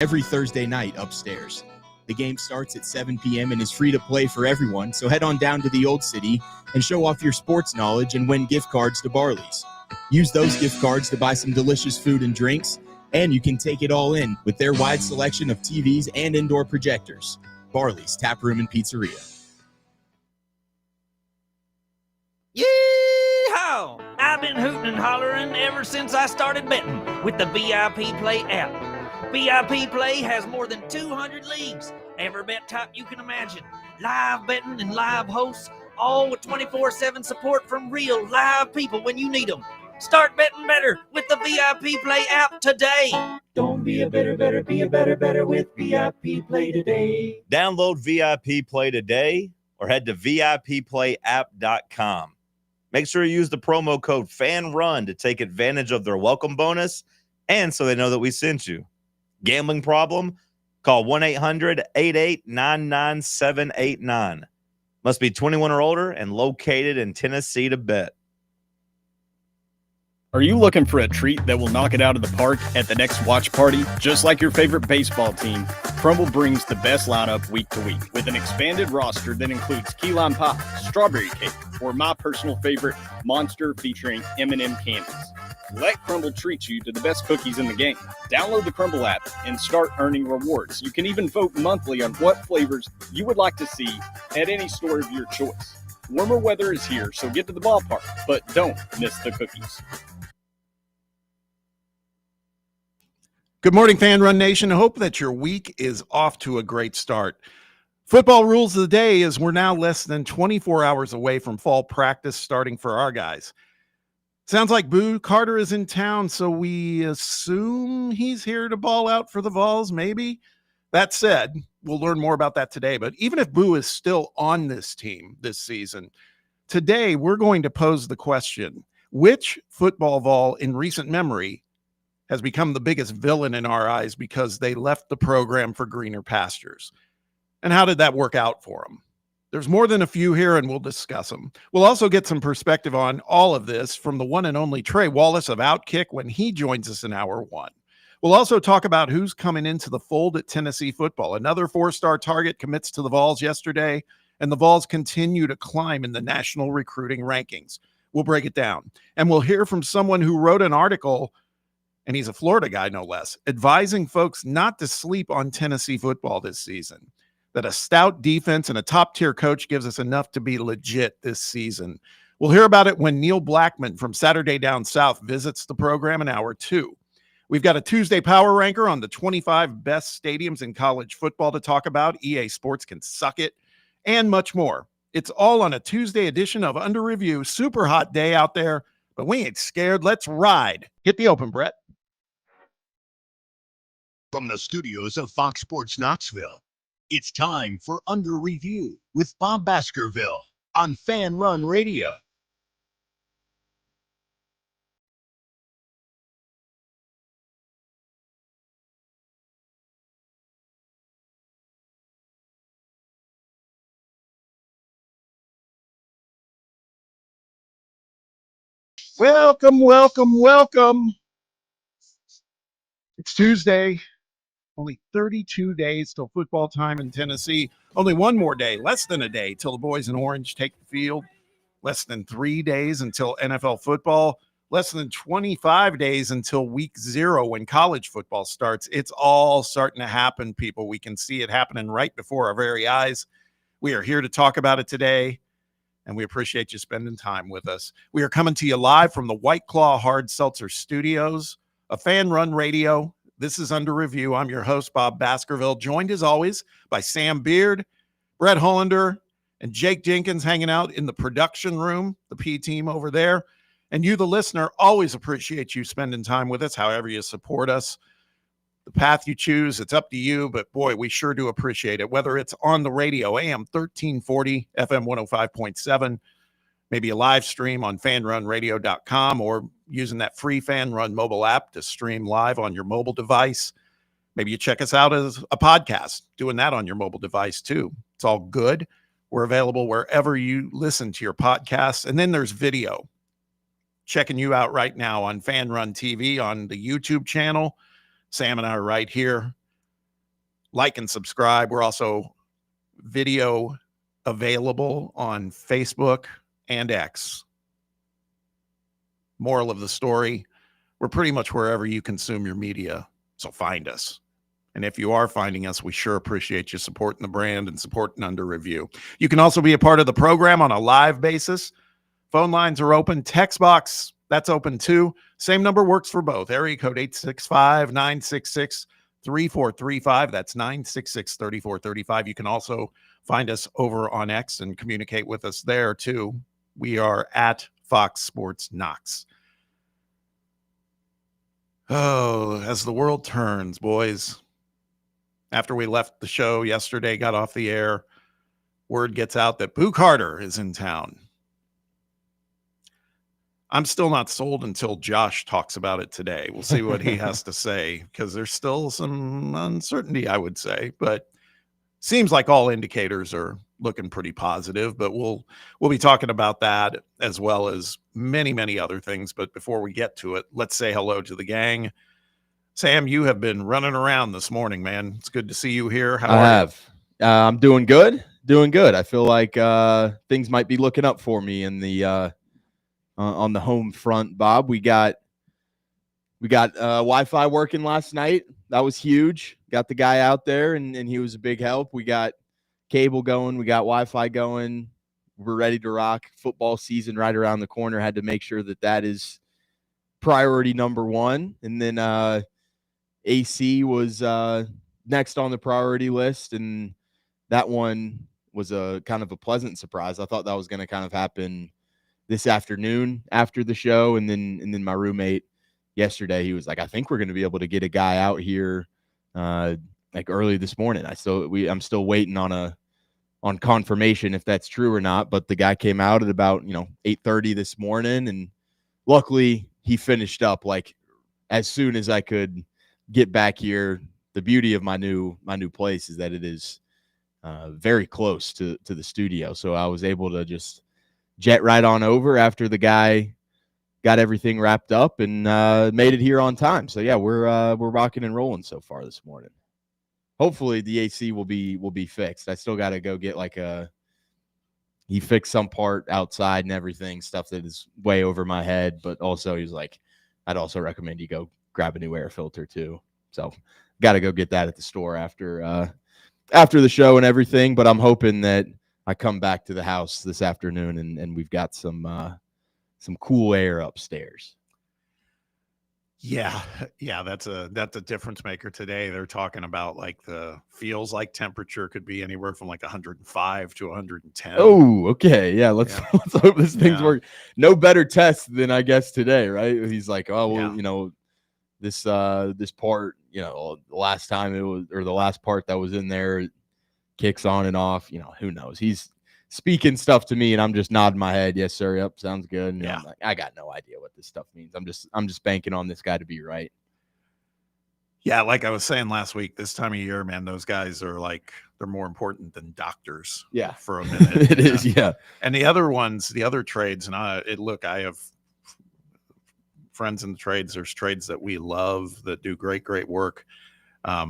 every Thursday night upstairs. The game starts at 7 p.m. and is free to play for everyone, so head on down to the Old City and show off your sports knowledge and win gift cards to Barley's. Use those gift cards to buy some delicious food and drinks, and you can take it all in with their wide selection of TVs and indoor projectors. Barley's Tap Room and Pizzeria. Yeehaw! I've been hooting and hollering ever since I started betting with the VIP Play app. VIP Play has more than 200 leagues, every bet type you can imagine, live betting and live hosts, all with 24/7 support from real live people when you need them. Start betting better with the VIP Play app today. Don't be a better, be a better with VIP Play today. Download VIP Play today or head to VIPPlayApp.com. Make sure you use the promo code FANRUN to take advantage of their welcome bonus and so they know that we sent you. Gambling problem? Call 1-800-8899-789. Must be 21 or older and located in Tennessee to bet. Are you looking for a treat that will knock it out of the park at the next watch party? Just like your favorite baseball team, Crumble brings the best lineup week to week with an expanded roster that includes key lime pie, strawberry cake, or my personal favorite, Monster featuring M&M candies. Let Crumble treat you to the best cookies in the game. Download the Crumble app and start earning rewards. You can even vote monthly on what flavors you would like to see at any store of your choice. Warmer weather is here, so get to the ballpark, but don't miss the cookies. Good morning, Fan Run Nation. I hope that your week is off to a great start. Football rules of the day is we're now less than 24 hours away from fall practice starting for our guys. Sounds like Boo Carter is in town, so we assume he's here to ball out for the Vols, maybe. That said, we'll learn more about that today. But even if Boo is still on this team this season, today we're going to pose the question, which football Vol in recent memory has become the biggest villain in our eyes because they left the program for greener pastures? And how did that work out for them? There's more than a few here, and we'll discuss them. We'll also get some perspective on all of this from the one and only Trey Wallace of Outkick when he joins us in hour one. We'll also talk about who's coming into the fold at Tennessee football. Another four-star target commits to the Vols yesterday, and the Vols continue to climb in the national recruiting rankings. We'll break it down. And we'll hear from someone who wrote an article, and he's a Florida guy, no less, advising folks not to sleep on Tennessee football this season. That a stout defense and a top-tier coach gives us enough to be legit this season. We'll hear about it when Neil Blackman from Saturday Down South visits the program in hour two. We've got a Tuesday Power Ranker on the 25 best stadiums in college football to talk about. EA Sports can suck it, and much more. It's all on a Tuesday edition of Under Review. Super hot day out there, but we ain't scared. Let's ride. Hit the open, Brett. From the studios of Fox Sports Knoxville, it's time for Under Review with Bob Baskerville on Fan Run Radio. Welcome, welcome, welcome. It's Tuesday. Only 32 days till football time in Tennessee. Only one more day, less than a day, till the boys in orange take the field. Less than 3 days until NFL football. Less than 25 days until week 0 when college football starts. It's all starting to happen, people. We can see it happening right before our very eyes. We are here to talk about it today, and we appreciate you spending time with us. We are coming to you live from the White Claw Hard Seltzer Studios, a Fan Run Radio. This is Under Review. I'm your host, Bob Baskerville, joined as always by Sam Beard, Brett Hollander, and Jake Jenkins hanging out in the production room, the P team over there. And you, the listener, always appreciate you spending time with us, however you support us. The path you choose, it's up to you, but boy, we sure do appreciate it. Whether it's on the radio, AM 1340, FM 105.7, maybe a live stream on fanrunradio.com, or using that free Fan Run mobile app to stream live on your mobile device. Maybe you check us out as a podcast, doing that on your mobile device too. It's all good. We're available wherever you listen to your podcasts. And then there's video. Checking you out right now on Fan Run TV on the YouTube channel. Sam and I are right here like and subscribe. We're also video available on Facebook and X. Moral of the story, we're pretty much wherever you consume your media, so find us. And if you are finding us, we sure appreciate you supporting the brand and supporting Under Review. You can also be a part of the program on a live basis. Phone lines are open. Text box, that's open too. Same number works for both. Area code 865-966-3435. That's 966-3435. You can also find us over on X and communicate with us there too. We are at Fox Sports Knox. Oh, as the world turns, boys. After we left the show yesterday, got off the air, word gets out that Boo Carter is in town. I'm still not sold until Josh talks about it today. We'll see what he has to say, because there's still some uncertainty, I would say. But seems like all indicators are looking pretty positive. But we'll be talking about that as well as many, many other things. But before we get to it, let's say hello to the gang. Sam, you have been running around this morning, man. It's good to see you here. How are you? I'm doing good. I feel like things might be looking up for me in the on the home front, Bob. We got Wi-Fi working last night. That was huge. Got the guy out there, and he was a big help. We got cable going. We got Wi-Fi going. We're ready to rock. Football season right around the corner. Had to make sure that is priority number one. And then AC was next on the priority list, and that one was a kind of a pleasant surprise. I thought that was going to kind of happen this afternoon after the show, and then my roommate yesterday, he was like, I think we're going to be able to get a guy out here like early this morning. I'm still waiting on confirmation if that's true or not, but the guy came out at about 8:30 this morning, and luckily he finished up like as soon as I could get back here. The beauty of my new place is that it is very close to the studio, so I was able to just jet right on over after the guy got everything wrapped up and made it here on time. So yeah, we're rocking and rolling so far this morning. Hopefully the AC will be fixed. I still got to go get he fixed some part outside and everything, stuff that is way over my head, but also he's like, I'd also recommend you go grab a new air filter too. So got to go get that at the store after the show and everything. But I'm hoping that I come back to the house this afternoon and we've got some cool air upstairs. Yeah, that's a difference maker today. They're talking about like the feels like temperature could be anywhere from like 105 to 110. Oh, okay. Yeah, let's hope this thing's working. No better test than I guess today, right? He's like, oh well, this part, the last time it was, or the last part that was in there kicks on and off, who knows? He's speaking stuff to me and I'm just nodding my head. Yes, sir. Yep. Sounds good. And I'm like, I got no idea what this stuff means. I'm just banking on this guy to be right. Yeah. Like I was saying last week, this time of year, man, those guys are like, they're more important than doctors. Yeah. For a minute. It is. Yeah. And the other ones, the other trades, and I have friends in the trades. There's trades that we love that do great work. A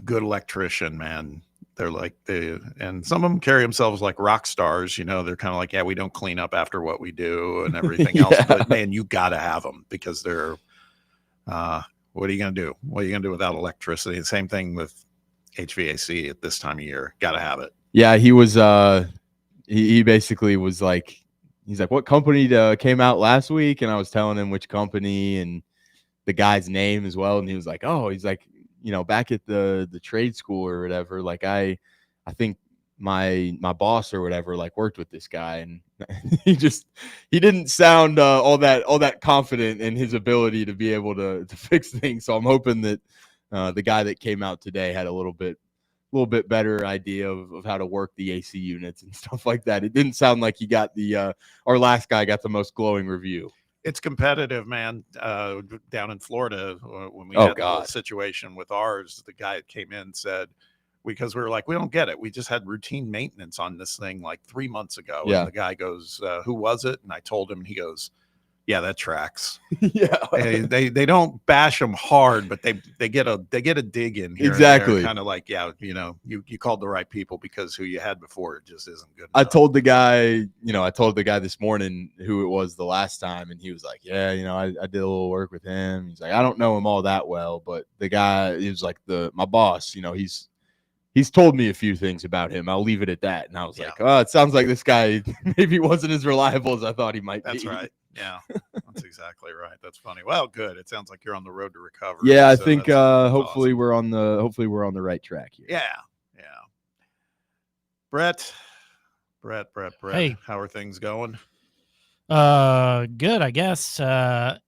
good electrician, man. They're like and some of them carry themselves like rock stars. They're kind of like, yeah, we don't clean up after what we do and everything else. But man, you got to have them because they're, what are you going to do? What are you going to do without electricity? Same thing with HVAC at this time of year. Got to have it. Yeah. He was, he basically was like, he's like, what company came out last week? And I was telling him which company and the guy's name as well. And he was like, oh, he's like, back at the trade school or whatever, like I think my boss or whatever, like worked with this guy, and he didn't sound all that confident in his ability to be able to fix things. So I'm hoping that the guy that came out today had a little bit better idea of how to work the AC units and stuff like that. It didn't sound like he got our last guy got the most glowing review. It's competitive, man. Down in Florida, when we had the situation with ours, the guy that came in said, because we were like, we don't get it. We just had routine maintenance on this thing like 3 months ago. Yeah. And the guy goes, who was it? And I told him, and he goes, Yeah, that tracks. Yeah. They don't bash them hard, but they get a dig in here. Exactly. Kind of like, yeah, you called the right people because who you had before it just isn't good enough. I told the guy this morning who it was the last time, and he was like, yeah, I did a little work with him. He's like, I don't know him all that well, but the guy, he was like my boss, he's told me a few things about him. I'll leave it at that. And I was like, oh, it sounds like this guy maybe wasn't as reliable as I thought he might be. That's right. Yeah, that's exactly right. That's funny. Well, good. It sounds like you're on the road to recovery. Yeah, I so think that's hopefully awesome. we're on the right track here. Yeah. Brett. Hey. How are things going? Good, I guess. It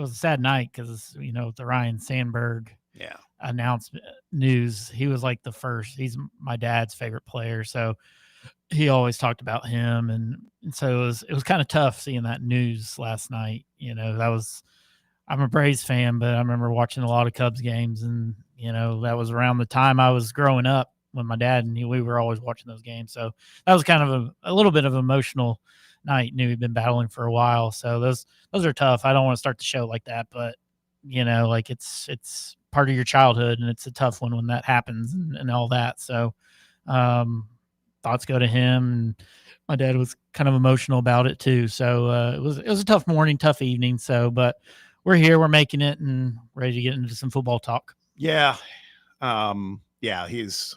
was a sad night because the Ryan Sandberg announcement news. He was like the first. He's my dad's favorite player, so he always talked about him, and so it was kind of tough seeing that news last night. I'm a Braves fan, but I remember watching a lot of Cubs games, and that was around the time I was growing up when my dad and we were always watching those games. So that was kind of a little bit of an emotional night. Knew he'd been battling for a while, so those are tough. I don't want to start the show like that, but it's part of your childhood, and it's a tough one when that happens and all that. So thoughts go to him, and my dad was kind of emotional about it too. So it was a tough morning, tough evening. So, but we're here, we're making it, and ready to get into some football talk. Yeah. He's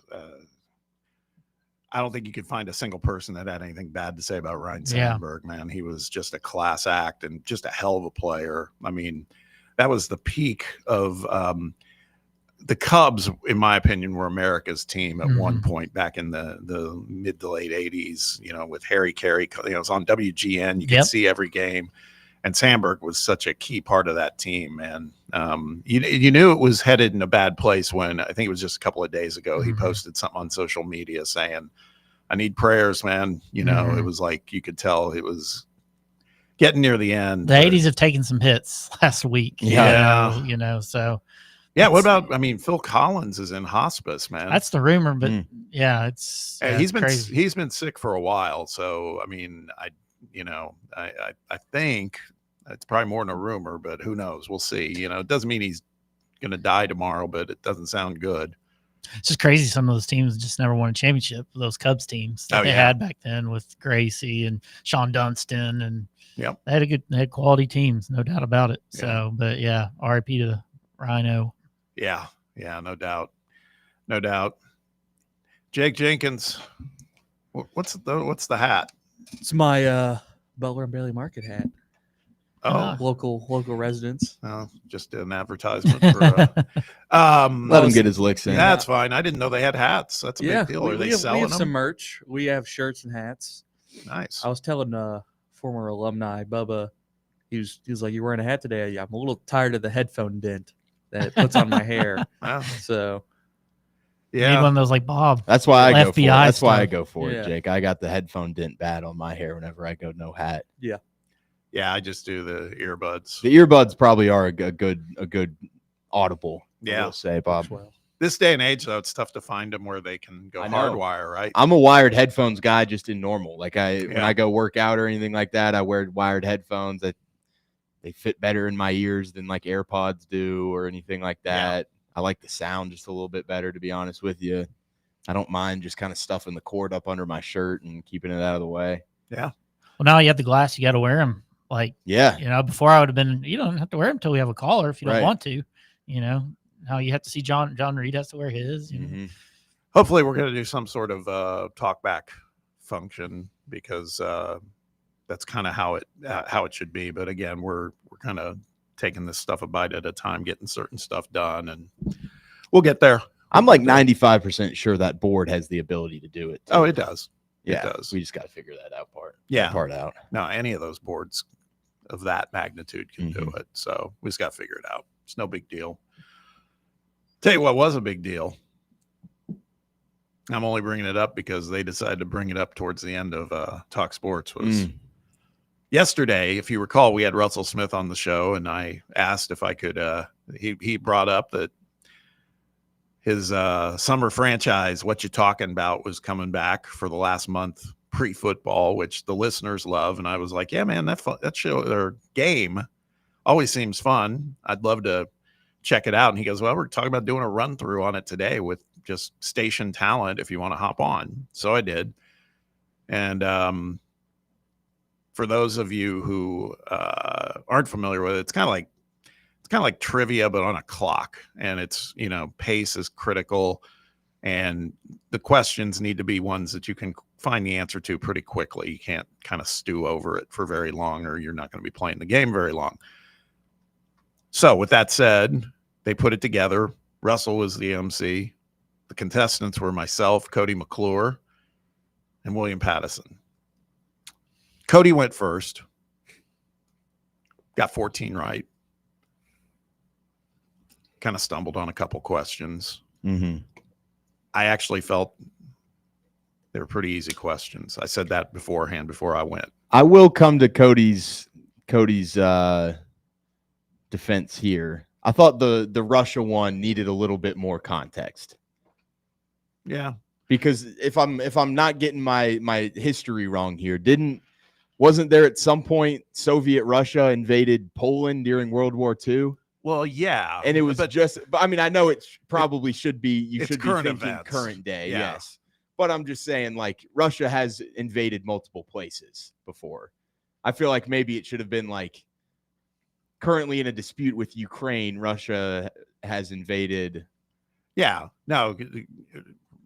I don't think you could find a single person that had anything bad to say about Ryan Sandberg, man. He was just a class act and just a hell of a player. I mean, that was the peak of the Cubs, in my opinion, were America's team at one point back in the mid to late 80s, with Harry Carey. It was on WGN. You could see every game. And Sandberg was such a key part of that team, man. You knew it was headed in a bad place when I think it was just a couple of days ago he posted something on social media saying, "I need prayers, man." It was like you could tell it was getting near the end. The 80s have taken some hits last week. Yeah. So. Yeah. What about? I mean, Phil Collins is in hospice, man. That's the rumor, but it's he's been crazy. He's been sick for a while. So I mean, I think it's probably more than a rumor, but who knows? We'll see. It doesn't mean he's going to die tomorrow, but it doesn't sound good. It's just crazy. Some of those teams just never won a championship. Those Cubs teams that they had back then with Gracie and Sean Dunston, and they had quality teams, no doubt about it. So, but RIP to Rhino. Yeah, no doubt. Jake Jenkins, what's the hat? It's my Butler and Bailey Market hat. Oh, local residents. Oh, just an advertisement for let him get his licks in. That's fine. I didn't know they had hats. That's a big deal. Are they selling we have them? some merch. We have shirts and hats. Nice. I was telling former alumni Bubba, he was like, "You're wearing a hat today." I'm a little tired of the headphone dent that it puts on my hair. Wow. So You need one of those like Bob. That's why I go for it. FBI That's why I stuff. go for it, Jake. I got the headphone dent bad on my hair whenever I go no hat. Yeah, I just do the earbuds. The earbuds probably are a good audible. Yeah. I will say, Bob. This day and age, though, it's tough to find them where they can go I know. hardwire, right? I'm a wired headphones guy just in normal. Like when I go work out or anything like that, I wear wired headphones. They fit better in my ears than like AirPods do or anything like that. I like the sound just a little bit better, to be honest with you. I don't mind just kind of stuffing the cord up under my shirt and keeping it out of the way. Yeah. Well, now you have the glass. You got to wear them. Like, before I would have been, you don't have to wear them until we have a caller if you don't want to. Now you have to see John Reed has to wear his. Hopefully we're going to do some sort of talk back function because that's kind of how it should be. But again, we're kind of taking this stuff a bite at a time, getting certain stuff done, and we'll get there. I'm like 95% sure that board has the ability to do it. Oh, it does. Yeah, it does. We just got to figure that out part out. No, any of those boards of that magnitude can do it. So we just got to figure it out. It's no big deal. Tell you what was a big deal. I'm only bringing it up because they decided to bring it up towards the end of Talk Sports. Was yesterday, if you recall, we had Russell Smith on the show, and I asked if I could. He brought up that his summer franchise, What You Talking About, was coming back for the last month pre-football, which the listeners love. And I was like, yeah, man, that show or game always seems fun. I'd love to check it out. And he goes, well, we're talking about doing a run through on it today with just station talent if you want to hop on. So I did. And for those of you who aren't familiar with it, it's kind of like trivia, but on a clock. And it's, pace is critical. And the questions need to be ones that you can find the answer to pretty quickly. You can't kind of stew over it for very long, or you're not going to be playing the game very long. So with that said, they put it together. Russell was the MC. The contestants were myself, Cody McClure, and William Pattison. Cody went first. Got 14 right. Kind of stumbled on a couple questions. Mm-hmm. I actually felt they were pretty easy questions. I said that beforehand before I went. I will come to Cody's defense here. I thought the Russia one needed a little bit more context. Yeah. Because if I'm not getting my history wrong here, wasn't there at some point Soviet Russia invaded Poland during World War II? Well, yeah. And it was I mean, I know it probably should be, you should be current thinking events. Current day, Yeah. yes. But I'm just saying, like, Russia has invaded multiple places before. I feel like maybe it should have been like, currently in a dispute with Ukraine, Russia has invaded. Yeah. No.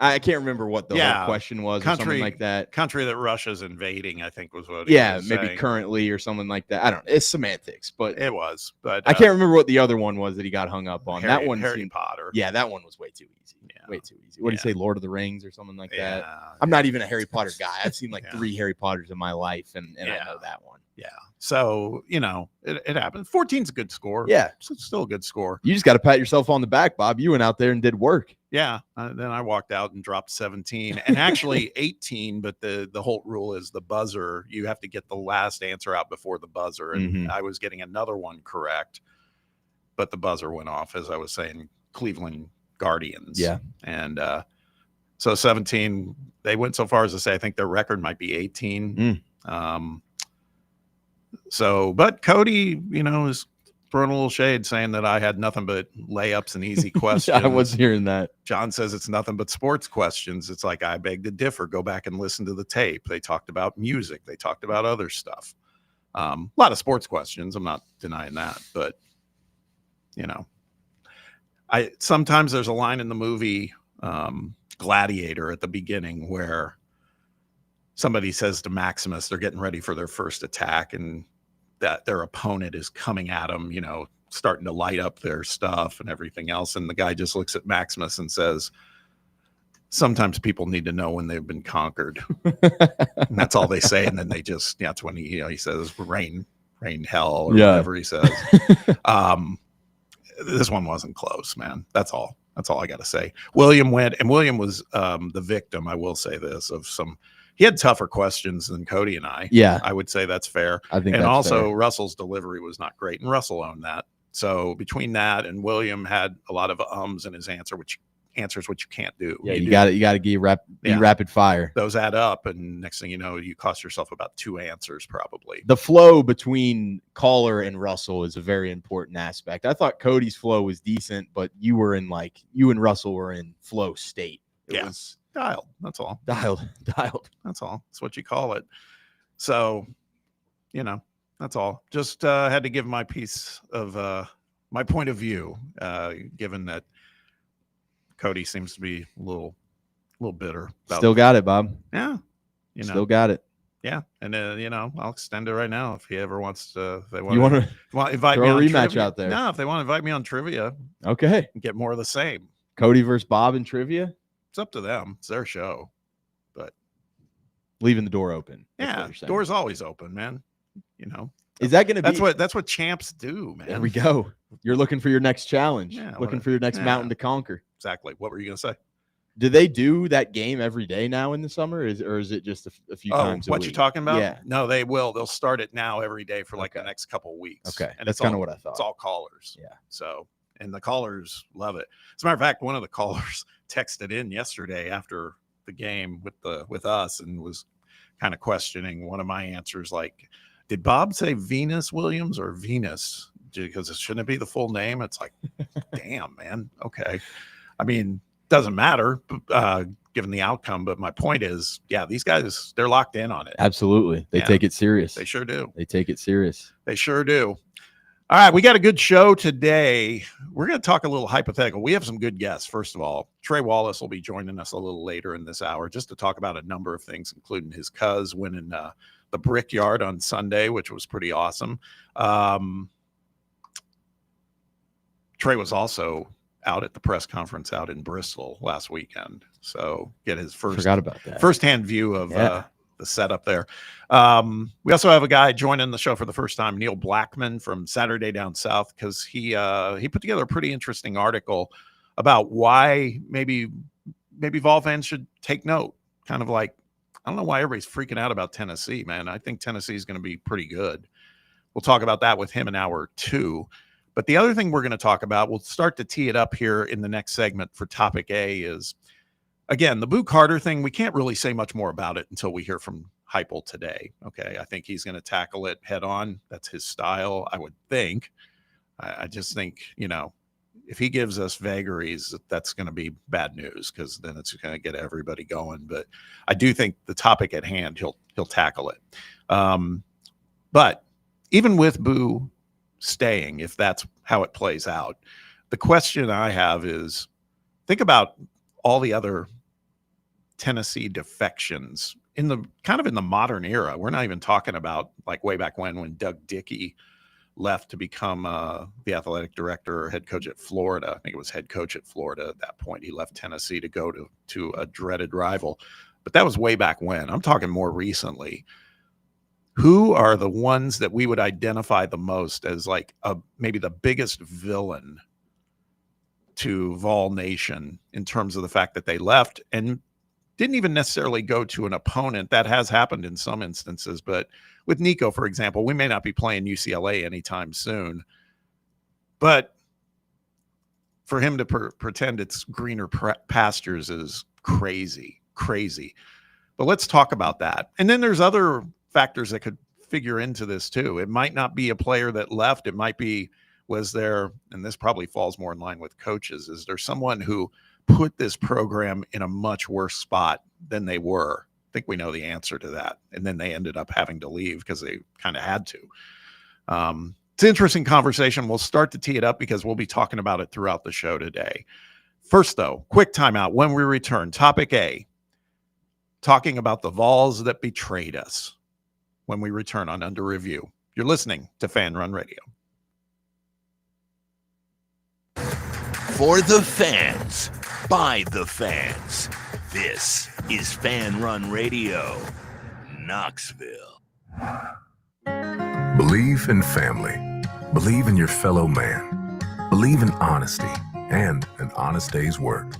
I can't remember what the whole question was, or something like that. Country that Russia's invading, I think was what he was maybe saying. Currently or something like that. I don't know. It's semantics, but It was. But I can't remember what the other one was that he got hung up on. That one Harry seemed, Potter. Yeah, that one was way too easy. Yeah. Way too easy. What do you say, Lord of the Rings or something like that? Yeah. I'm not even a Harry Potter guy. I've seen like Yeah. 3 Harry Potters in my life, and I know that one. Yeah. So, it happened. 14's a good score. Yeah. It's still a good score. You just got to pat yourself on the back, Bob. You went out there and did work. Yeah. Then I walked out and dropped 17 and actually 18. But the whole rule is the buzzer. You have to get the last answer out before the buzzer. And I was getting another one correct, but the buzzer went off as I was saying Cleveland Guardians. Yeah. And so 17, they went so far as to say I think their record might be 18. But Cody, is throwing a little shade saying that I had nothing but layups and easy questions. I was hearing that. John says it's nothing but sports questions. It's like, I beg to differ. Go back and listen to the tape. They talked about music. They talked about other stuff. A lot of sports questions. I'm not denying that, but sometimes there's a line in the movie Gladiator at the beginning where somebody says to Maximus, they're getting ready for their first attack, and that their opponent is coming at them, starting to light up their stuff and everything else. And the guy just looks at Maximus and says, sometimes people need to know when they've been conquered. And that's all they say. And then they just, that's when he says, rain hell, or whatever he says. This one wasn't close, man. That's all I got to say. William went, and William was the victim, I will say this, of he had tougher questions than Cody and I. Yeah. I would say that's fair. I think and that's also fair. Russell's delivery was not great, and Russell owned that. So between that and William had a lot of ums in his answer, which answers what you can't do. Yeah, you got to be rapid fire. Those add up, and next thing you know, you cost yourself about 2 answers probably. The flow between caller and Russell is a very important aspect. I thought Cody's flow was decent, but you and Russell were in flow state. It was dialed. That's all. Dialed. That's all. That's what you call it. So, that's all. Just had to give my piece of my point of view, given that Cody seems to be a little bitter. Still got it, Bob. Yeah. Still got it. Yeah. And, I'll extend it right now if he ever wants to. If they You want to invite throw me a on rematch trivia. out there? No, if they want to invite me on trivia, Okay. get more of the same. Cody versus Bob in trivia? It's up to them. It's their show. But leaving the door open. Yeah, door's always open, man. Is that going to be? That's what champs do, man. There we go. You're looking for your next challenge. Yeah, looking for your next mountain to conquer. Exactly. What were you going to say? Do they do that game every day now in the summer, or is it just a few times a what week? you're talking about? Yeah. No, they will. They'll start it now every day for the next couple of weeks. Okay, and that's kind of what I thought. It's all callers. Yeah. So, and the callers love it. As a matter of fact, one of the callers texted in yesterday after the game with us and was kind of questioning one of my answers, like, did Bob say Venus Williams or Venus? Because it shouldn't be the full name. It's like, damn, man. Okay. I mean, doesn't matter given the outcome. But my point is, yeah, these guys, they're locked in on it. Absolutely. They take it serious. They sure do. They take it serious. They sure do. All right, we got a good show today. We're going to talk a little hypothetical. We have some good guests. First of all, Trey Wallace will be joining us a little later in this hour just to talk about a number of things, including his cuz winning the Brickyard on Sunday, which was pretty awesome. Trey was also out at the press conference out in Bristol last weekend, so get his firsthand view of the setup there. We also have a guy joining the show for the first time, Neil Blackman from Saturday Down South, because he put together a pretty interesting article about why maybe Vol fans should take note. Kind of like, I don't know why everybody's freaking out about Tennessee, man. I think Tennessee is going to be pretty good. We'll talk about that with him in hour 2. But the other thing we're going to talk about, we'll start to tee it up here in the next segment for topic A, is, again, the Boo Carter thing. We can't really say much more about it until we hear from Heupel today. Okay, I think he's going to tackle it head on. That's his style, I would think. I just think, if he gives us vagaries, that's going to be bad news, because then it's going to get everybody going. But I do think the topic at hand, he'll tackle it. But even with Boo staying, if that's how it plays out, the question I have is, think about all the other Tennessee defections in the modern era. We're not even talking about like way back when Doug Dickey left to become the athletic director or head coach at Florida. I think it was head coach at Florida at that point. He left Tennessee to go to a dreaded rival, but that was way back when. I'm talking more recently. Who are the ones that we would identify the most as like maybe the biggest villain to Vol Nation in terms of the fact that they left and didn't even necessarily go to an opponent? That has happened in some instances, but with Nico, for example, we may not be playing UCLA anytime soon, but for him to pretend it's greener pastures is crazy. But let's talk about that. And then there's other factors that could figure into this too. It might not be a player that left. It might be, was there, and this probably falls more in line with coaches, is there someone who put this program in a much worse spot than they were? I think we know the answer to that. And then they ended up having to leave because they kind of had to. It's an interesting conversation. We'll start to tee it up because we'll be talking about it throughout the show today. First, though, quick timeout. When we return, topic A, talking about the Vols that betrayed us. When we return on Under Review. You're listening to Fan Run Radio. For the fans, by the fans, this is Fan Run Radio, Knoxville. Believe in family. Believe in your fellow man. Believe in honesty and an honest day's work.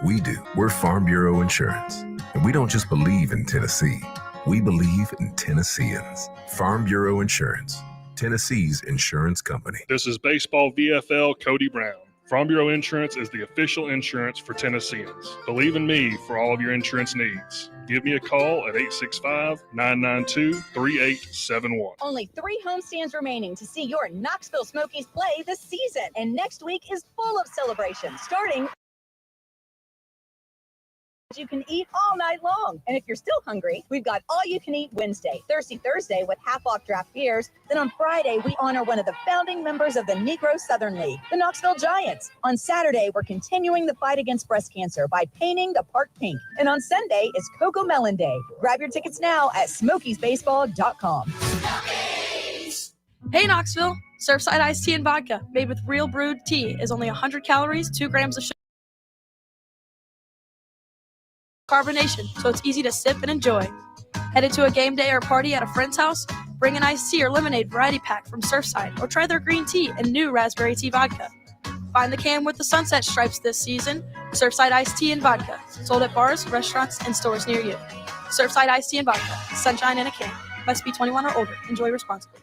We do. We're Farm Bureau Insurance. And we don't just believe in Tennessee. We believe in Tennesseans. Farm Bureau Insurance, Tennessee's insurance company. This is Baseball VFL Cody Brown. Farm Bureau Insurance is the official insurance for Tennesseans. Believe in me for all of your insurance needs. Give me a call at 865-992-3871. Only 3 homestands remaining to see your Knoxville Smokies play this season. And next week is full of celebrations, starting you can eat all night long. And if you're still hungry, we've got All You Can Eat Wednesday, Thirsty Thursday with half-off draft beers. Then on Friday, we honor one of the founding members of the Negro Southern League, the Knoxville Giants. On Saturday, we're continuing the fight against breast cancer by painting the park pink. And on Sunday is Cocoa Melon Day. Grab your tickets now at smokiesbaseball.com. Hey Knoxville, Surfside iced tea and vodka made with real brewed tea is only 100 calories, 2 grams of sugar. Carbonation, so it's easy to sip and enjoy. Headed to a game day or party at a friend's house? Bring an iced tea or lemonade variety pack from Surfside, or try their green tea and new raspberry tea vodka. Find the can with the sunset stripes this season. Surfside iced tea and vodka, sold at bars, restaurants, and stores near you. Surfside iced tea and vodka, sunshine in a can. Must be 21 or older. Enjoy responsibly.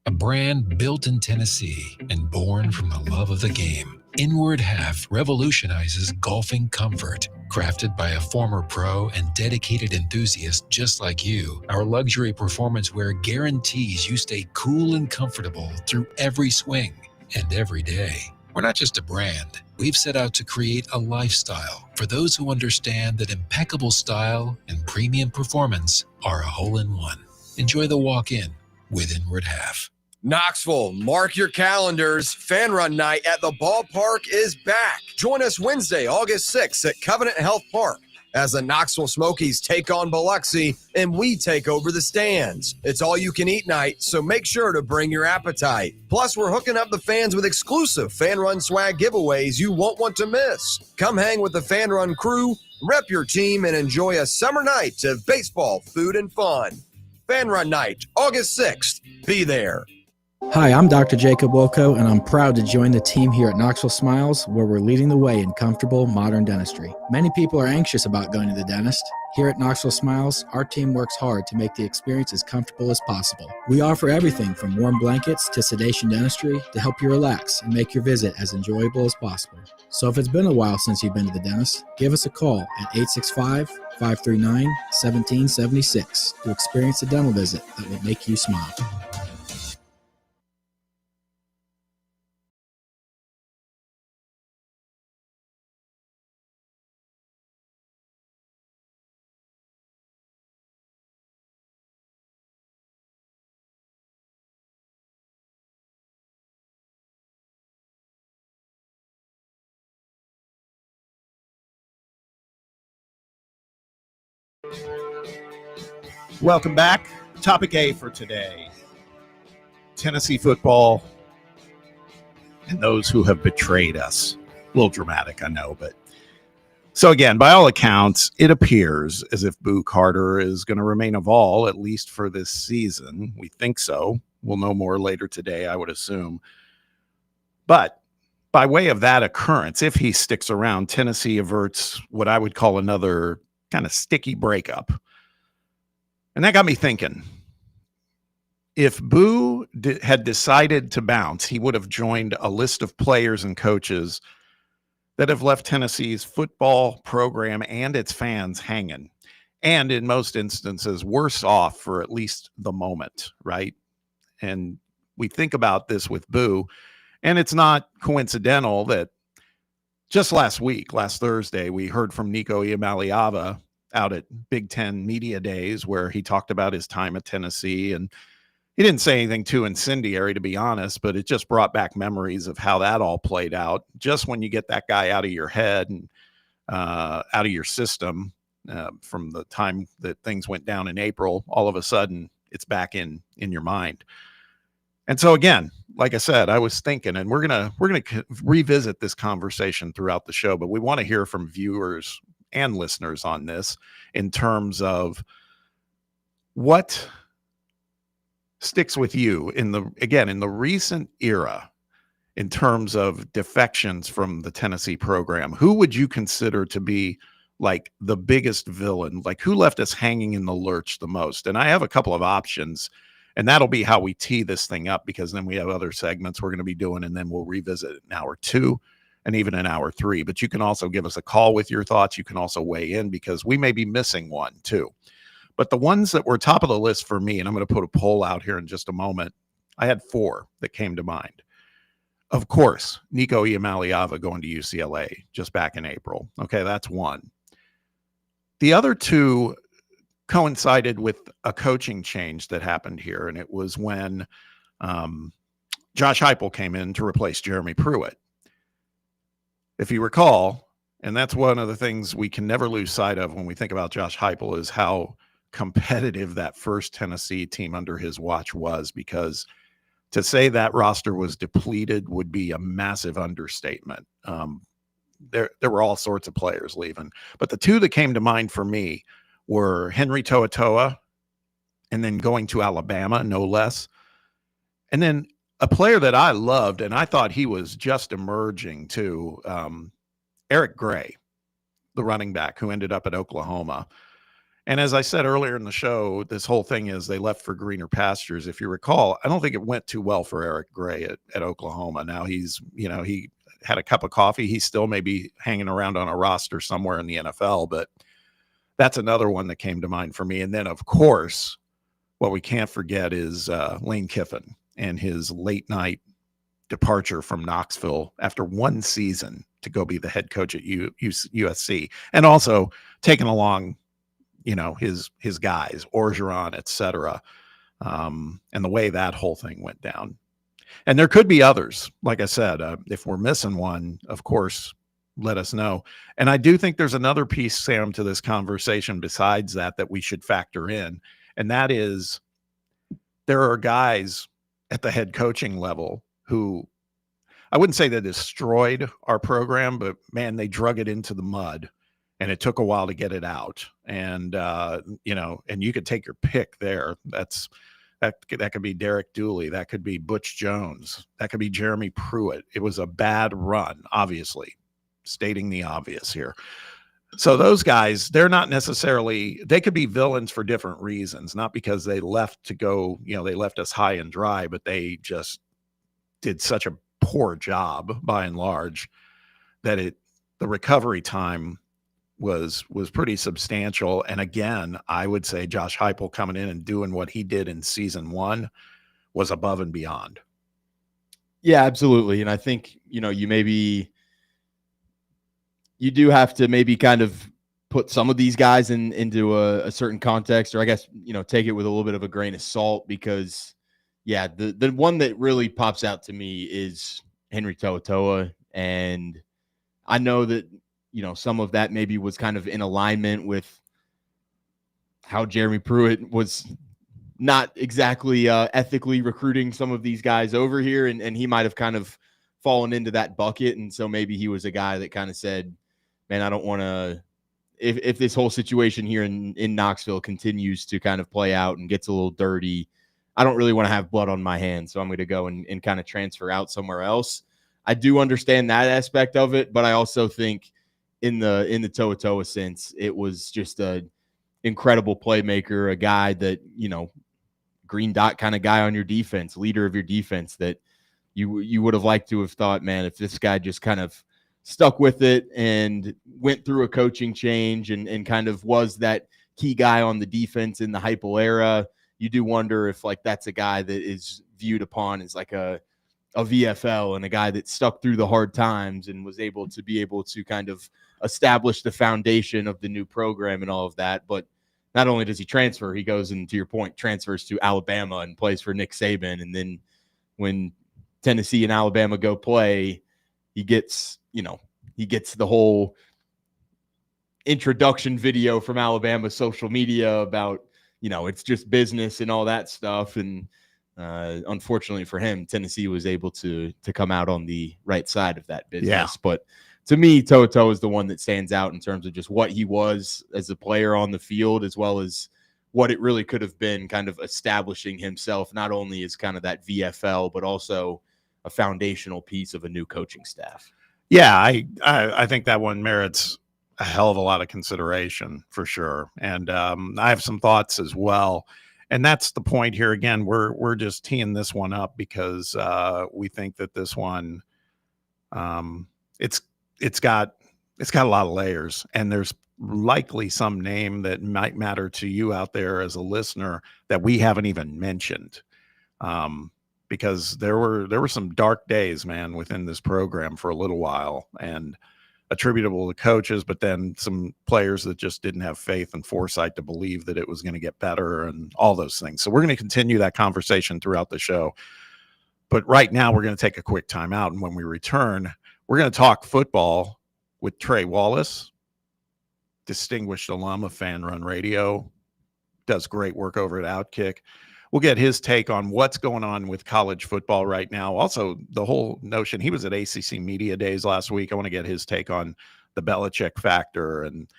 A brand built in Tennessee and born from the love of the game. Inward Half revolutionizes golfing comfort. Crafted by a former pro and dedicated enthusiast just like you, our luxury performance wear guarantees you stay cool and comfortable through every swing and every day. We're not just a brand. We've set out to create a lifestyle for those who understand that impeccable style and premium performance are a hole-in-one. Enjoy the walk-in with Inward Half. Knoxville, mark your calendars. Fan Run Night at the ballpark is back. Join us Wednesday, August 6th at Covenant Health Park as the Knoxville Smokies take on Biloxi and we take over the stands. It's all you can eat night, so make sure to bring your appetite. Plus, we're hooking up the fans with exclusive Fan Run swag giveaways you won't want to miss. Come hang with the Fan Run crew, rep your team, and enjoy a summer night of baseball, food, and fun. Fan Run Night, August 6th. Be there. Hi, I'm Dr. Jacob Wilco, and I'm proud to join the team here at Knoxville Smiles, where we're leading the way in comfortable, modern dentistry. Many people are anxious about going to the dentist. Here at Knoxville Smiles, our team works hard to make the experience as comfortable as possible. We offer everything from warm blankets to sedation dentistry to help you relax and make your visit as enjoyable as possible. So if it's been a while since you've been to the dentist, give us a call at 865-539-1776 to experience a dental visit that will make you smile. Welcome back. Topic A for today: Tennessee football and those who have betrayed us. A little dramatic, I know, but so again, by all accounts, it appears as if Boo Carter is going to remain a Vol, at least for this season. We think so. We'll know more later today, I would assume. But by way of that occurrence, if he sticks around, Tennessee averts what I would call another kind of sticky breakup. And that got me thinking. If Boo had decided to bounce, he would have joined a list of players and coaches that have left Tennessee's football program and its fans hanging, and in most instances, worse off for at least the moment, right? And we think about this with Boo, and it's not coincidental that just last Thursday, we heard from Nico Iamaleava out at Big Ten Media Days, where he talked about his time at Tennessee. And he didn't say anything too incendiary, to be honest, but it just brought back memories of how that all played out. Just when you get that guy out of your head and out of your system from the time that things went down in April, all of a sudden it's back in your mind. And so again, like I said, I was thinking, and we're gonna revisit this conversation throughout the show, but we want to hear from viewers and listeners on this in terms of what sticks with you in the recent era in terms of defections from the Tennessee program. Who would you consider to be like the biggest villain? Like, who left us hanging in the lurch the most? And I have a couple of options, and that'll be how we tee this thing up, because then we have other segments we're going to be doing, and then we'll revisit it in hour 2 and even in hour 3. But you can also give us a call with your thoughts. You can also weigh in, because we may be missing one too. But the ones that were top of the list for me, and I'm going to put a poll out here in just a moment, I had 4 that came to mind. Of course, Nico Iamaleava going to UCLA just back in April. Okay, that's one. The other 2 coincided with a coaching change that happened here, and it was when Josh Heupel came in to replace Jeremy Pruitt. If you recall, and that's one of the things we can never lose sight of when we think about Josh Heupel, is how competitive that first Tennessee team under his watch was, because to say that roster was depleted would be a massive understatement. There were all sorts of players leaving, but the 2 that came to mind for me were Henry To'oTo'o, and then going to Alabama, no less. And then a player that I loved, and I thought he was just emerging too, Eric Gray, the running back who ended up at Oklahoma. And as I said earlier in the show, this whole thing is they left for greener pastures. If you recall, I don't think it went too well for Eric Gray at Oklahoma. Now he had a cup of coffee, he still may be hanging around on a roster somewhere in the NFL. But that's another one that came to mind for me. And then, of course, what we can't forget is Lane Kiffin and his late night departure from Knoxville after one season to go be the head coach at USC, and also taking along, his guys, Orgeron, et cetera, and the way that whole thing went down. And there could be others. Like I said, if we're missing one, of course, let us know. And I do think there's another piece, Sam, to this conversation besides that we should factor in, and that is there are guys at the head coaching level who, I wouldn't say they destroyed our program, but man, they drug it into the mud, and it took a while to get it out. And, and you could take your pick there. That could be Derek Dooley. That could be Butch Jones. That could be Jeremy Pruitt. It was a bad run, obviously, stating the obvious here. So those guys, they're not necessarily, they could be villains for different reasons, not because they left to go, they left us high and dry, but they just did such a poor job by and large that the recovery time was pretty substantial. And again, I would say Josh Heupel coming in and doing what he did in season 1 was above and beyond. Yeah, absolutely. And I think, you do have to maybe kind of put some of these guys into a certain context, or I guess, take it with a little bit of a grain of salt, because yeah, the one that really pops out to me is Henry To'oTo'o. And I know that, some of that maybe was kind of in alignment with how Jeremy Pruitt was not exactly ethically recruiting some of these guys over here. And he might have kind of fallen into that bucket. And so maybe he was a guy that kind of said, man, I don't want to, if this whole situation here in Knoxville continues to kind of play out and gets a little dirty, I don't really want to have blood on my hands. So I'm going to go and kind of transfer out somewhere else. I do understand that aspect of it, but I also think in the To'oTo'o sense, it was just a incredible playmaker, a guy that, green dot kind of guy on your defense, leader of your defense, that you would have liked to have thought, man, if this guy just kind of stuck with it and went through a coaching change and kind of was that key guy on the defense in the Heupel era, you do wonder if that's a guy that is viewed upon as like a VFL and a guy that stuck through the hard times and was able to kind of establish the foundation of the new program and all of that. But not only does he transfer, he goes, and to your point, transfers to Alabama and plays for Nick Saban. And then when Tennessee and Alabama go play, he gets the whole introduction video from Alabama social media about, it's just business and all that stuff. And unfortunately for him, Tennessee was able to come out on the right side of that business. Yeah. But to me, To'oTo'o is the one that stands out in terms of just what he was as a player on the field, as well as what it really could have been, kind of establishing himself, not only as kind of that VFL, but also a foundational piece of a new coaching staff. Yeah, I think that one merits a hell of a lot of consideration for sure. And I have some thoughts as well. And that's the point here. Again, we're just teeing this one up because we think that this one, it's got a lot of layers, and there's likely some name that might matter to you out there as a listener that we haven't even mentioned. Because there were some dark days, man, within this program for a little while, and attributable to coaches, but then some players that just didn't have faith and foresight to believe that it was going to get better and all those things. So we're going to continue that conversation throughout the show. But right now we're going to take a quick time out, and when we return, we're going to talk football with Trey Wallace, distinguished alum of Fan Run Radio, does great work over at Outkick. We'll get his take on what's going on with college football right now. Also, the whole notion, he was at ACC Media Days last week. I want to get his take on the Belichick factor, and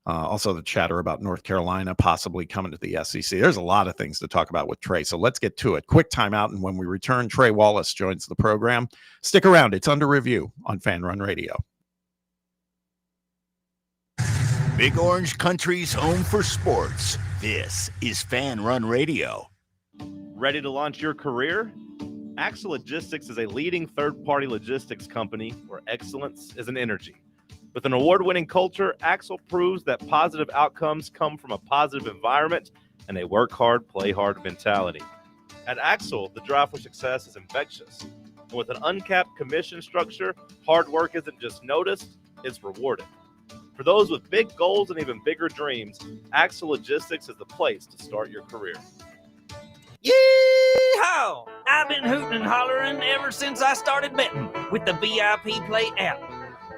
also the chatter about North Carolina possibly coming to the SEC. There's a lot of things to talk about with Trey, so let's get to it. Quick timeout, and when we return, Trey Wallace joins the program. Stick around. It's under review on Fan Run Radio. Big Orange Country's home for sports. This is Fan Run Radio. Ready to launch your career? Axle Logistics is a leading third-party logistics company where excellence is an energy. With an award-winning culture, Axle proves that positive outcomes come from a positive environment and a work hard, play hard mentality. At Axle, the drive for success is infectious. And with an uncapped commission structure, hard work isn't just noticed, it's rewarded. For those with big goals and even bigger dreams, Axle Logistics is the place to start your career. Yeehaw! I've been hooting and hollering ever since I started betting with the VIP Play app.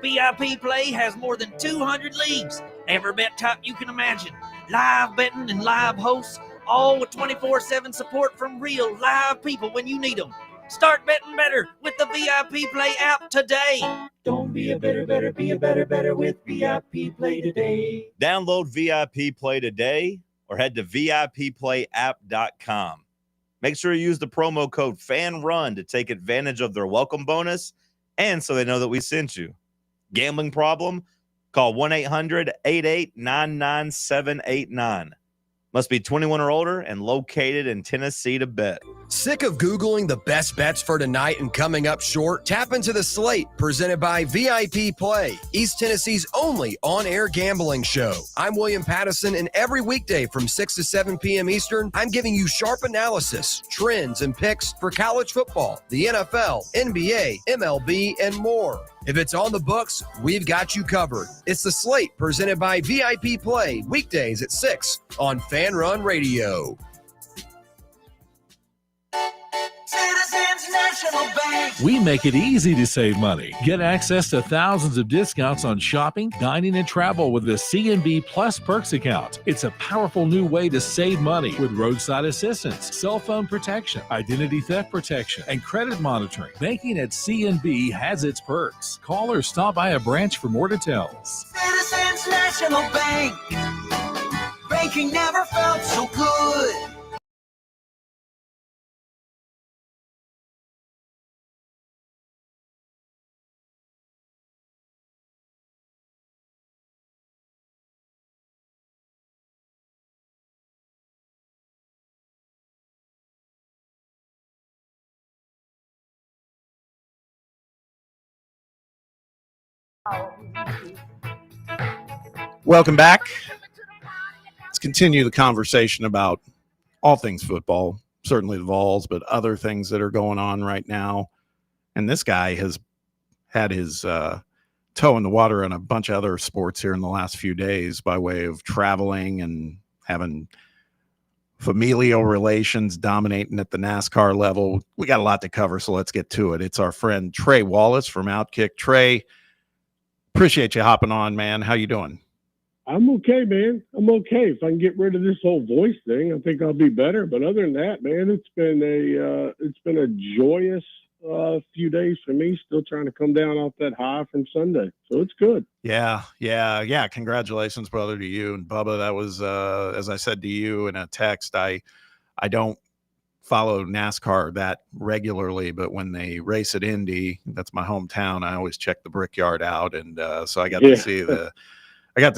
VIP Play has more than 200 leagues, every bet type you can imagine, live betting and live hosts, all with 24/7 support from real live people when you need them. Start betting better with the VIP Play app today. Don't be a better, be a better with VIP Play today. Download VIP Play today or head to VIPPlayApp.com. Make sure you use the promo code FANRUN to take advantage of their welcome bonus and so they know that we sent you. Gambling problem? Call 1-800-8899-789. Must be 21 or older and located in Tennessee to bet. Sick of Googling the best bets for tonight and coming up short? Tap into the slate presented by VIP Play, East Tennessee's only on-air gambling show. I'm William Pattison, and every weekday from 6 to 7 p.m. Eastern, I'm giving you sharp analysis, trends, and picks for college football, the NFL, NBA, MLB, and more. If it's on the books, we've got you covered. It's the slate presented by VIP Play, weekdays at 6 on Fan Run Radio. Citizens National Bank. We make it easy to save money. Get access to thousands of discounts on shopping, dining, and travel with the CNB Plus Perks account. It's a powerful new way to save money with roadside assistance, cell phone protection, identity theft protection, and credit monitoring. Banking at CNB has its perks. Call or stop by a branch for more details. Citizens National Bank. Banking never felt so good. Welcome back. Let's continue the conversation about all things football, certainly the Vols, but other things that are going on right now. And this guy has had his toe in the water on a bunch of other sports here in the last few days by way of traveling and having familial relations dominating at the NASCAR level. We got a lot to cover, so let's get to it. It's our friend Trey Wallace from Outkick. Trey, appreciate you hopping on, man. How you doing? I'm okay, man. I'm okay. If I can get rid of this whole voice thing, I think I'll be better. But other than that, man, it's been a joyous few days for me. Still trying to come down off that high from Sunday, so it's good. Yeah. Congratulations, brother, to you and Bubba. That was, as I said to you in a text, I don't follow NASCAR that regularly, but when they race at Indy, that's my hometown, I always check the Brickyard out, and so I got to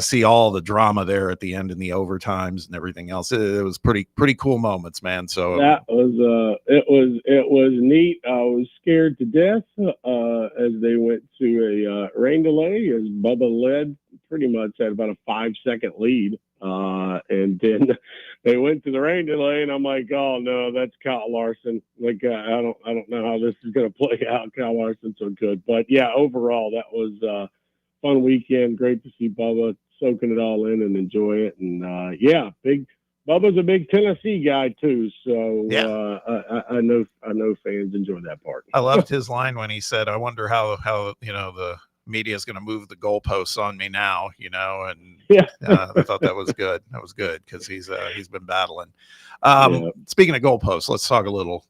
see all the drama there at the end and the overtimes and everything else. It was pretty cool moments, man. So that was it was neat. I was scared to death as they went to a rain delay, as Bubba led pretty much at about a 5-second lead. And then they went to the rain delay, and I'm like, oh no, that's Kyle Larson. Like, I don't know how this is going to play out. Kyle Larson's so good, but yeah, overall that was fun weekend. Great to see Bubba soaking it all in and enjoy it. And Bubba's a big Tennessee guy too, so I know fans enjoy that part. I loved his line when he said, "I wonder how the media is going to move the goalposts on me now," and I thought that was good. That was good because he's been battling. Speaking of goalposts, let's talk a little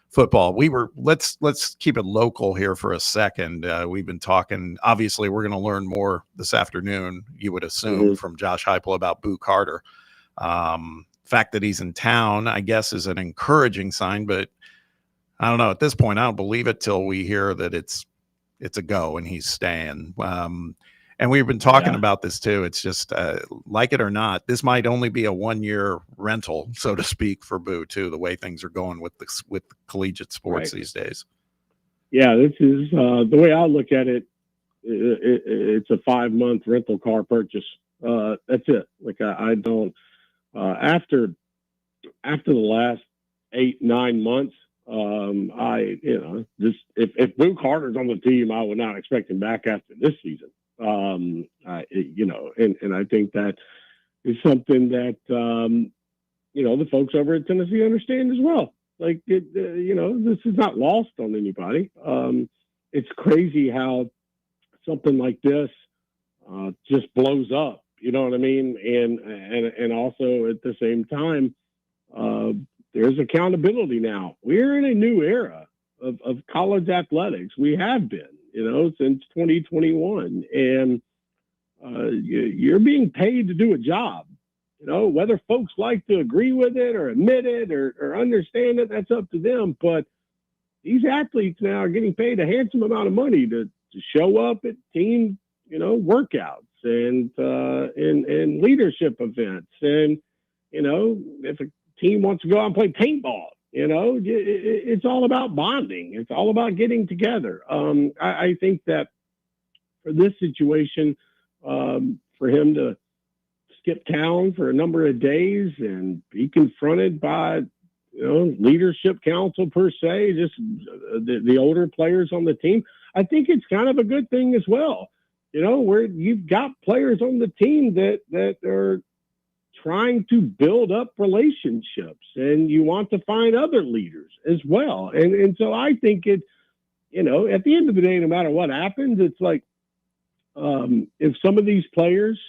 football. Let's keep it local here for a second. We've been talking. Obviously, we're going to learn more this afternoon, you would assume, from Josh Heupel about Boo Carter. Fact that he's in town, I guess, is an encouraging sign, but I don't know. At this point, I don't believe it till we hear that it's a go and he's staying. And And we've been talking about this too. It's just like it or not, this might only be a 1-year rental, so to speak, for Boo too. The way things are going with collegiate sports these days. Yeah, this is the way I look at it. It's a 5-month rental car purchase. That's it. Like I don't. After the last 8-9 months, just if Boo Carter's on the team, I would not expect him back after this season. And I think that is something that the folks over at Tennessee understand as well. Like this is not lost on anybody. It's crazy how something like this just blows up. You know what I mean? And also at the same time, there's accountability now. We're in a new era of college athletics. We have been, since 2021. And you're being paid to do a job. Whether folks like to agree with it or admit it or understand it, that's up to them. But these athletes now are getting paid a handsome amount of money to show up at team, workouts and leadership events. And, if a team wants to go out and play paintball, it's all about bonding. It's all about getting together. I think that for this situation, for him to skip town for a number of days and be confronted by, leadership council per se, just the older players on the team, I think it's kind of a good thing as well. Where you've got players on the team that are trying to build up relationships, and you want to find other leaders as well. And so I think it, at the end of the day, no matter what happens, it's like, if some of these players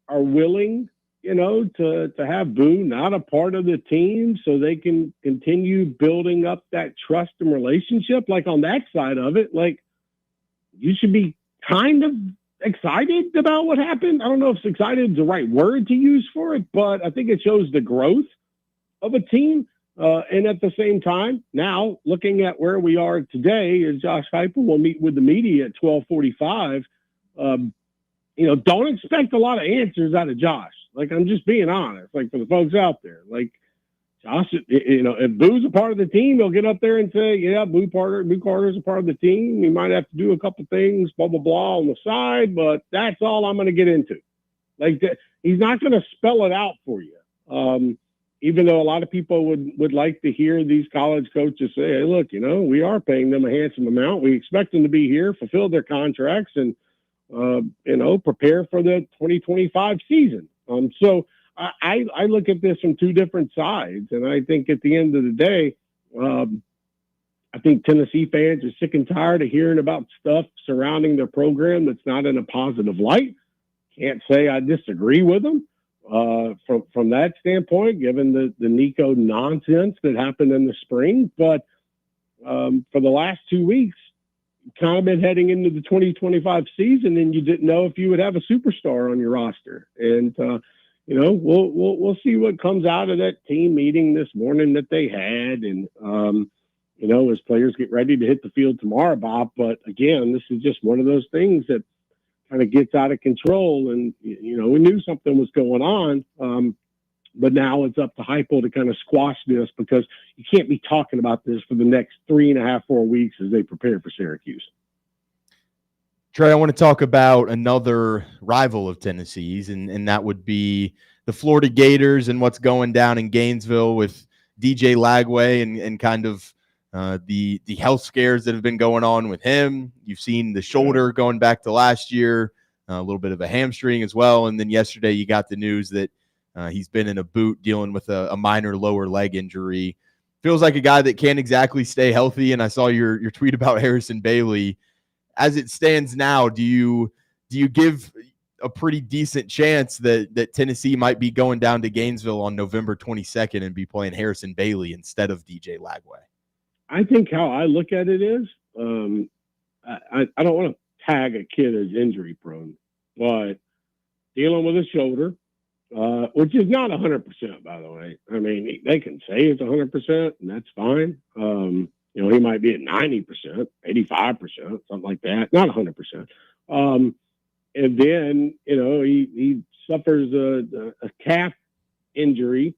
are willing, to have Boo not a part of the team so they can continue building up that trust and relationship, like on that side of it, like you should be kind of excited about what happened. I don't know if excited is the right word to use for it, but I think it shows the growth of a team. And at the same time, now looking at where we are today, as Josh Heupel will meet with the media at 12:45. Don't expect a lot of answers out of Josh. Like, I'm just being honest, like for the folks out there, like Josh, if Boo's a part of the team, he'll get up there and say, yeah, Boo Carter's a part of the team. He might have to do a couple things, blah, blah, blah on the side, but that's all I'm going to get into. Like he's not going to spell it out for you. Even though a lot of people would like to hear these college coaches say, hey, look, we are paying them a handsome amount. We expect them to be here, fulfill their contracts, and prepare for the 2025 season. So I look at this from two different sides, and I think at the end of the day, I think Tennessee fans are sick and tired of hearing about stuff surrounding their program that's not in a positive light. Can't say I disagree with them from that standpoint, given the Nico nonsense that happened in the spring. But for the last 2 weeks, kind of been heading into the 2025 season, and you didn't know if you would have a superstar on your roster. And we'll see what comes out of that team meeting this morning that they had, and as players get ready to hit the field tomorrow, Bob. But again, this is just one of those things that kind of gets out of control, and we knew something was going on. But now it's up to Heupel to kind of squash this, because you can't be talking about this for the next 3.5, 4 weeks as they prepare for Syracuse. Trey, I want to talk about another rival of Tennessee's, and that would be the Florida Gators and what's going down in Gainesville with DJ Lagway and kind of the health scares that have been going on with him. You've seen the shoulder going back to last year, a little bit of a hamstring as well. And then yesterday you got the news that he's been in a boot dealing with a minor lower leg injury. Feels like a guy that can't exactly stay healthy. And I saw your tweet about Harrison Bailey. As it stands now, do you give a pretty decent chance that Tennessee might be going down to Gainesville on November 22nd and be playing Harrison Bailey instead of DJ Lagway? I think how I look at it is, I don't want to tag a kid as injury prone, but dealing with a shoulder, which is not 100%, by the way. I mean, they can say it's 100%, and that's fine. He might be at 90%, 85%, something like that, not 100%. And then, he suffers a calf injury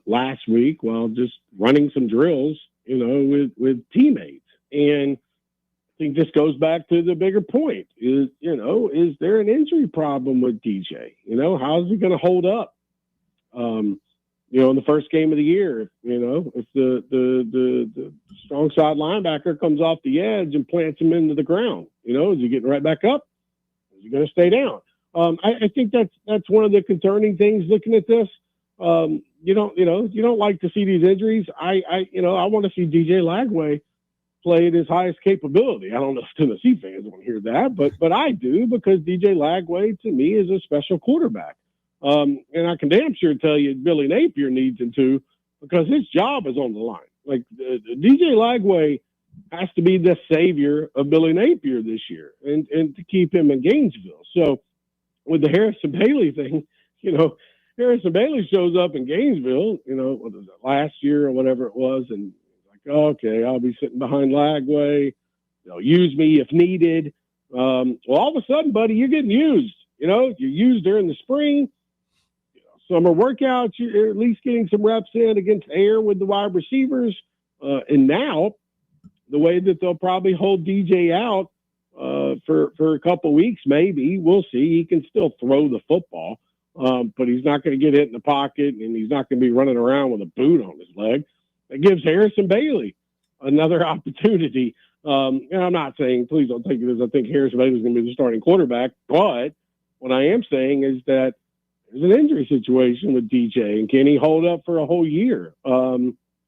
last week while just running some drills, with teammates. And I think this goes back to the bigger point is there an injury problem with DJ? How's he going to hold up? In the first game of the year, if the strong side linebacker comes off the edge and plants him into the ground, is he getting right back up? Is he going to stay down? I think that's one of the concerning things looking at this. You don't like to see these injuries. I want to see DJ Lagway play at his highest capability. I don't know if Tennessee fans want to hear that, but I do, because DJ Lagway to me is a special quarterback. And I can damn sure tell you Billy Napier needs him to, because his job is on the line. Like DJ Lagway has to be the savior of Billy Napier this year and to keep him in Gainesville. So with the Harrison Bailey thing, Harrison Bailey shows up in Gainesville, what was it, last year or whatever it was, and like, okay, I'll be sitting behind Lagway. They'll use me if needed. Well, all of a sudden, buddy, you're getting used. You're used during the spring. Summer workouts, you're at least getting some reps in against air with the wide receivers. And now, the way that they'll probably hold DJ out for a couple weeks, maybe, we'll see. He can still throw the football, but he's not going to get hit in the pocket, and he's not going to be running around with a boot on his leg. It gives Harrison Bailey another opportunity. And I'm not saying, please don't take it as I think Harrison Bailey is going to be the starting quarterback, but what I am saying is that there's an injury situation with DJ, and can he hold up for a whole year?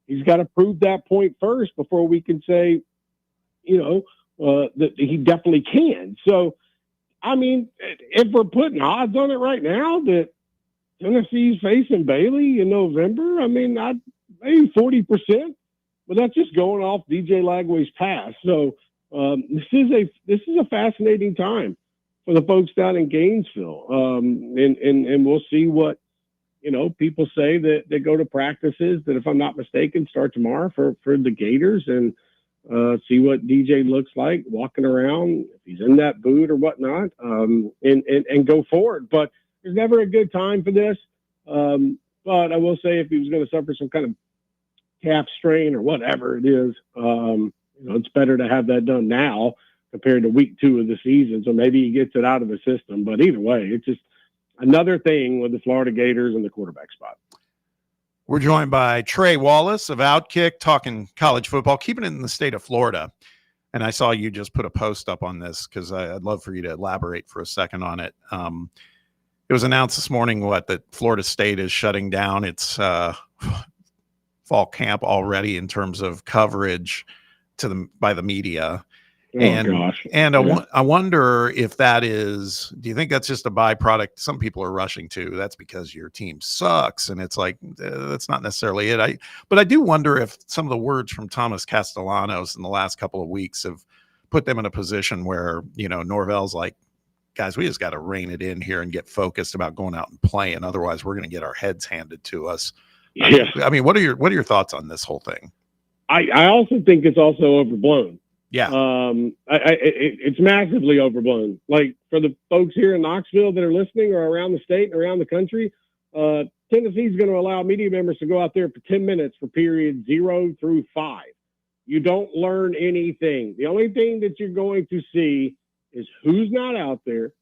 He's got to prove that point first before we can say, that he definitely can. So, I mean, if we're putting odds on it right now that Tennessee's facing Bailey in November, I mean, maybe 40%, but that's just going off DJ Lagway's pass. So this is a fascinating time for the folks down in Gainesville. And we'll see what, people say that go to practices that, if I'm not mistaken, start tomorrow for the Gators, and see what DJ looks like walking around, if he's in that boot or whatnot, and go forward. But there's never a good time for this. But I will say, if he was going to suffer some kind of calf strain or whatever it is, it's better to have that done now compared to week 2 of the season. So maybe he gets it out of the system. But either way, it's just another thing with the Florida Gators and the quarterback spot. We're joined by Trey Wallace of Outkick, talking college football, keeping it in the state of Florida. And I saw you just put a post up on this, because I'd love for you to elaborate for a second on it. It was announced this morning that Florida State is shutting down its fall camp already in terms of coverage by the media. I wonder if that is, do you think that's just a byproduct some people are rushing to? That's because your team sucks, and it's like, that's not necessarily it. But I do wonder if some of the words from Thomas Castellanos in the last couple of weeks have put them in a position where, Norvell's like, guys, we just got to rein it in here and get focused about going out and playing. Otherwise, we're going to get our heads handed to us. Yeah. I mean, what are your thoughts on this whole thing? I also think it's also overblown. Yeah. It's massively overblown. Like, for the folks here in Knoxville that are listening, or around the state and around the country, Tennessee's going to allow media members to go out there for 10 minutes for period 0 through 5. You don't learn anything. The only thing that you're going to see is who's not out there,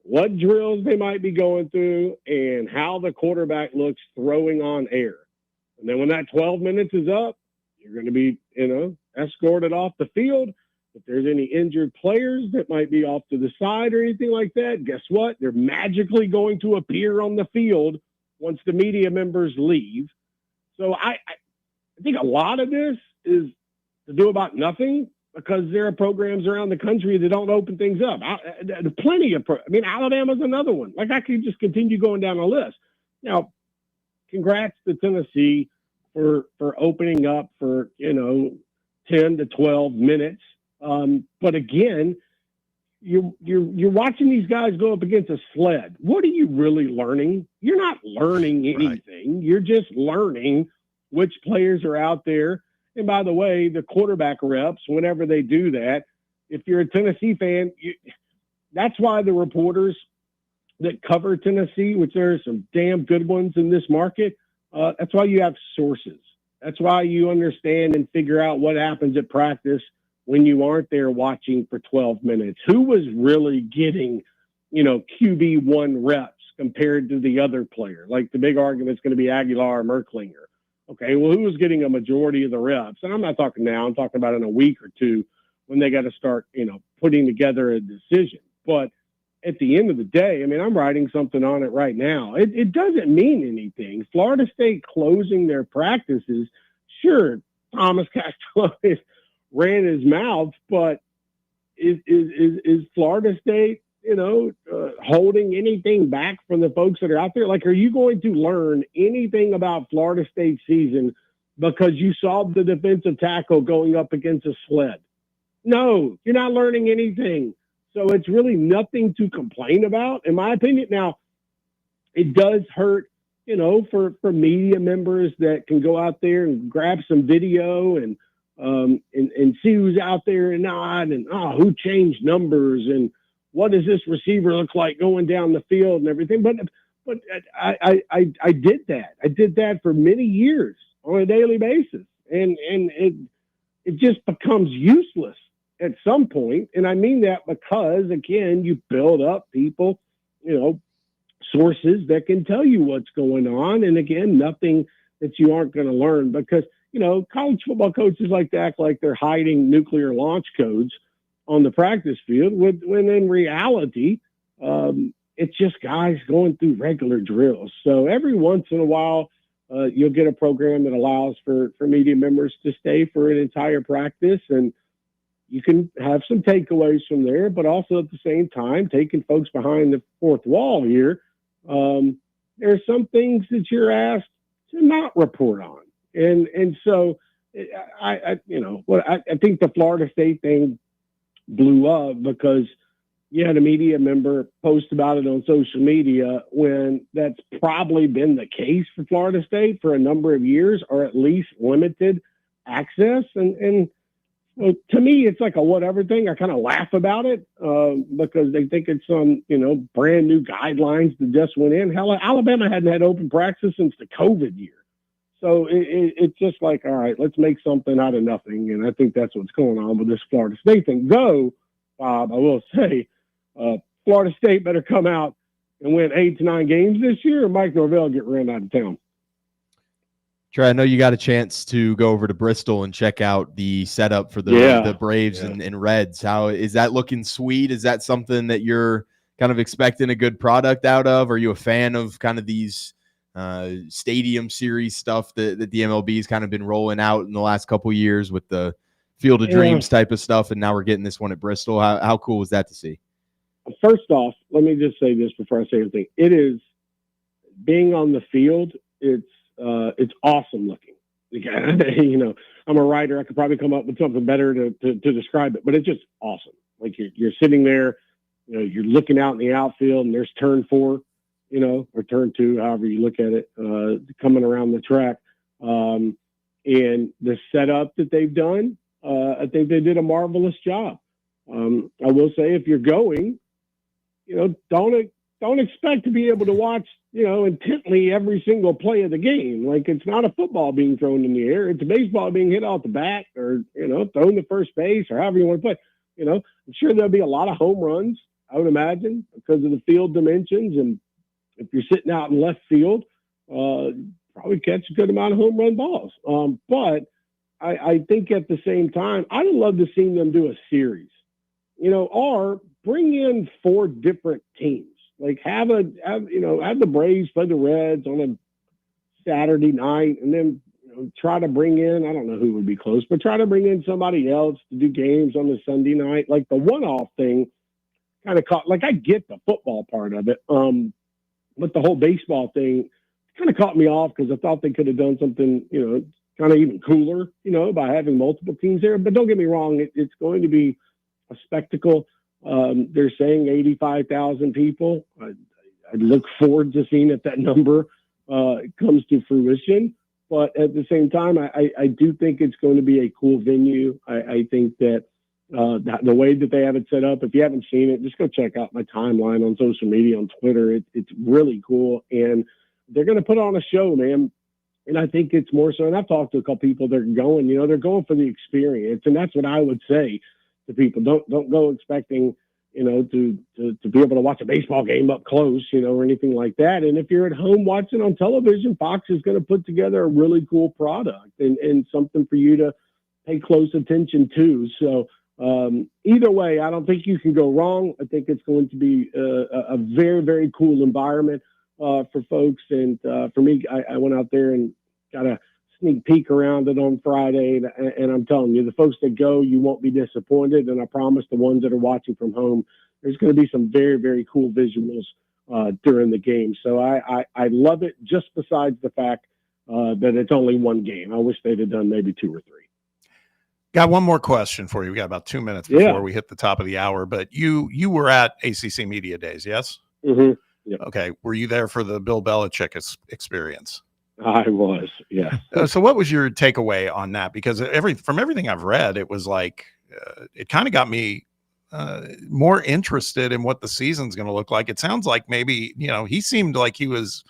what drills they might be going through, and how the quarterback looks throwing on air. And then when that 12 minutes is up, you're going to be, escorted off the field. If there's any injured players that might be off to the side or anything like that, guess what? They're magically going to appear on the field once the media members leave. So I think a lot of this is to do about nothing, because there are programs around the country that don't open things up. There's plenty of Alabama's another one. Like, I could just continue going down the list. Now, congrats to Tennessee for opening up for, 10 to 12 minutes. But again, you're watching these guys go up against a sled. What are you really learning? You're not learning anything. Right. You're just learning which players are out there. And by the way, the quarterback reps, whenever they do that, if you're a Tennessee fan, that's why the reporters that cover Tennessee, which there are some damn good ones in this market, that's why you have sources. That's why you understand and figure out what happens at practice when you aren't there watching for 12 minutes. Who was really getting, QB1 reps compared to the other player? Like the big argument is going to be Aguilar or Merklinger. Okay, well, who was getting a majority of the reps? And I'm not talking now. I'm talking about in a week or two when they got to start, putting together a decision. But at the end of the day, I mean, I'm writing something on it right now. It doesn't mean anything. Florida State closing their practices, sure, Thomas Castellano ran his mouth, but is Florida State, holding anything back from the folks that are out there? Like, are you going to learn anything about Florida State's season because you saw the defensive tackle going up against a sled? No, you're not learning anything. So it's really nothing to complain about, in my opinion. Now, it does hurt, for media members that can go out there and grab some video and see who's out there and not, and who changed numbers and what does this receiver look like going down the field and everything. But I did that. I did that for many years on a daily basis, and it just becomes useless at some point. And I mean that because, again, you build up people, sources that can tell you what's going on. And again, nothing that you aren't going to learn because, college football coaches like to act like they're hiding nuclear launch codes on the practice field when in reality, it's just guys going through regular drills. So every once in a while, you'll get a program that allows for media members to stay for an entire practice, and you can have some takeaways from there, but also at the same time, taking folks behind the fourth wall here, there are some things that you're asked to not report on. And so I think the Florida State thing blew up because you had a media member post about it on social media when that's probably been the case for Florida State for a number of years, or at least limited access. And to me, it's like a whatever thing. I kind of laugh about it because they think it's some, brand new guidelines that just went in. Hell, Alabama hadn't had open practice since the COVID year. So it's just like, all right, let's make something out of nothing. And I think that's what's going on with this Florida State thing. Though, Bob, I will say, Florida State better come out and win 8 to 9 games this year, or Mike Norvell get ran out of town. Trey, I know you got a chance to go over to Bristol and check out the setup for the Braves and Reds. How is that looking? Sweet? Is that something that you're kind of expecting a good product out of? Are you a fan of kind of these stadium series stuff that the MLB has kind of been rolling out in the last couple of years with the Field of Dreams type of stuff, and now we're getting this one at Bristol? How cool was that to see? First off, let me just say this before I say anything. It is, being on the field, it's awesome looking. I'm a writer. I could probably come up with something better to describe it, but it's just awesome. Like you're sitting there, you're looking out in the outfield, and there's turn 4, or turn 2, however you look at it, coming around the track. And the setup that they've done, I think they did a marvelous job. I will say, if you're going, don't expect to be able to watch, intently every single play of the game. Like, it's not a football being thrown in the air. It's a baseball being hit off the bat or, thrown to first base or however you want to play. I'm sure there'll be a lot of home runs, I would imagine, because of the field dimensions. And if you're sitting out in left field, probably catch a good amount of home run balls. But I think at the same time, I'd love to see them do a series, or bring in 4 different teams. Like have the Braves play the Reds on a Saturday night, and then try to bring in, I don't know who would be close, but try to bring in somebody else to do games on the Sunday night. Like the one-off thing kind of caught, like I get the football part of it, but the whole baseball thing kind of caught me off because I thought they could have done something, kind of even cooler, by having multiple teams there. But don't get me wrong, it's going to be a spectacle. They're saying 85,000 people. I look forward to seeing if that number comes to fruition. But at the same time, I do think it's going to be a cool venue. I think that the way that they have it set up. If you haven't seen it, just go check out my timeline on social media, on Twitter. It's really cool. And they're going to put on a show, man. And I think it's more so, and I've talked to a couple people that are going, they're going for the experience. And that's what I would say to people. Don't go expecting, to be able to watch a baseball game up close, or anything like that. And if you're at home watching on television, Fox is going to put together a really cool product and something for you to pay close attention to. So either way, I don't think you can go wrong. I think it's going to be a very, very cool environment for folks. And for me, I went out there and got a sneak peek around it on Friday. And I'm telling you, the folks that go, you won't be disappointed. And I promise the ones that are watching from home, there's going to be some very, very cool visuals during the game. So I love it, just besides the fact that it's only one game. I wish they'd have done maybe 2 or 3. Got one more question for you. We got about 2 minutes before we hit the top of the hour, but you were at ACC Media Days, yes? Mm-hmm. Yep. Okay. Were you there for the Bill Belichick experience? I was, yeah. So what was your takeaway on that? Because from everything I've read, it was like, it kind of got me more interested in what the season's going to look like. It sounds like maybe, he seemed like he was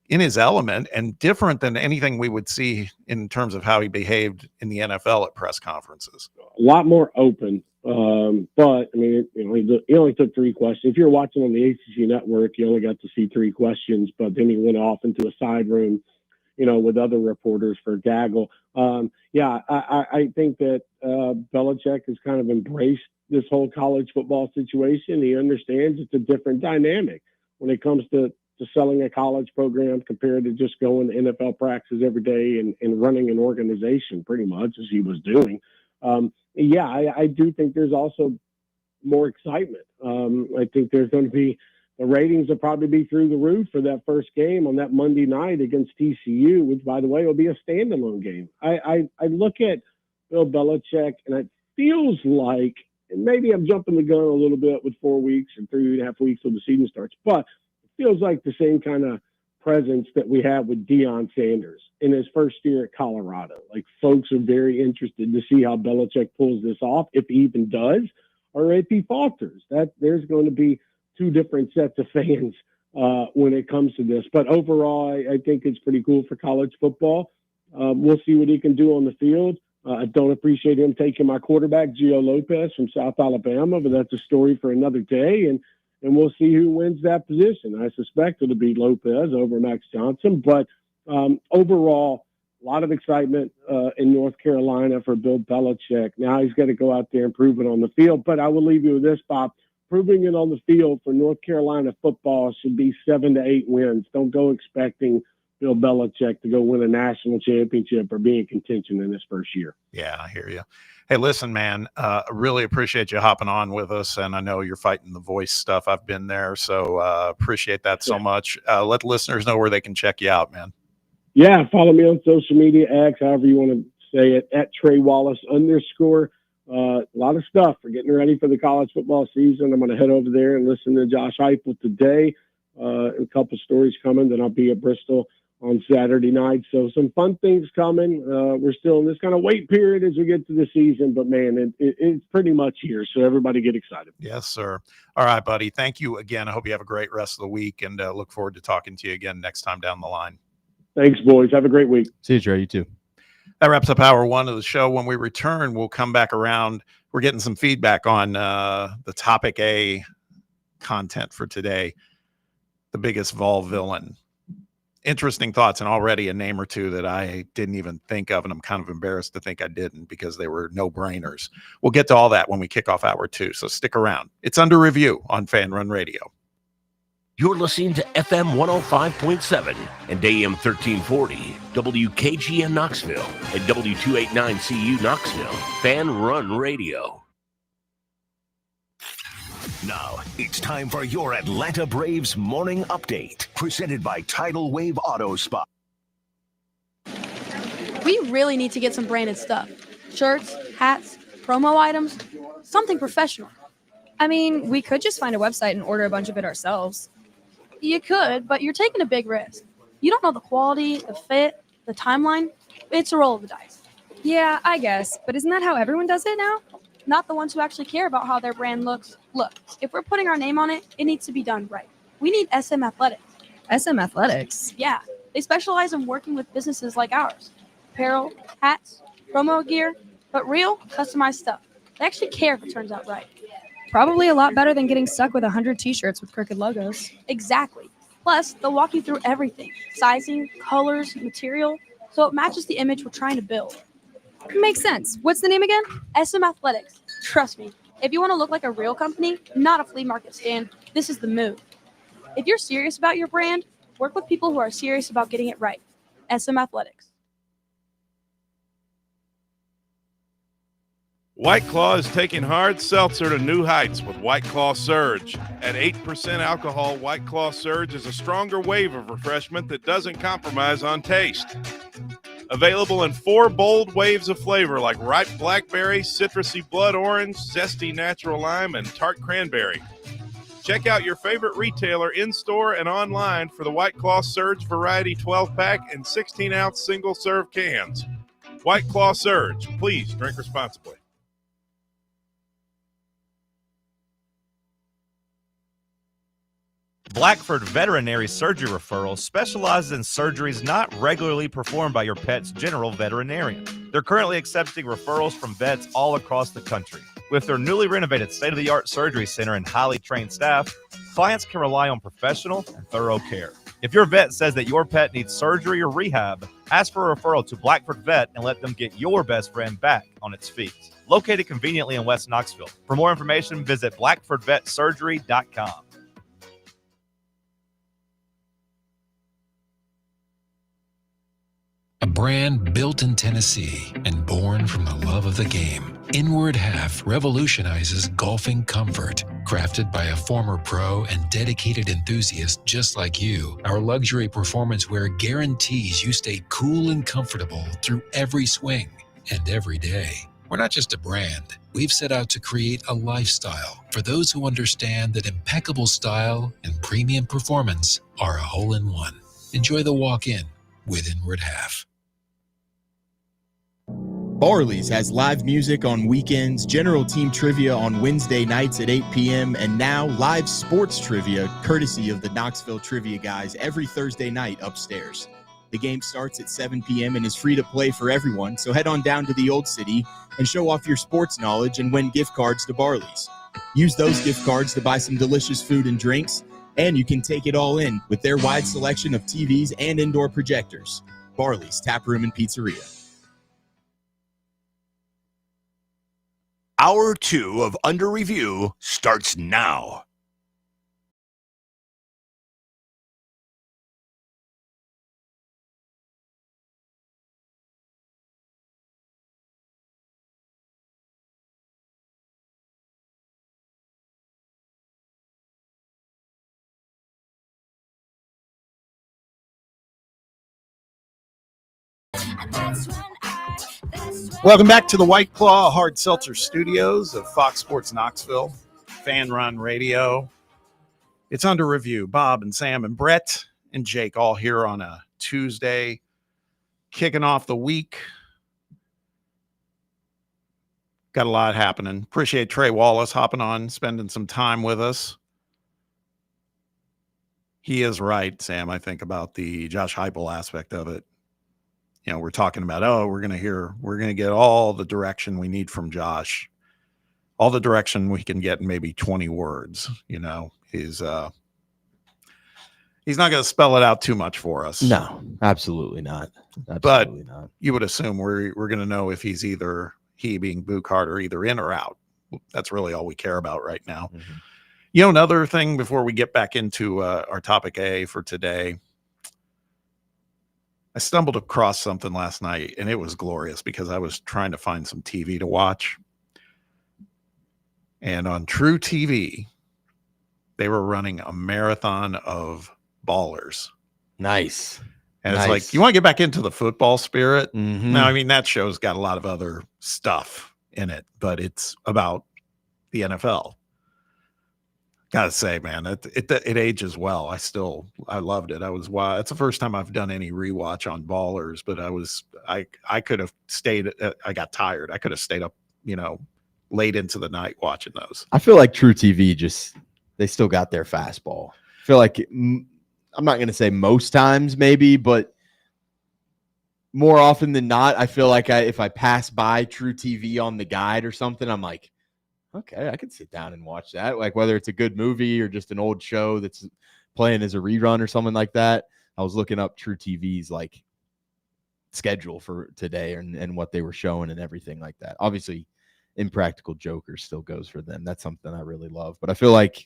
in his element and different than anything we would see in terms of how he behaved in the NFL at press conferences. A lot more open. But I mean, he only took 3 questions. If you're watching on the ACC network, you only got to see 3 questions, but then he went off into a side room, with other reporters for gaggle. I think that Belichick has kind of embraced this whole college football situation. He understands it's a different dynamic when it comes to selling a college program compared to just going to NFL practice every day and running an organization pretty much as he was doing. I do think there's also more excitement. I think there's going to be, the ratings will probably be through the roof for that first game on that Monday night against TCU, which, by the way, will be a standalone game. I look at Bill Belichick, and it feels like, and maybe I'm jumping the gun a little bit with 4 weeks and 3.5 weeks till the season starts, but it feels like the same kind of presence that we have with Deion Sanders in his first year at Colorado. Like, folks are very interested to see how Belichick pulls this off, if he even does, or if he falters. That there's going to be 2 different sets of fans when it comes to this. But overall, I think it's pretty cool for college football. We'll see what he can do on the field. I don't appreciate him taking my quarterback, Gio Lopez from South Alabama, but that's a story for another day. And we'll see who wins that position. I suspect it'll be Lopez over Max Johnson. But overall, a lot of excitement in North Carolina for Bill Belichick. Now he's got to go out there and prove it on the field. But I will leave you with this, Bob. Proving it on the field for North Carolina football should be 7 to 8 wins. Don't go expecting Bill Belichick to go win a national championship or be in contention in his first year. Yeah, I hear you. Hey, listen, man, I really appreciate you hopping on with us. And I know you're fighting the voice stuff. I've been there. So appreciate that so much. Let listeners know where they can check you out, man. Yeah, follow me on social media, X, however you want to say it, at Trey Wallace _ a lot of stuff. We're getting ready for the college football season. I'm going to head over there and listen to Josh Heupel today. A couple stories coming. Then I'll be at Bristol on Saturday night. So some fun things coming. We're still in this kind of wait period as we get to the season, but man, it's pretty much here. So everybody get excited. Yes, sir. All right, buddy. Thank you again. I hope you have a great rest of the week, and look forward to talking to you again next time down the line. Thanks, boys. Have a great week. See you, Trey. You too. That wraps up hour 1 of the show. When we return, we'll come back around. We're getting some feedback on the topic A content for today. The biggest Vol villain. Interesting thoughts, and already a name or 2 that I didn't even think of, and I'm kind of embarrassed to think I didn't because they were no-brainers. We'll get to all that when we kick off hour 2, so stick around. It's under review on Fan Run Radio. You're listening to FM 105.7 and AM 1340, WKGN Knoxville, and W289CU Knoxville, Fan Run Radio. Now, it's time for your Atlanta Braves Morning Update, presented by Tidal Wave Auto Spa. We really need to get some branded stuff. Shirts, hats, promo items, something professional. I mean, we could just find a website and order a bunch of it ourselves. You could, but you're taking a big risk. You don't know the quality, the fit, the timeline. It's a roll of the dice. Yeah, I guess. But isn't that how everyone does it now? not the ones who actually care about how their brand looks. Look, if we're putting our name on it, it needs to be done right. We need SM Athletics. SM Athletics? Yeah, they specialize in working with businesses like ours. Apparel, hats, promo gear, but real, customized stuff. They actually care if it turns out right. Probably a lot better than getting stuck with 100 t-shirts with crooked logos. Exactly. Plus, they'll walk you through everything. Sizing, colors, material, so it matches the image we're trying to build. Makes sense. What's the name again? SM Athletics. Trust me, if you want to look like a real company, not a flea market stand, this is the move. If you're serious about your brand, work with people who are serious about getting it right. SM Athletics. White Claw is taking hard seltzer to new heights with White Claw Surge. At 8% alcohol, White Claw Surge is a stronger wave of refreshment that doesn't compromise on taste. Available in 4 bold waves of flavor like ripe blackberry, citrusy blood orange, zesty natural lime, and tart cranberry. Check out your favorite retailer in-store and online for the White Claw Surge Variety 12-pack and 16-ounce single-serve cans. White Claw Surge. Please drink responsibly. Blackford Veterinary Surgery Referral specializes in surgeries not regularly performed by your pet's general veterinarian. They're currently accepting referrals from vets all across the country. With their newly renovated state-of-the-art surgery center and highly trained staff, clients can rely on professional and thorough care. If your vet says that your pet needs surgery or rehab, ask for a referral to Blackford Vet and let them get your best friend back on its feet. Located conveniently in West Knoxville. For more information, visit blackfordvetsurgery.com. A brand built in Tennessee and born from the love of the game, Inward Half revolutionizes golfing comfort. Crafted by a former pro and dedicated enthusiast just like you, our luxury performance wear guarantees you stay cool and comfortable through every swing and every day. We're not just a brand. We've set out to create a lifestyle for those who understand that impeccable style and premium performance are a hole-in-one. Enjoy the walk-in with Inward Half. Barley's has live music on weekends, general team trivia on Wednesday nights at 8 p.m., and now live sports trivia courtesy of the Knoxville Trivia Guys every Thursday night upstairs. The game starts at 7 p.m. and is free to play for everyone, so head on down to the Old City and show off your sports knowledge and win gift cards to Barley's. Use those gift cards to buy some delicious food and drinks, and you can take it all in with their wide selection of TVs and indoor projectors. Barley's Tap Room and Pizzeria. Hour 2 of Under Review starts now. Welcome back to the White Claw Hard Seltzer Studios of Fox Sports Knoxville, Fan Run Radio. It's Under Review. Bob and Sam and Brett and Jake all here on a Tuesday, kicking off the week. Got a lot happening. Appreciate Trey Wallace hopping on, spending some time with us. He is right, Sam, I think, about the Josh Heupel aspect of it. You know, we're talking about, we're going to get all the direction we need from Josh, all the direction we can get in maybe 20 words. You know, he's not going to spell it out too much for us. No, absolutely not. But you would assume we're going to know if he's either, he being Boo Carter, either in or out. That's really all we care about right now. Mm-hmm. You know, another thing before we get back into our topic A for today, I stumbled across something last night, and it was glorious because I was trying to find some TV to watch. And on True TV, they were running a marathon of Ballers. Nice. And it's like, you want to get back into the football spirit? Mm-hmm. Now, I mean, that show's got a lot of other stuff in it, but it's about the NFL. Gotta say, man, it ages well. I loved it. It's the first time I've done any rewatch on Ballers, but I could have stayed. I got tired. I could have stayed up, late into the night watching those. I feel like True TV they still got their fastball. I feel like I'm not going to say most times maybe, but more often than not, I feel like if I pass by True TV on the guide or something, I'm like, okay, I can sit down and watch that. Like whether it's a good movie or just an old show that's playing as a rerun or something like that. I was looking up True TV's like schedule for today and what they were showing and everything like that. Obviously, Impractical Jokers still goes for them. That's something I really love. But I feel like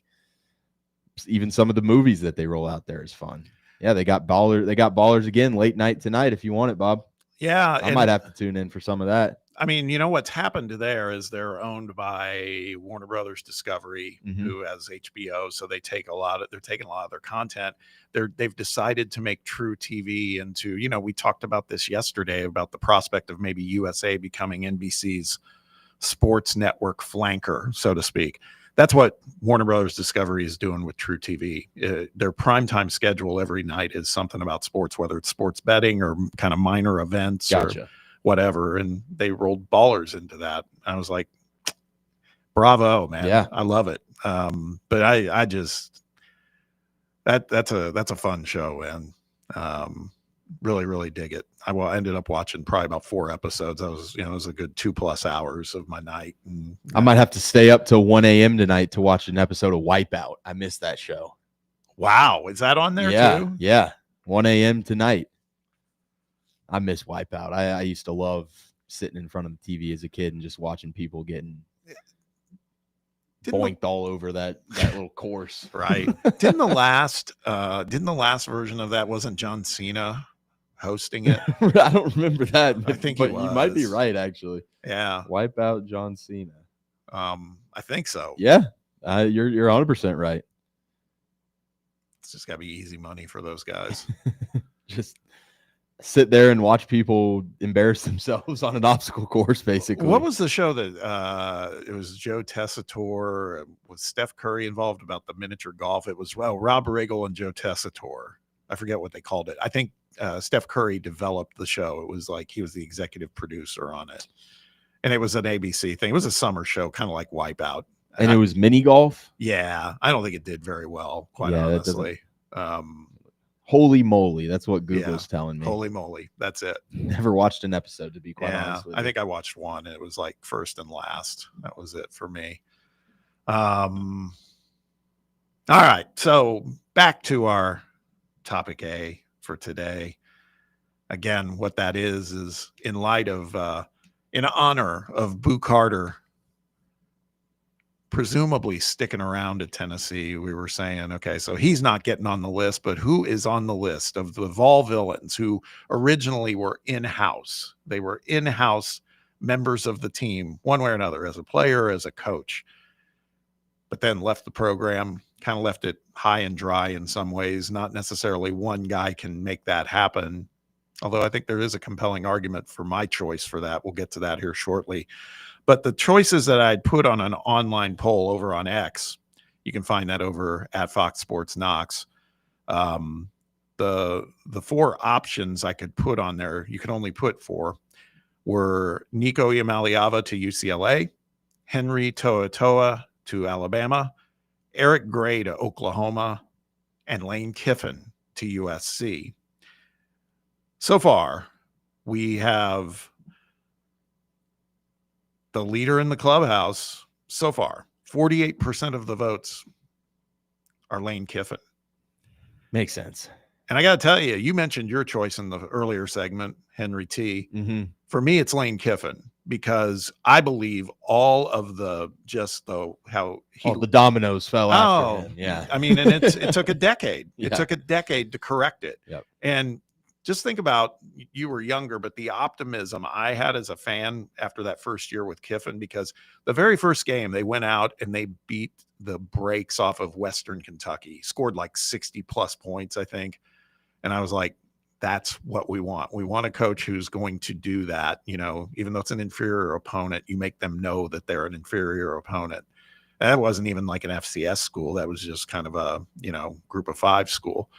even some of the movies that they roll out there is fun. Yeah, they got Ballers again late night tonight if you want it, Bob. Yeah, I might have to tune in for some of that. I mean, you know what's happened to there is they're owned by Warner Brothers Discovery, who has HBO, so they're taking a lot of their content. They've decided to make True TV into, we talked about this yesterday about the prospect of maybe USA becoming NBC's sports network flanker, so to speak. That's what Warner Brothers Discovery is doing with True TV. Their primetime schedule every night is something about sports, whether it's sports betting or kind of minor events or whatever. And they rolled Ballers into that. I was like, bravo, man. Yeah. I love it. But I just, that's a fun show. And really, really dig it. I ended up watching probably about 4 episodes. It was a good 2+ hours of my night. And I might have to stay up till 1 a.m. tonight to watch an episode of Wipeout. I missed that show. Wow. Is that on there too? Yeah. 1 a.m. tonight. I miss Wipeout. I used to love sitting in front of the TV as a kid and just watching people getting boinked all over that little course. Right. Didn't the last version of that wasn't John Cena hosting it? I don't remember that. I think but he you might be was. right, actually. Yeah. Wipeout John Cena. I think so. Yeah. You're 100% right. It's just gotta be easy money for those guys. Just sit there and watch people embarrass themselves on an obstacle course, basically. What was the show that it was Joe Tessitore with Steph Curry involved about the miniature golf? It was Rob Riggle and Joe Tessitore. I forget what they called it. I think Steph Curry developed the show. It was like he was the executive producer on it. And it was an ABC thing. It was a summer show, kind of like Wipeout. And it was mini golf? Yeah. I don't think it did very well, quite honestly. Holy moly. That's what Google's telling me. Holy moly. That's it. Never watched an episode, to be quite honest with you. I think I watched one. And it was like first and last. That was it for me. All right. So back to our topic A for today. Again, what that is in light of, in honor of Boo Carter presumably sticking around at Tennessee, we were saying, okay, so he's not getting on the list, but who is on the list of the Vol villains who originally were in-house? They were in-house members of the team, one way or another, as a player, as a coach, but then left the program, kind of left it high and dry in some ways. Not necessarily one guy can make that happen, although I think there is a compelling argument for my choice for that. We'll get to that here shortly. But the choices that I'd put on an online poll over on X, you can find that over at Fox Sports Knox. The 4 options I could put on there, you could only put 4, were Nico Iamaleava to UCLA, Henry To'oTo'o to Alabama, Eric Gray to Oklahoma, and Lane Kiffin to USC. So far, we have the leader in the clubhouse so far. 48% of the votes are Lane Kiffin. Makes sense. And I got to tell you, you mentioned your choice in the earlier segment, Henry T. Mm-hmm. For me, it's Lane Kiffin, because I believe all of the dominoes fell after him. Yeah. I mean, and it took a decade. Yeah. It took a decade to correct it. Yep. And just think about, you were younger, but the optimism I had as a fan after that first year with Kiffin, because the very first game they went out and they beat the brakes off of Western Kentucky, scored like 60 plus points, I think. And I was like, that's what we want. We want a coach who's going to do that. You know, even though it's an inferior opponent, you make them know that they're an inferior opponent. And that wasn't even like an FCS school. That was just kind of a, group of 5 school.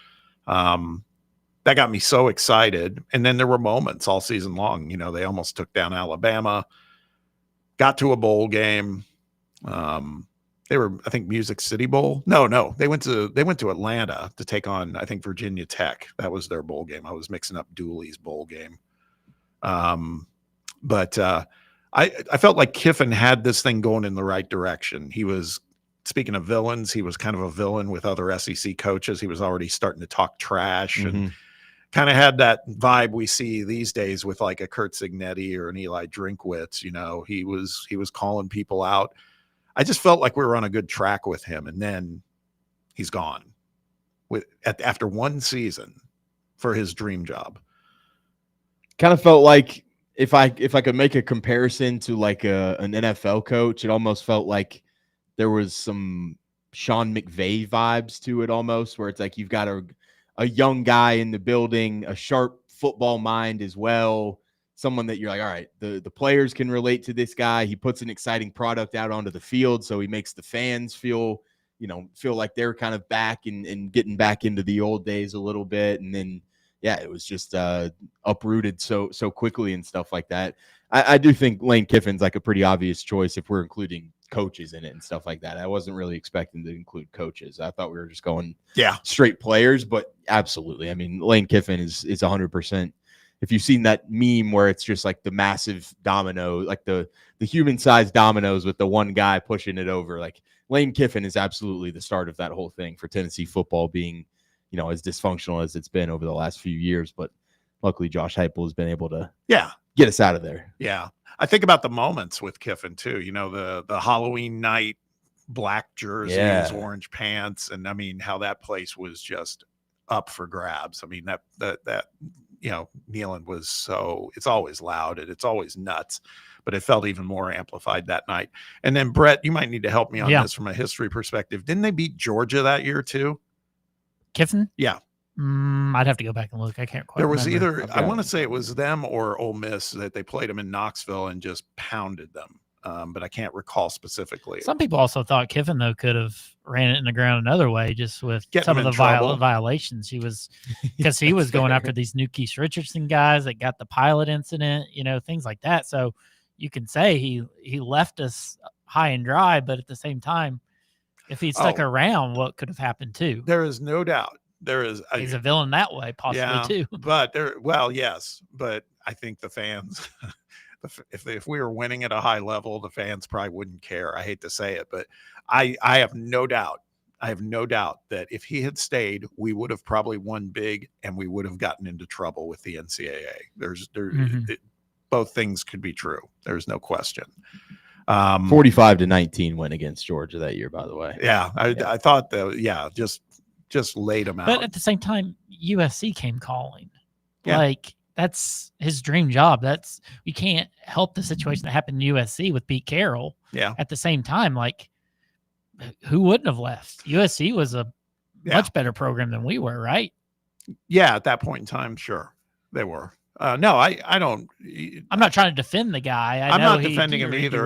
That got me so excited. And then there were moments all season long. They almost took down Alabama, got to a bowl game. They were, I think, Music City Bowl. No, they went to Atlanta to take on, I think, Virginia Tech. That was their bowl game. I was mixing up Dooley's bowl game. But I felt like Kiffin had this thing going in the right direction. He was, speaking of villains, he was kind of a villain with other SEC coaches. He was already starting to talk trash and kind of had that vibe we see these days with like a Kurt Signetti or an Eli Drinkwitz. You know, he was calling people out. I just felt like we were on a good track with him, and then he's gone after one season for his dream job. Kind of felt like if I could make a comparison to like an NFL coach, it almost felt like there was some Sean McVay vibes to it almost, where it's like you've got a young guy in the building, a sharp football mind as well. Someone that you're like, all right, the players can relate to this guy. He puts an exciting product out onto the field, so he makes the fans feel like they're kind of back and getting back into the old days a little bit. And then, yeah, it was just uprooted so quickly and stuff like that. I do think Lane Kiffin's like a pretty obvious choice if we're including coaches in it and stuff like that. I wasn't really expecting to include coaches. I thought we were just going straight players, but absolutely. I mean, Lane Kiffin is 100%. If you've seen that meme where it's just like the massive domino, like the human-sized dominoes with the one guy pushing it over, like Lane Kiffin is absolutely the start of that whole thing for Tennessee football being, as dysfunctional as it's been over the last few years. But luckily Josh Heupel has been able to get us out of there. Yeah. I think about the moments with Kiffin too, the Halloween night, black jerseys, orange pants. And I mean, how that place was just up for grabs. I mean, that Neyland was it's always loud and it's always nuts, but it felt even more amplified that night. And then Brett, you might need to help me on this from a history perspective. Didn't they beat Georgia that year too? Kiffin? Yeah. I'd have to go back and look. I can't quite remember. There was remember. I want to say it was them or Ole Miss that they played them in Knoxville and just pounded them. But I can't recall specifically. Some people also thought Kiffin, though, could have ran it in the ground another way, just with some of the violations. Because he was going after these new Keith Richardson guys that got the pilot incident, things like that. So you can say he left us high and dry, but at the same time, if he'd stuck around, what could have happened too? There is no doubt. He's a villain that way, possibly too. But yes, but I think the fans. If we were winning at a high level, the fans probably wouldn't care. I hate to say it, but I have no doubt. I have no doubt that if he had stayed, we would have probably won big and we would have gotten into trouble with the NCAA. Both things could be true. There's no question. 45-19 win against Georgia that year, by the way. Yeah. I thought that, just laid them out. But at the same time, USC came calling. Yeah. That's his dream job. We can't help the situation that happened in USC with Pete Carroll. Yeah. At the same time, who wouldn't have left? USC was a much better program than we were, right? Yeah, at that point in time, sure, they were. No, I don't. I'm not trying to defend the guy. I'm not defending him either.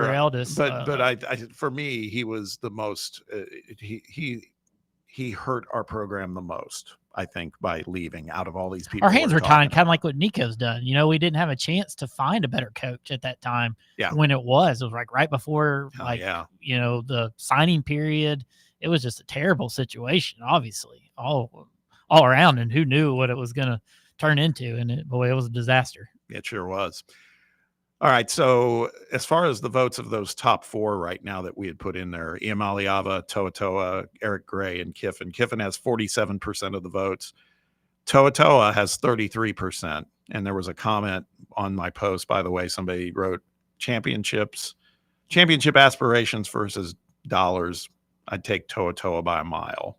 But I for me, he was the most. He hurt our program the most, I think, by leaving out of all these people. Our hands were tied, kind of like what Nico's done. We didn't have a chance to find a better coach at that time. Yeah. When it was like right before, the signing period. It was just a terrible situation, obviously, all around. And who knew what it was going to turn into? And it was a disaster. It sure was. All right. So as far as the votes of those top four right now that we had put in there, Iamaleava, To'oto'o, Eric Gray, and Kiffin. Kiffin has 47% of the votes. To'oto'o has 33%. And there was a comment on my post, by the way, somebody wrote championship aspirations versus dollars. I'd take To'oto'o by a mile.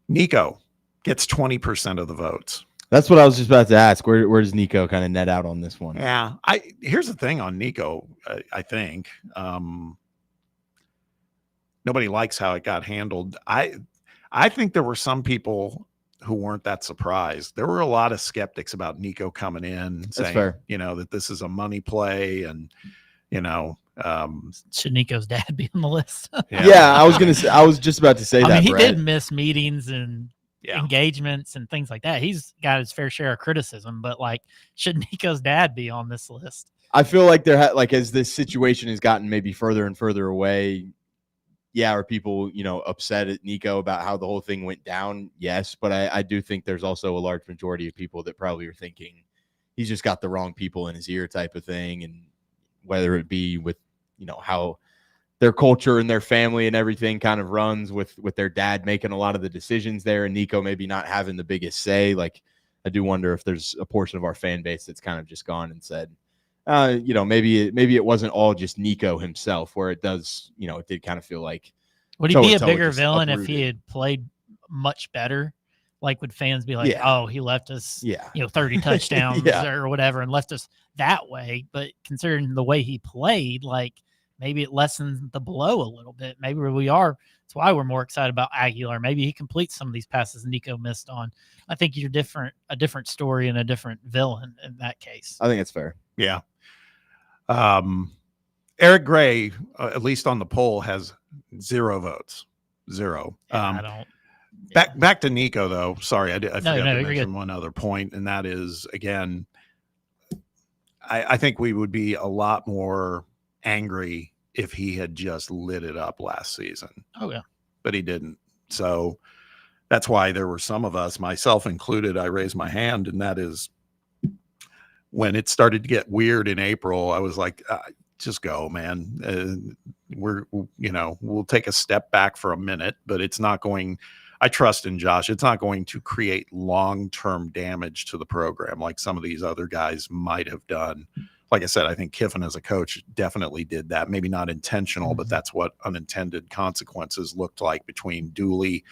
Nico gets 20% of the votes. That's what I was just about to ask. Where does Nico kind of net out on this one? Yeah. Here's the thing on Nico, I think. Nobody likes how it got handled. I think there were some people who weren't that surprised. There were a lot of skeptics about Nico coming in saying, that this is a money play and, should Nico's dad be on the list? I was just about to say that. He did miss meetings and engagements and things like that. He's got his fair share of criticism, but should Nico's dad be on this list? I feel like like as this situation has gotten maybe further and further away, are people, upset at Nico about how the whole thing went down? Yes, but I do think there's also a large majority of people that probably are thinking he's just got the wrong people in his ear type of thing. And whether it be with, how their culture and their family and everything kind of runs with their dad making a lot of the decisions there and Nico maybe not having the biggest say. Like, I do wonder if there's a portion of our fan base that's kind of just gone and said, maybe it wasn't all just Nico himself, where it does, it did kind of feel like. Would he be a bigger villain if he had played much better? Like, would fans be like, oh, he left us, 30 touchdowns or whatever and left us that way? But considering the way he played, like, maybe it lessens the blow a little bit. Maybe that's why we're more excited about Aguilar. Maybe he completes some of these passes Nico missed on. I think you're a different story and a different villain in that case. I think it's fair. Yeah. Eric Gray, at least on the poll, has 0 votes. 0. I don't. Back to Nico, though. Sorry, I forgot to mention good. one other point, and that is, again, I think we would be a lot more angry if he had just lit it up last season. Oh, yeah. But he didn't. So that's why there were some of us, myself included, I raised my hand, and that is when it started to get weird in April, I was like, just go, man. We'll take a step back for a minute, but it's not going – I trust in Josh. It's not going to create long-term damage to the program like some of these other guys might have done. Like I said, I think Kiffin as a coach definitely did that. Maybe not intentional, but that's what unintended consequences looked like between Dooley,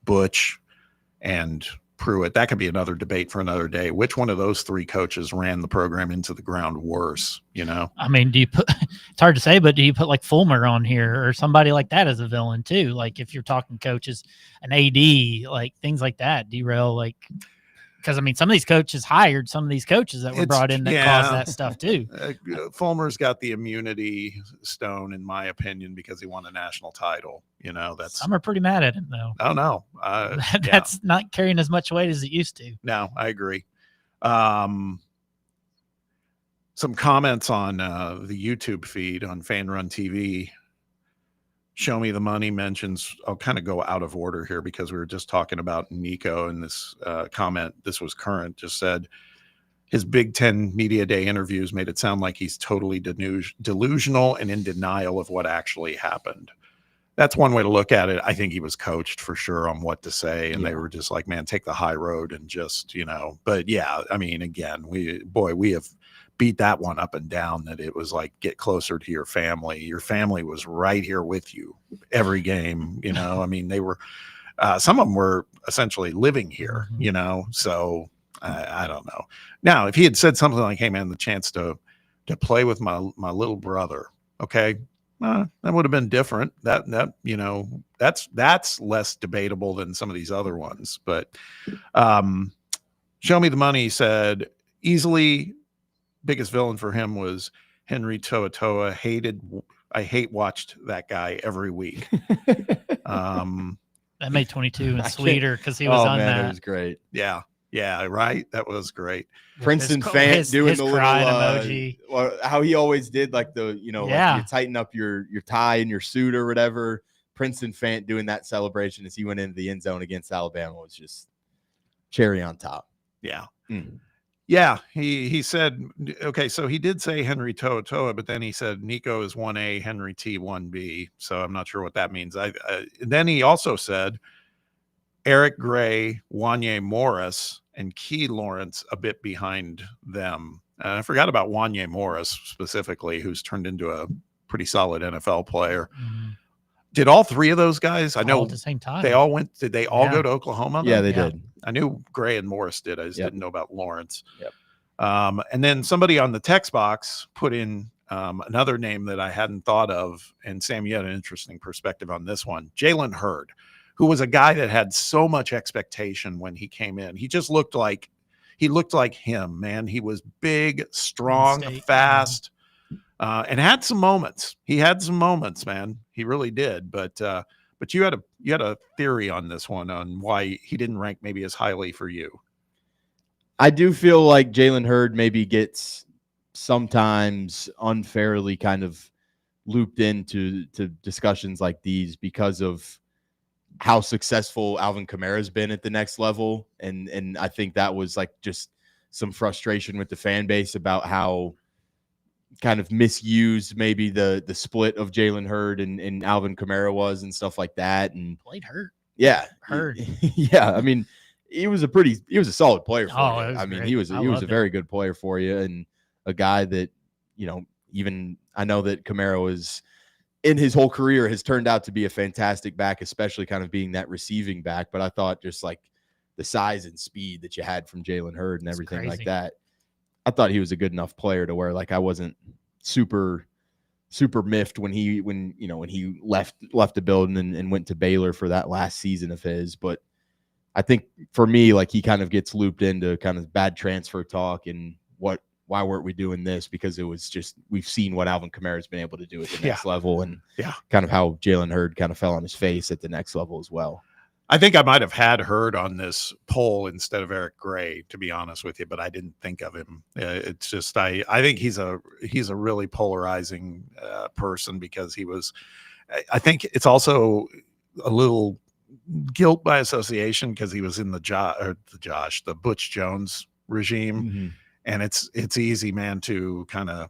Butch, and Pruitt. That could be another debate for another day. Which one of those 3 coaches ran the program into the ground worse? I mean, it's hard to say, but do you put like Fulmer on here or somebody like that as a villain too? Like, if you're talking coaches, an AD, like things like that derail, like, because I mean, some of these coaches hired some of these coaches that were brought in that caused that stuff too. Fulmer's got the immunity stone, in my opinion, because he won a national title. Some are pretty mad at him though. Oh no, that's not carrying as much weight as it used to. No, I agree. Some comments on the YouTube feed on Fan Run TV. Show Me the Money mentions, I'll kind of go out of order here because we were just talking about Nico, and this comment, this was current, just said his Big Ten Media Day interviews made it sound like he's totally delusional and in denial of what actually happened. That's one way to look at it. I think he was coached for sure on what to say, and they were just like, man, take the high road and just, but yeah, I mean, again, we have beat that one up and down, that it was like, get closer to your family. Your family was right here with you every game. I mean, they were, some of them were essentially living here, so I don't know. Now, if he had said something like, hey man, the chance to play with my little brother. Okay. That would have been different. That's less debatable than some of these other ones, but, Show Me the Money said easily biggest villain for him was Henry To'oTo'o. Watched that guy every week. That made 22 and sweeter because he was on that. It was great. Yeah, right. That was great. Princeton Fant doing his the little emoji. How he always did, like like you tighten up your tie and your suit or whatever. Princeton Fant doing that celebration as he went into the end zone against Alabama was just cherry on top. Yeah. Yeah, he said, okay, so he did say Henry To'oTo'o, but then he said Nico is 1A, Henry T 1B. So I'm not sure what that means. Then he also said Eric Gray, Wanye Morris, and Key Lawrence a bit behind them. And I forgot about Wanye Morris specifically, who's turned into a pretty solid NFL player. Mm-hmm. Did all 3 of those guys? I know at the same time. They all went. Did they all go to Oklahoma? Yeah, they did. I knew Gray and Morris did. I just didn't know about Lawrence. Yep. And then somebody on the text box put in another name that I hadn't thought of. And Sam, you had an interesting perspective on this one. Jalen Hurd, who was a guy that had so much expectation when he came in. He just looked like him, man. He was big, strong, fast. And had some moments. He had some moments, man. He really did. But you had a theory on this one on why he didn't rank maybe as highly for you. I do feel like Jalen Hurd maybe gets sometimes unfairly kind of looped into discussions like these because of how successful Alvin Kamara has been at the next level. And I think that was like just some frustration with the fan base about how kind of misused maybe the split of Jalen Hurd and Alvin Kamara was and stuff like that. And played hurt. Yeah. Hurd. Yeah. I mean, he was a I player for Oh, you. it was I mean, great. he was I a loved very him. good player for you, and a guy that, even I know that Kamara was in his whole career has turned out to be a fantastic back, especially kind of being that receiving back. But I thought just like the size and speed that you had from Jalen Hurd and everything like crazy. that, I thought he was a good enough player to where like I wasn't super miffed when he left the building and went to Baylor for that last season of his. But I think for me, like he kind of gets looped into kind of bad transfer talk and why weren't we doing this? Because it was just, we've seen what Alvin Kamara has been able to do at the next level, and kind of how Jalen Hurd kind of fell on his face at the next level as well. I think I might have had Hurd on this poll instead of Eric Gray, to be honest with you, but I didn't think of him. It's just I think he's a really polarizing person because he was. I think it's also a little guilt by association because he was in the Butch Jones regime, Mm-hmm. and it's easy, man, to kind of.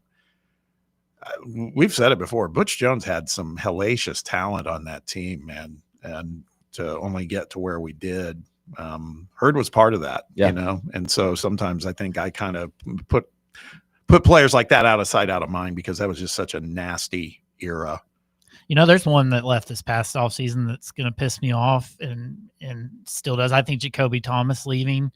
We've said it before. Butch Jones had some hellacious talent on that team, man, and to only get to where we did. Hurd was part of that, and so sometimes I think I kind of put players like that out of sight, out of mind, because that was just such a nasty era. There's one that left this past offseason that's going to piss me off and still does. I think Jacoby Thomas leaving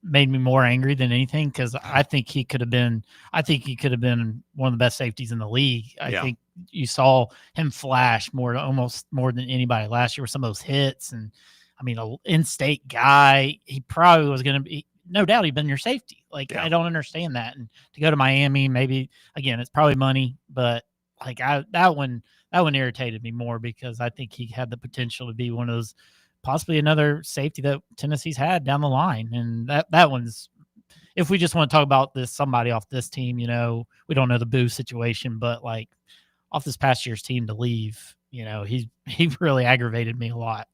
made me more angry than anything, because I think he could have been one of the best safeties in the league. I think you saw him flash almost more than anybody last year with some of those hits. And I mean, an in-state guy, he probably was going to be, no doubt he'd been your safety. I don't understand that. And to go to Miami, maybe again, it's probably money, but like that one irritated me more, because I think he had the potential to be one of those, possibly another safety that Tennessee's had down the line. And that one's, if we just want to talk about somebody off this team, we don't know the Boo situation, but like off this past year's team to leave, he really aggravated me a lot.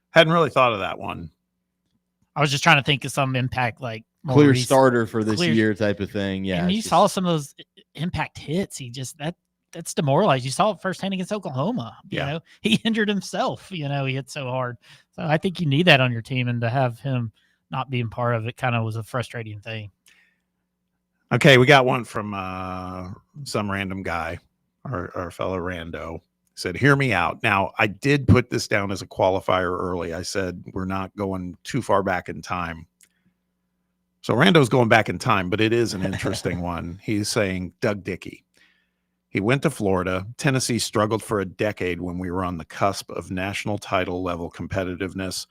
Hadn't really thought of that one. I was just trying to think of some impact, like clear starter for this year type of thing. Yeah. And you saw some of those impact hits. He just, that's demoralized. You saw it firsthand against Oklahoma. You know, he injured himself. He hit so hard. So I think you need that on your team, and to have him not being part of it kind of was a frustrating thing. Okay, we got one from some random guy, our fellow rando. Said, hear me out. Now, I did put this down as a qualifier early. I said we're not going too far back in time. So Rando's going back in time, but it is an interesting one. He's saying Doug Dickey. He went to Florida. Tennessee struggled for a decade when we were on the cusp of national title level competitiveness.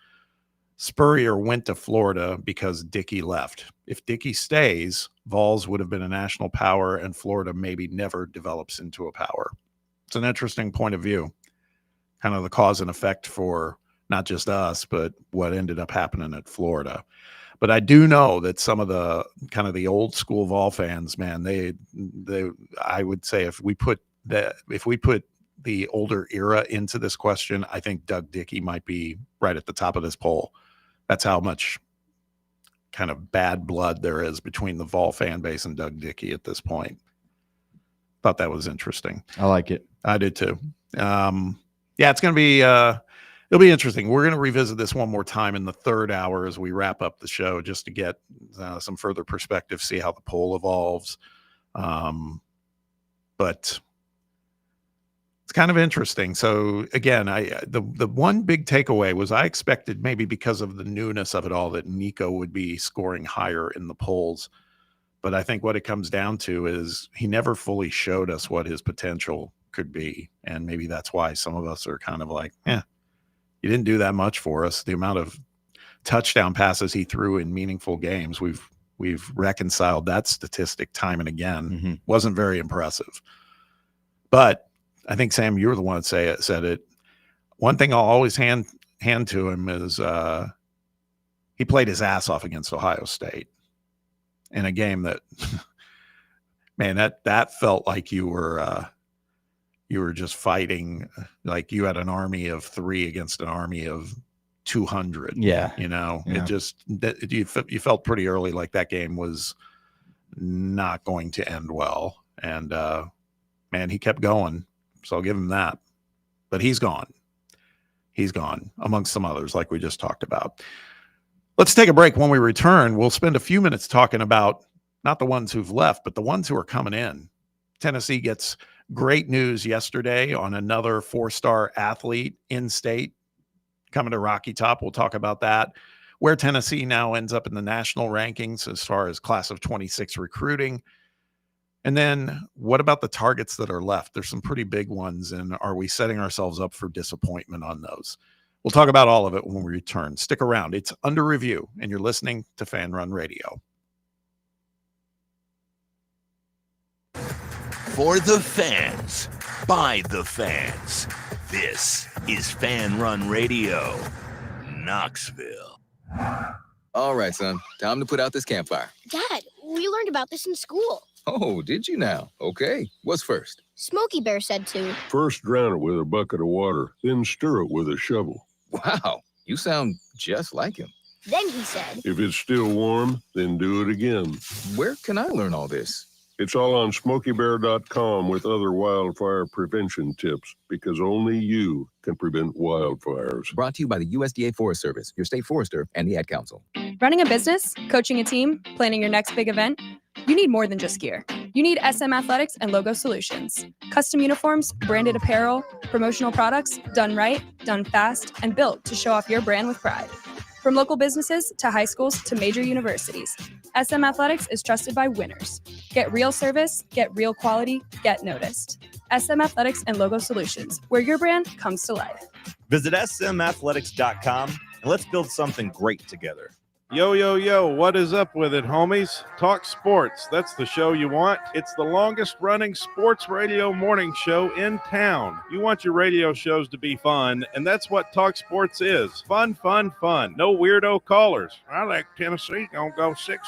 Spurrier went to Florida because Dickey left. If Dickey stays, Vols would have been a national power, and Florida maybe never develops into a power. It's an interesting point of view, kind of the cause and effect for not just us, but what ended up happening at Florida. But I do know that some of the kind of the old school Vol fans, man, they I would say if we put the older era into this question, I think Doug Dickey might be right at the top of this poll. That's how much kind of bad blood there is between the Vol fan base and Doug Dickey at this point. Thought that was interesting. I like it. I did too. It's going to be it'll be interesting. We're going to revisit this one more time in the third hour as we wrap up the show, just to get some further perspective, see how the poll evolves. But it's kind of interesting. So again, the one big takeaway was I expected, maybe because of the newness of it all, that Nico would be scoring higher in the polls. But I think what it comes down to is he never fully showed us what his potential could be. And maybe that's why some of us are kind of like, you didn't do that much for us. The amount of touchdown passes he threw in meaningful games, we've reconciled that statistic time and again. Mm-hmm. Wasn't very impressive. But I think, Sam, you were the one that said it. One thing I'll always hand to him is he played his ass off against Ohio State. in a game that, man, that felt like you were just fighting, like you had an army of 3 against an army of 200. Yeah. It just, you felt pretty early like that game was not going to end well. And man, he kept going. So I'll give him that. But he's gone. He's gone, amongst some others, like we just talked about. Let's take a break. When we return, we'll spend a few minutes talking about not the ones who've left, but the ones who are coming in. Tennessee gets great news yesterday on another 4-star athlete in state coming to Rocky Top. We'll talk about that. Where Tennessee now ends up in the national rankings as far as class of 26 recruiting. And then what about the targets that are left? There's some pretty big ones, and are we setting ourselves up for disappointment on those? We'll talk about all of it when we return. Stick around. It's Under Review, and you're listening to Fan Run Radio. For the fans, by the fans, this is Fan Run Radio, Knoxville. All right, son. Time to put out this campfire. Dad, we learned about this in school. Oh, did you now? Okay. What's first? Smokey Bear said to. First drown it with a bucket of water, then stir it with a shovel. Wow, you sound just like him. Then he said. If it's still warm, then do it again. Where can I learn all this? It's all on SmokeyBear.com with other wildfire prevention tips, because only you can prevent wildfires. Brought to you by the USDA Forest Service, your state forester, and the Ad Council. Running a business, coaching a team, planning your next big event, you need more than just gear. You need SM Athletics and Logo Solutions. Custom uniforms, branded apparel, promotional products, done right, done fast, and built to show off your brand with pride. From local businesses to high schools to major universities, SM Athletics is trusted by winners. Get real service, get real quality, get noticed. SM Athletics and Logo Solutions, where your brand comes to life. Visit smathletics.com and let's build something great together. Yo, yo, yo, what is up with it, homies? Talk sports. That's the show you want. It's the longest running sports radio morning show in town. You want your radio shows to be fun, and that's what Talk Sports is. Fun, fun, fun. No weirdo callers. I like Tennessee. Gonna go 6-6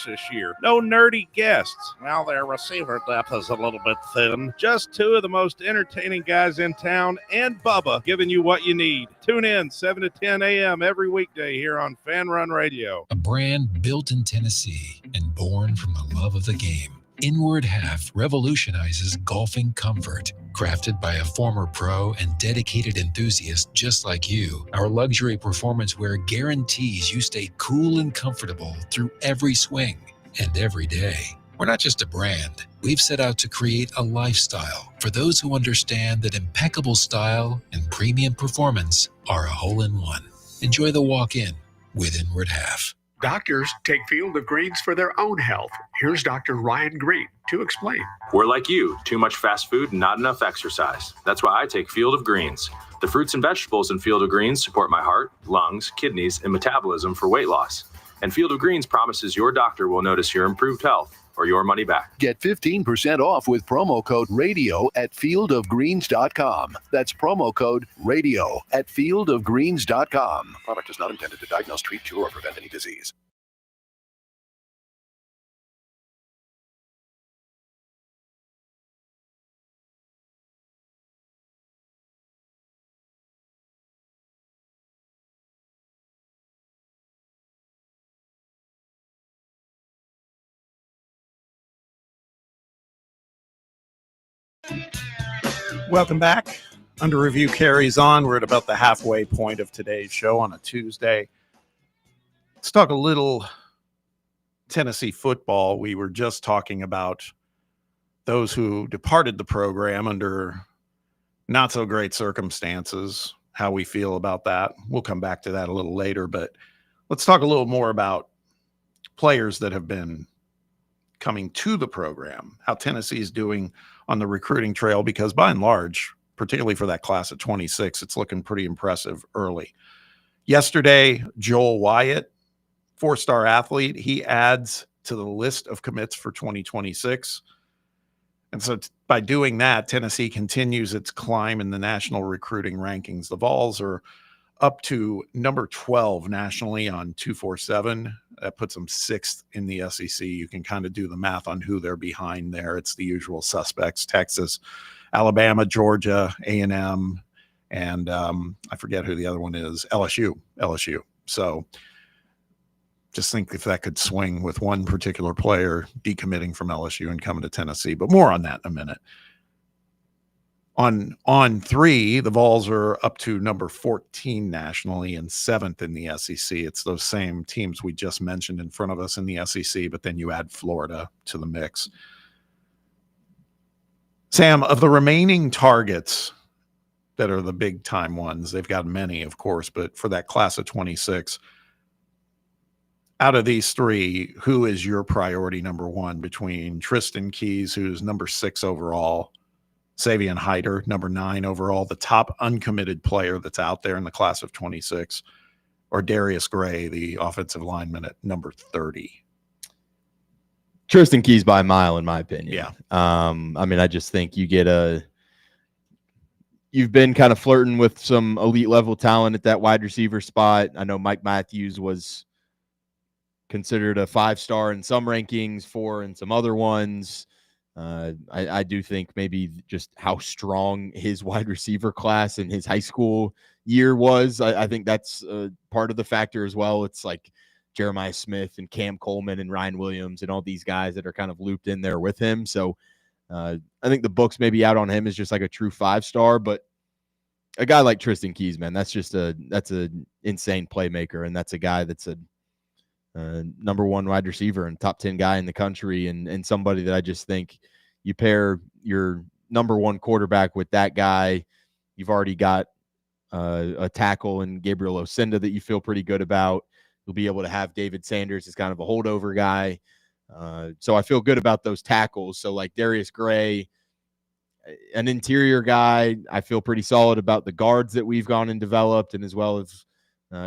this year. No nerdy guests. Well, their receiver depth is a little bit thin. Just 2 of the most entertaining guys in town, and Bubba giving you what you need. Tune in 7 to 10 a.m. every weekday here on Fan Run Radio. A brand built in Tennessee and born from the love of the game. Inward Half revolutionizes golfing comfort. Crafted by a former pro and dedicated enthusiast just like you, our luxury performance wear guarantees you stay cool and comfortable through every swing and every day. We're not just a brand. We've set out to create a lifestyle for those who understand that impeccable style and premium performance are a hole-in-one. Enjoy the walk-in with Inward Half. Doctors take Field of Greens for their own health. Here's Dr. Ryan Green to explain. We're like you, too much fast food and not enough exercise. That's why I take Field of Greens. The fruits and vegetables in Field of Greens support my heart, lungs, kidneys, and metabolism for weight loss. And Field of Greens promises your doctor will notice your improved health or your money back. Get 15% off with promo code RADIO at fieldofgreens.com. That's promo code RADIO at fieldofgreens.com. Product is not intended to diagnose, treat, cure, or prevent any disease. Welcome back. Under Review carries on. We're at about the halfway point of today's show on a Tuesday. Let's talk a little Tennessee football. We were just talking about those who departed the program under not so great circumstances, how we feel about that. We'll come back to that a little later, but let's talk a little more about players that have been coming to the program, how Tennessee is doing on the recruiting trail, because by and large, particularly for that class of 26, it's looking pretty impressive early. Yesterday, Joel Wyatt, 4-star athlete, he adds to the list of commits for 2026. And so by doing that, Tennessee continues its climb in the national recruiting rankings. The Vols are up to number 12 nationally on 247. That puts them 6th in the SEC. You can kind of do the math on who they're behind there. It's the usual suspects: Texas, Alabama, Georgia, A&M, and I forget who the other one is, LSU. So just think if that could swing with one particular player decommitting from LSU and coming to Tennessee, but more on that in a minute. On 3, the Vols are up to number 14 nationally and 7th in the SEC. It's those same teams we just mentioned in front of us in the SEC, but then you add Florida to the mix. Sam, of the remaining targets that are the big time ones, they've got many, of course, but for that class of 26, out of these 3, who is your priority number 1 between Tristan Keys, who's number 6 overall, Savion Hyder, number 9 overall, the top uncommitted player that's out there in the class of 26, or Darius Gray, the offensive lineman at number 30? Tristan Keys by a mile, in my opinion. Yeah. I mean, I just think you've been kind of flirting with some elite level talent at that wide receiver spot. I know Mike Matthews was considered a 5-star in some rankings, 4 in some other ones. I do think maybe just how strong his wide receiver class in his high school year was. I think that's part of the factor as well. It's like Jeremiah Smith and Cam Coleman and Ryan Williams and all these guys that are kind of looped in there with him. So I think the books may be out on him as just like a true 5-star, but a guy like Tristan Keys, man, that's an insane playmaker. And that's a guy that's a number 1 wide receiver and top 10 guy in the country, and somebody that I just think you pair your number 1 quarterback with that guy. You've already got a tackle in Gabriel Osenda that you feel pretty good about. You'll be able to have David Sanders as kind of a holdover guy. So I feel good about those tackles. So like Darius Gray, an interior guy, I feel pretty solid about the guards that we've gone and developed, and as well as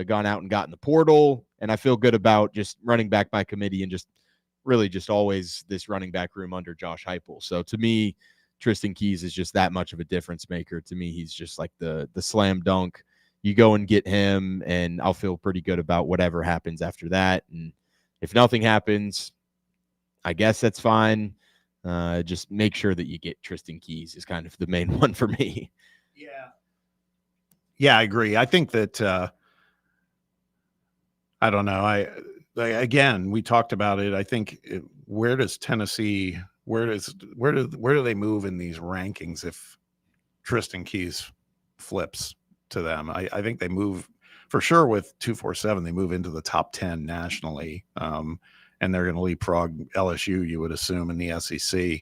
gone out and gotten the portal. And I feel good about just running back by committee and just really just always this running back room under Josh Heupel. So to me, Tristan Keys is just that much of a difference maker. To me, he's just like the slam dunk. You go and get him, and I'll feel pretty good about whatever happens after that. And if nothing happens, I guess that's fine. Just make sure that you get Tristan Keys is kind of the main one for me. Yeah, I agree. I think that I don't know. Again, we talked about it. I think where does Tennessee, where do they move in these rankings if Tristan Keys flips to them? I think they move for sure with 247. They move into the top 10 nationally, and they're going to leapfrog LSU, you would assume, in the SEC.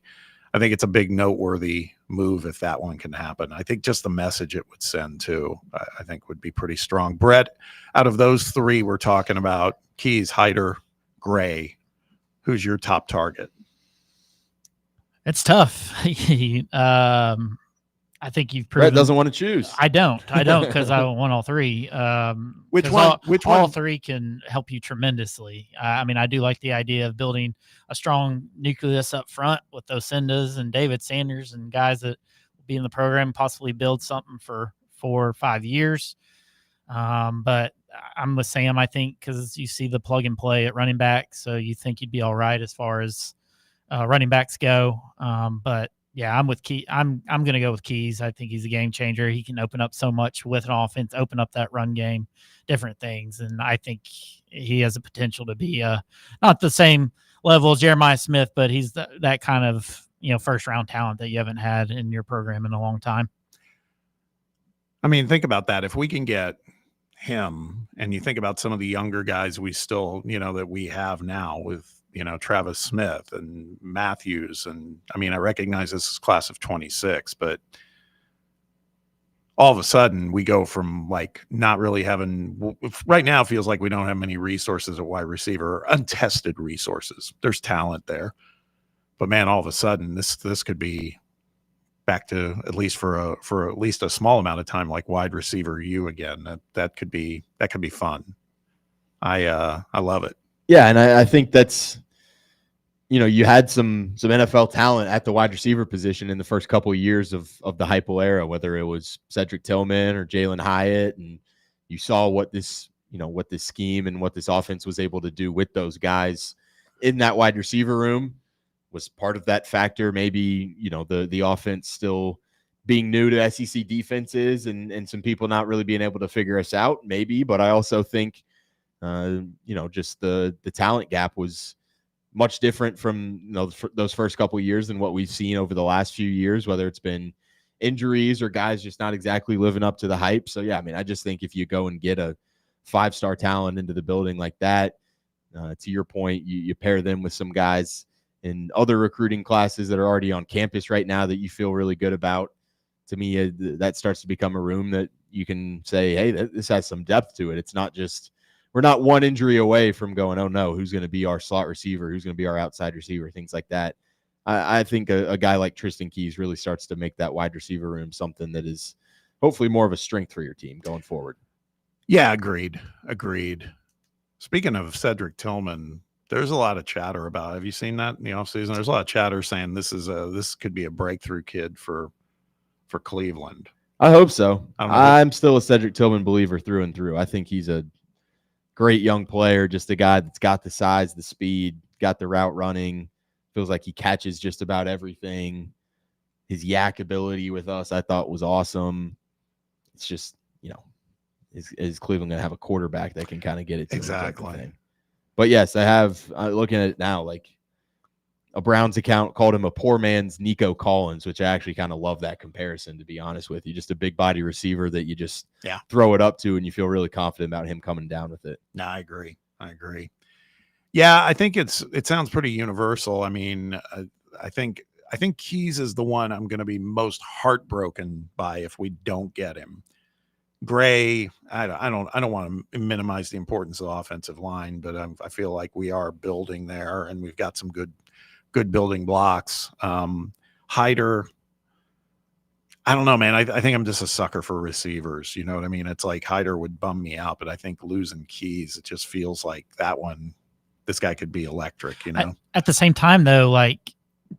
I think it's a big noteworthy move if that one can happen. I think just the message it would send too, I think would be pretty strong. Brett, out of those 3 we're talking about, Keys, Hyder, Gray, who's your top target? It's tough. I think you've proven. Brett doesn't want to choose. I don't because I want all 3. Which one? All 3 can help you tremendously. I mean, I do like the idea of building a strong nucleus up front with Osendas and David Sanders and guys that will be in the program, possibly build something for 4 or 5 years. But I'm with Sam, I think, because you see the plug and play at running back, so you think you'd be all right as far as running backs go. But yeah, I'm with Key. I'm going to go with Keys. I think he's a game changer. He can open up so much with an offense, open up that run game, different things. And I think he has the potential to be not the same level as Jeremiah Smith, but he's that kind of, first round talent that you haven't had in your program in a long time. I mean, think about that. If we can get him, and you think about some of the younger guys we still, that we have now with, Travis Smith and Matthews. And I mean, I recognize this is class of 26, but all of a sudden we go from like not really having, right now it feels like we don't have many resources at wide receiver, untested resources. There's talent there, but man, all of a sudden this could be back to, at least for at least a small amount of time, like wide receiver U again. That could be fun. I love it. Yeah, and I think that's, you had some NFL talent at the wide receiver position in the first couple of years of the Heupel era, whether it was Cedric Tillman or Jalen Hyatt, and You saw what this scheme and what this offense was able to do with those guys in that wide receiver room was part of that factor. Maybe, the offense still being new to SEC defenses and some people not really being able to figure us out, maybe. But I also think, just the talent gap was much different from those first couple of years than what we've seen over the last few years, whether it's been injuries or guys just not exactly living up to the hype. So, yeah, I mean, I just think if you go and get a 5-star talent into the building like that, to your point, you pair them with some guys in other recruiting classes that are already on campus right now that you feel really good about. To me, that starts to become a room that you can say, hey, this has some depth to it. It's not just, we're not one injury away from going, oh no, who's going to be our slot receiver? Who's going to be our outside receiver? Things like that. I think a guy like Tristan Keys really starts to make that wide receiver room something that is hopefully more of a strength for your team going forward. Yeah, agreed. Speaking of Cedric Tillman, there's a lot of chatter about, have you seen that in the offseason? There's a lot of chatter saying this could be a breakthrough kid for Cleveland. I hope so. I'm still a Cedric Tillman believer through and through. I think he's a great young player, just a guy that's got the size, the speed, got the route running, feels like he catches just about everything. His yak ability with us, I thought, was awesome. It's just, is Cleveland going to have a quarterback that can kind of get it to exactly? But yes, I have, looking at it now, like a Browns account called him a poor man's Nico Collins, which I actually kind of love that comparison, to be honest with you. Just a big body receiver that you just throw it up to and you feel really confident about him coming down with it. No, I agree. Yeah, I think it sounds pretty universal. I mean, I think Keys is the one I'm going to be most heartbroken by if we don't get him. Gray, I don't want to minimize the importance of the offensive line, but I feel like we are building there, and we've got some good building blocks. Hyder, I don't know, man. I think I'm just a sucker for receivers. You know what I mean? It's like Hyder would bum me out, but I think losing Keys, it just feels like that one. This guy could be electric. At the same time, though, like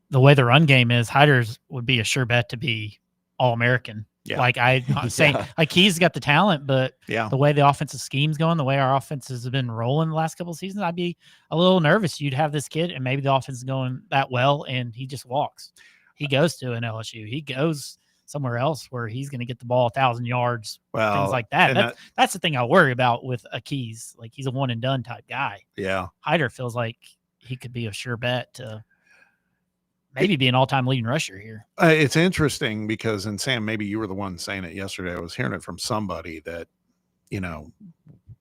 the way the run game is, Hyder's would be a sure bet to be All-American. Yeah. Like I'm not saying like he's got the talent, but the way the offensive scheme's going, the way our offenses have been rolling the last couple of seasons, I'd be a little nervous. You'd have this kid and maybe the offense is going that well and he just walks. He goes to an LSU. He goes somewhere else where he's going to get the ball 1,000 yards, things like that. That's the thing I worry about with a Keys. Like he's a one and done type guy. Yeah. Hyder feels like he could be a sure bet to maybe be an all-time leading rusher here. It's interesting because, and Sam, maybe you were the one saying it yesterday. I was hearing it from somebody that,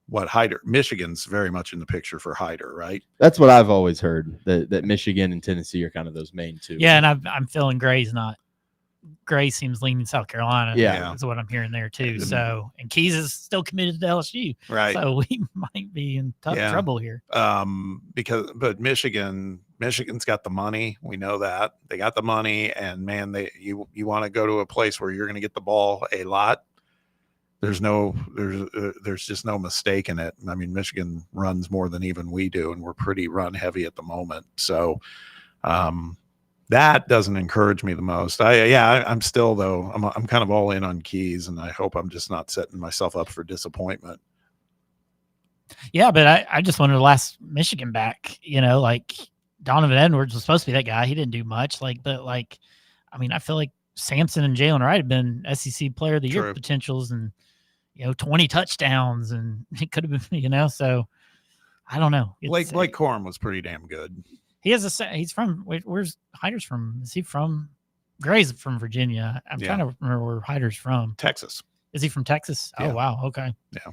what Hyder, Michigan's very much in the picture for Hyder, right? That's what I've always heard, that Michigan and Tennessee are kind of those main two. Yeah, and I'm feeling Gray seems leaning South Carolina. Yeah. Is what I'm hearing there too. So, and Keys is still committed to LSU. Right. So we might be in trouble here. But Michigan's got the money. We know that they got the money, and man, you want to go to a place where you're going to get the ball a lot. There's just no mistake in it. I mean, Michigan runs more than even we do, and we're pretty run heavy at the moment. So, that doesn't encourage me the most. I'm still though. I'm kind of all in on Keys, and I hope I'm just not setting myself up for disappointment. Yeah, but I just wanted to last Michigan back. Like Donovan Edwards was supposed to be that guy. He didn't do much. I feel like Sampson and Jalen Wright have been SEC Player of the Year potentials, and 20 touchdowns, and it could have been. So I don't know. Blake Corum was pretty damn good. He's from, where's Hyder's from? Is he from? Gray's from Virginia. I'm trying to remember where Hyder's from. Texas. Is he from Texas? Yeah. Oh, wow. Okay. Yeah.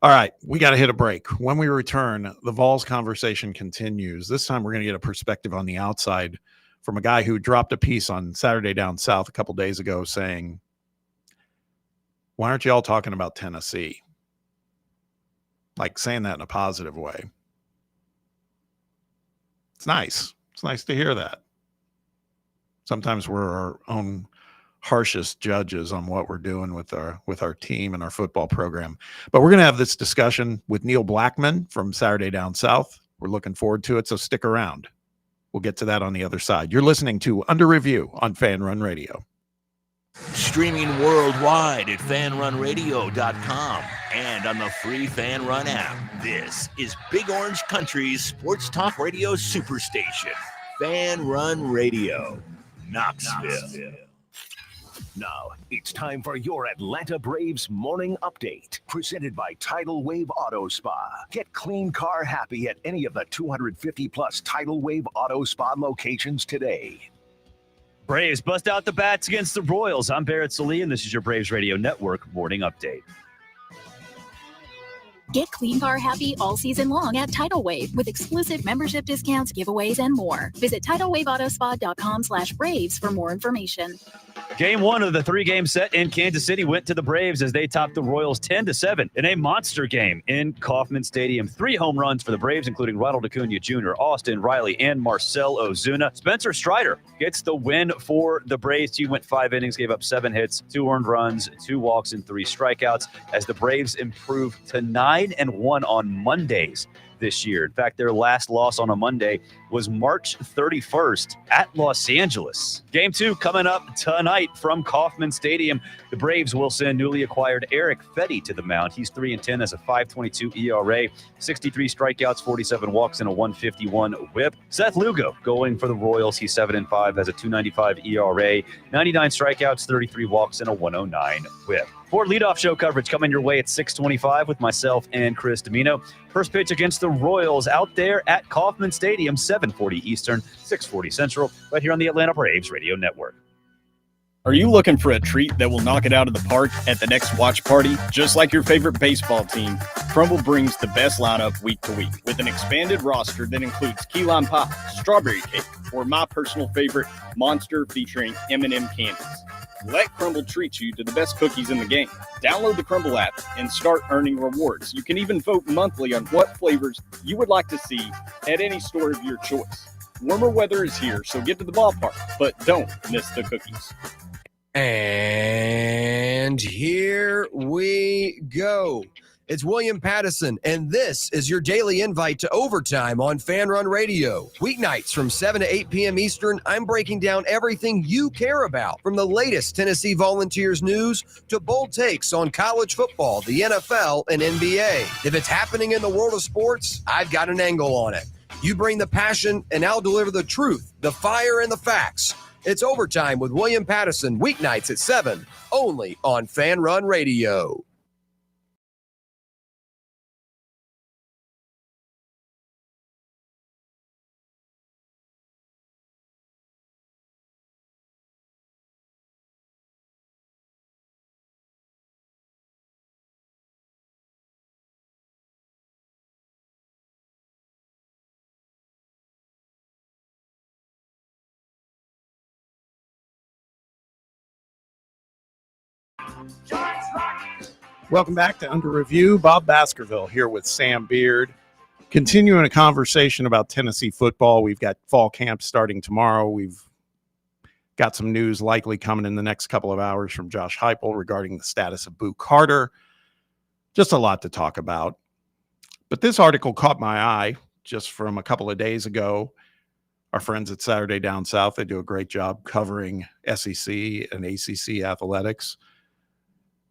All right. We got to hit a break. When we return, the Vols conversation continues. This time we're going to get a perspective on the outside from a guy who dropped a piece on Saturday Down South a couple days ago saying, why aren't you all talking about Tennessee? Like saying that in a positive way. It's nice. It's nice to hear that. Sometimes we're our own harshest judges on what we're doing with our team and our football program. But we're going to have this discussion with Neil Blackman from Saturday Down South. We're looking forward to it, so stick around. We'll get to that on the other side. You're listening to Under Review on Fan Run Radio. Streaming worldwide at fanrunradio.com and on the free Fan Run app. This is Big Orange Country's sports talk radio superstation, Fan Run Radio, Knoxville. Now, it's time for your Atlanta Braves morning update, presented by Tidal Wave Auto Spa. Get clean car happy at any of the 250-plus Tidal Wave Auto Spa locations today. Braves bust out the bats against the Royals. I'm Barrett Salee, and this is your Braves Radio Network morning update. Get clean car happy all season long at Tidal Wave with exclusive membership discounts, giveaways, and more. Visit TidalWaveAutoSpa.com/Braves for more information. Game one of the three-game set in Kansas City went to the Braves as they topped the Royals 10-7 in a monster game in Kauffman Stadium. 3 home runs for the Braves, including Ronald Acuna Jr., Austin Riley, and Marcell Ozuna. Spencer Strider gets the win for the Braves. He went 5 innings, gave up 7 hits, 2 earned runs, 2 walks, and 3 strikeouts as the Braves improved to 9-1 on Mondays this year. In fact, their last loss on a Monday was March 31st at Los Angeles. Game 2 coming up tonight from Kauffman Stadium. The Braves will send newly acquired Eric Fetty to the mound. He's 3-10 as a 5.22 ERA, 63 strikeouts, 47 walks, and a 151 whip. Seth Lugo going for the Royals. He's 7-5 as a 2.95 ERA, 99 strikeouts, 33 walks, and a 109 whip. For leadoff show coverage coming your way at 6:25 with myself and Chris Domino. First pitch against the Royals out there at Kauffman Stadium, 7:40 Eastern, 6:40 Central, right here on the Atlanta Braves Radio Network. Are you looking for a treat that will knock it out of the park at the next watch party? Just like your favorite baseball team, Crumble brings the best lineup week to week with an expanded roster that includes key lime pie, strawberry cake, or my personal favorite, Monster featuring M&M candies. Let Crumble treat you to the best cookies in the game. Download the Crumble app and start earning rewards. You can even vote monthly on what flavors you would like to see at any store of your choice. Warmer weather is here, so get to the ballpark, but don't miss the cookies. And here we go. It's William Pattison, and this is your daily invite to Overtime on Fan Run Radio. Weeknights from 7 to 8 p.m. Eastern, I'm breaking down everything you care about, from the latest Tennessee Volunteers news to bold takes on college football, the NFL, and NBA. If it's happening in the world of sports, I've got an angle on it. You bring the passion, and I'll deliver the truth, the fire, and the facts. It's Overtime with William Pattison, weeknights at 7, only on Fan Run Radio. Welcome back to Under Review. Bob Baskerville here with Sam Beard. Continuing a conversation about Tennessee football. We've got fall camp starting tomorrow. We've got some news likely coming in the next couple of hours from Josh Heupel regarding the status of Boo Carter. Just a lot to talk about. But this article caught my eye just from a couple of days ago. Our friends at Saturday Down South, they do a great job covering SEC and ACC athletics.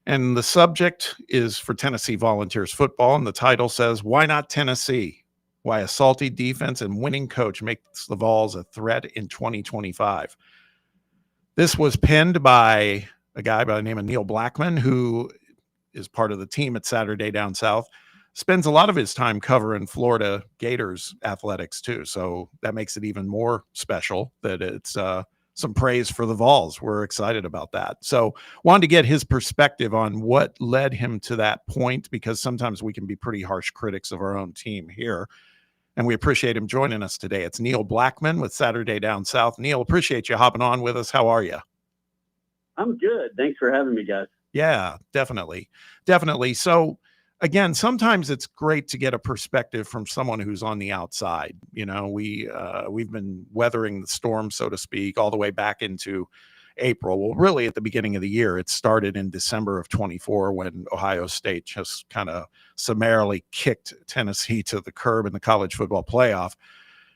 And the subject is for Tennessee Volunteers football, and the title says, "Why Not Tennessee? Why a Salty Defense and Winning Coach Makes the Vols a Threat in 2025." This was penned by a guy by the name of Neil Blackman, who is part of the team at Saturday Down South, spends a lot of his time covering Florida Gators athletics too. So that makes it even more special that it's some praise for the Vols. We're excited about that. So wanted to get his perspective on what led him to that point, because sometimes we can be pretty harsh critics of our own team here. And we appreciate him joining us today. It's Neil Blackman with Saturday Down South. Neil, appreciate you hopping on with us. How are you? I'm good. Thanks for having me, guys. Yeah, definitely. Definitely. So again, sometimes it's great to get a perspective from someone who's on the outside. You know, we've been weathering the storm, so to speak, all the way back into April. Well, really at the beginning of the year. It started in December of 24 when Ohio State just kind of summarily kicked Tennessee to the curb in the college football playoff.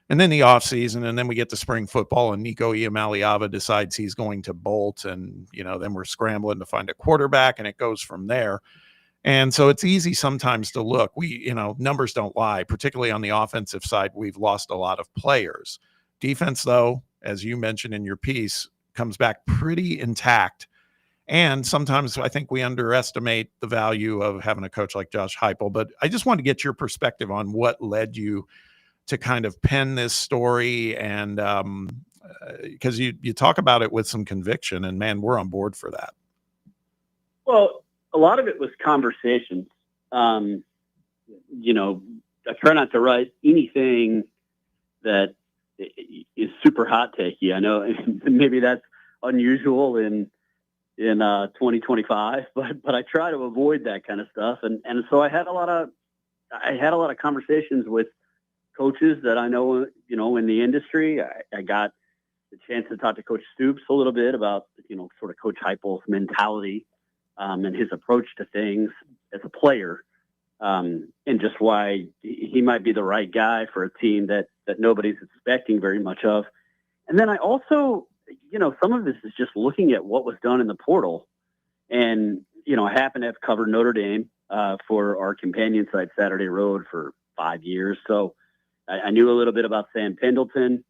And then the offseason, and then we get to spring football, and Nico Iamaleava decides he's going to bolt, and then we're scrambling to find a quarterback, and it goes from there. And so it's easy sometimes to look. Numbers don't lie, particularly on the offensive side. We've lost a lot of players. Defense, though, as you mentioned in your piece, comes back pretty intact. And sometimes I think we underestimate the value of having a coach like Josh Heupel. But I just want to get your perspective on what led you to kind of pen this story, and because you talk about it with some conviction, and man, we're on board for that. Well, a lot of it was conversations. I try not to write anything that is super hot takey. I know maybe that's unusual in 2025, but I try to avoid that kind of stuff. And so I had a lot of conversations with coaches that I know, in the industry. I got the chance to talk to Coach Stoops a little bit about, sort of Coach Heupel's mentality and his approach to things as a player, and just why he might be the right guy for a team that nobody's expecting very much of. And then I also, some of this is just looking at what was done in the portal. And, I happen to have covered Notre Dame for our companion site Saturday Road for 5 years. So I knew a little bit about Sam Pendleton.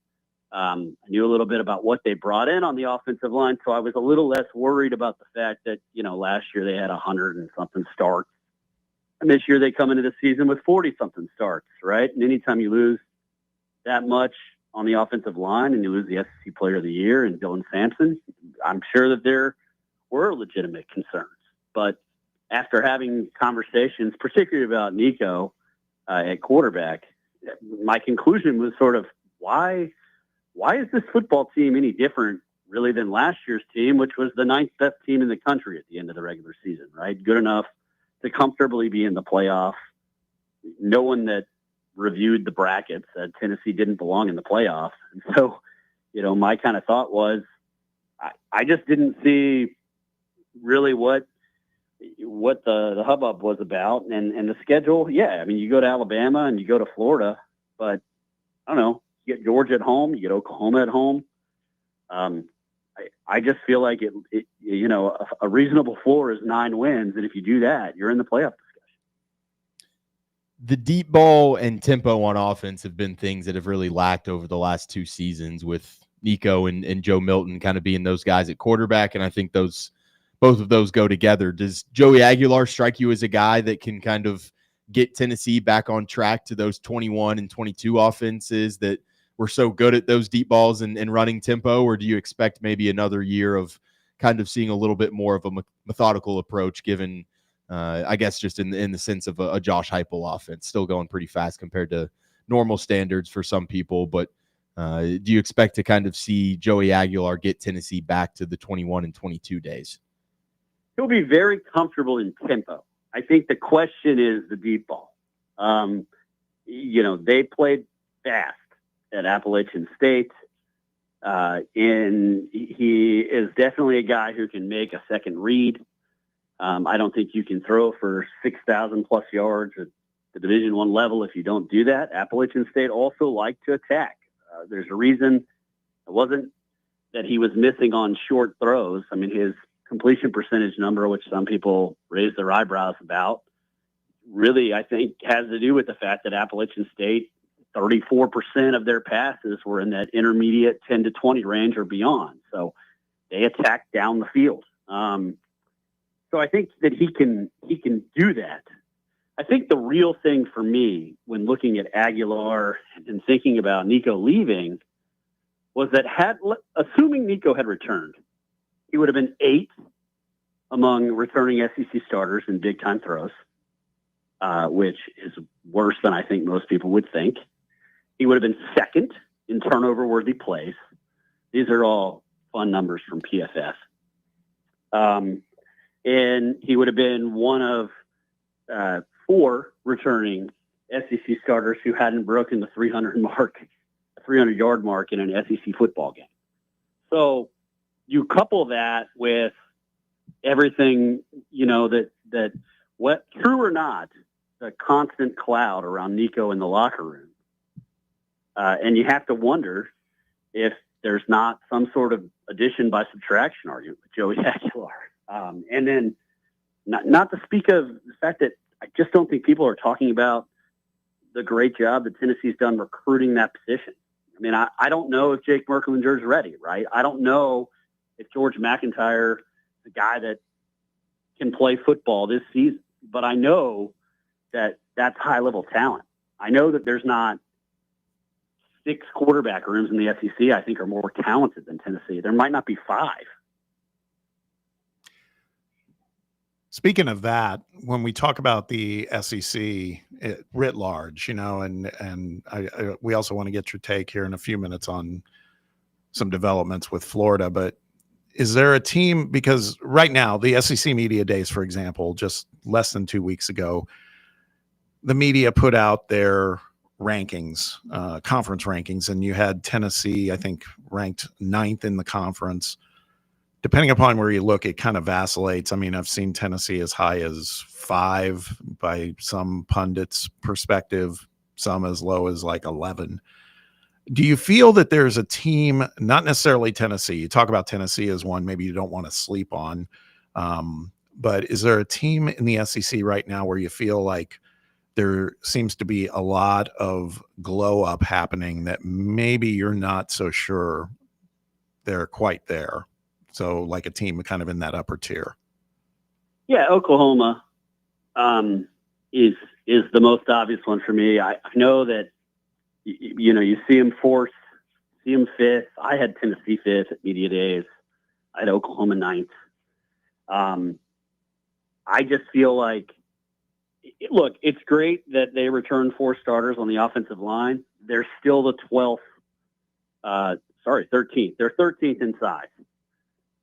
I knew a little bit about what they brought in on the offensive line. So I was a little less worried about the fact that, last year they had 100 and something starts. And this year they come into the season with 40 something starts, right? And anytime you lose that much on the offensive line and you lose the SEC Player of the Year and Dylan Sampson, I'm sure that there were legitimate concerns. But after having conversations, particularly about Nico at quarterback, my conclusion was sort of why is this football team any different really than last year's team, which was the 9th best team in the country at the end of the regular season, right? Good enough to comfortably be in the playoff. No one that reviewed the brackets said Tennessee didn't belong in the playoffs. And so, my kind of thought was I just didn't see really what the hubbub was about, and the schedule. Yeah, I mean, you go to Alabama and you go to Florida, but I don't know. You get Georgia at home, you get Oklahoma at home. I just feel like a reasonable floor is 9 wins, and if you do that, you're in the playoff discussion. The deep ball and tempo on offense have been things that have really lacked over the last 2 seasons, with Nico and Joe Milton kind of being those guys at quarterback, and I think both of those go together. Does Joey Aguilar strike you as a guy that can kind of get Tennessee back on track to those 21 and 22 offenses that were so good at those deep balls and running tempo, or do you expect maybe another year of kind of seeing a little bit more of a methodical approach, given, I guess, just in the sense of a Josh Heupel offense, still going pretty fast compared to normal standards for some people, but do you expect to kind of see Joey Aguilar get Tennessee back to the 21 and 22 days? He'll be very comfortable in tempo. I think the question is the deep ball. They played fast at Appalachian State, and he is definitely a guy who can make a second read. I don't think you can throw for 6,000 plus yards at the Division I level if you don't do that. Appalachian State also liked to attack. There's a reason it wasn't that he was missing on short throws. I mean, his completion percentage number, which some people raise their eyebrows about, really, I think, has to do with the fact that Appalachian State, 34% of their passes were in that intermediate 10 to 20 range or beyond. So they attacked down the field. So I think that he can do that. I think the real thing for me when looking at Aguilar and thinking about Nico leaving was that assuming Nico had returned, he would have been 8th among returning SEC starters in big-time throws, which is worse than I think most people would think. He would have been 2nd in turnover-worthy plays. These are all fun numbers from PFF. And he would have been one of 4 returning SEC starters who hadn't broken the 300-yard mark in an SEC football game. So you couple that with everything, that what, true or not, the constant cloud around Nico in the locker room. And you have to wonder if there's not some sort of addition by subtraction argument with Joey Aguilar. And then not to speak of the fact that I just don't think people are talking about the great job that Tennessee's done recruiting that position. I mean, I don't know if Jake Merklinger's ready, right? I don't know if George McIntyre is the guy that can play football this season, but I know that that's high-level talent. I know that there's not 6 quarterback rooms in the SEC I think are more talented than Tennessee. There might not be 5. Speaking of that, when we talk about the SEC writ large, and we also want to get your take here in a few minutes on some developments with Florida, but is there a team, because right now the SEC Media Days, for example, just less than 2 weeks ago, the media put out their rankings, conference rankings, and you had Tennessee, I think, ranked 9th in the conference. Depending upon where you look, it kind of vacillates. I mean, I've seen Tennessee as high as 5 by some pundits' perspective, some as low as like 11. Do you feel that there's a team, not necessarily Tennessee, you talk about Tennessee as one maybe you don't want to sleep on, but is there a team in the SEC right now where you feel like there seems to be a lot of glow up happening that maybe you're not so sure they're quite there? So like a team kind of in that upper tier. Yeah, Oklahoma is the most obvious one for me. I know that, you see them 4th, see them 5th. I had Tennessee 5th at Media Days. I had Oklahoma 9th. I just feel like, look, it's great that they returned 4 starters on the offensive line. They're still the 13th. They're 13th in size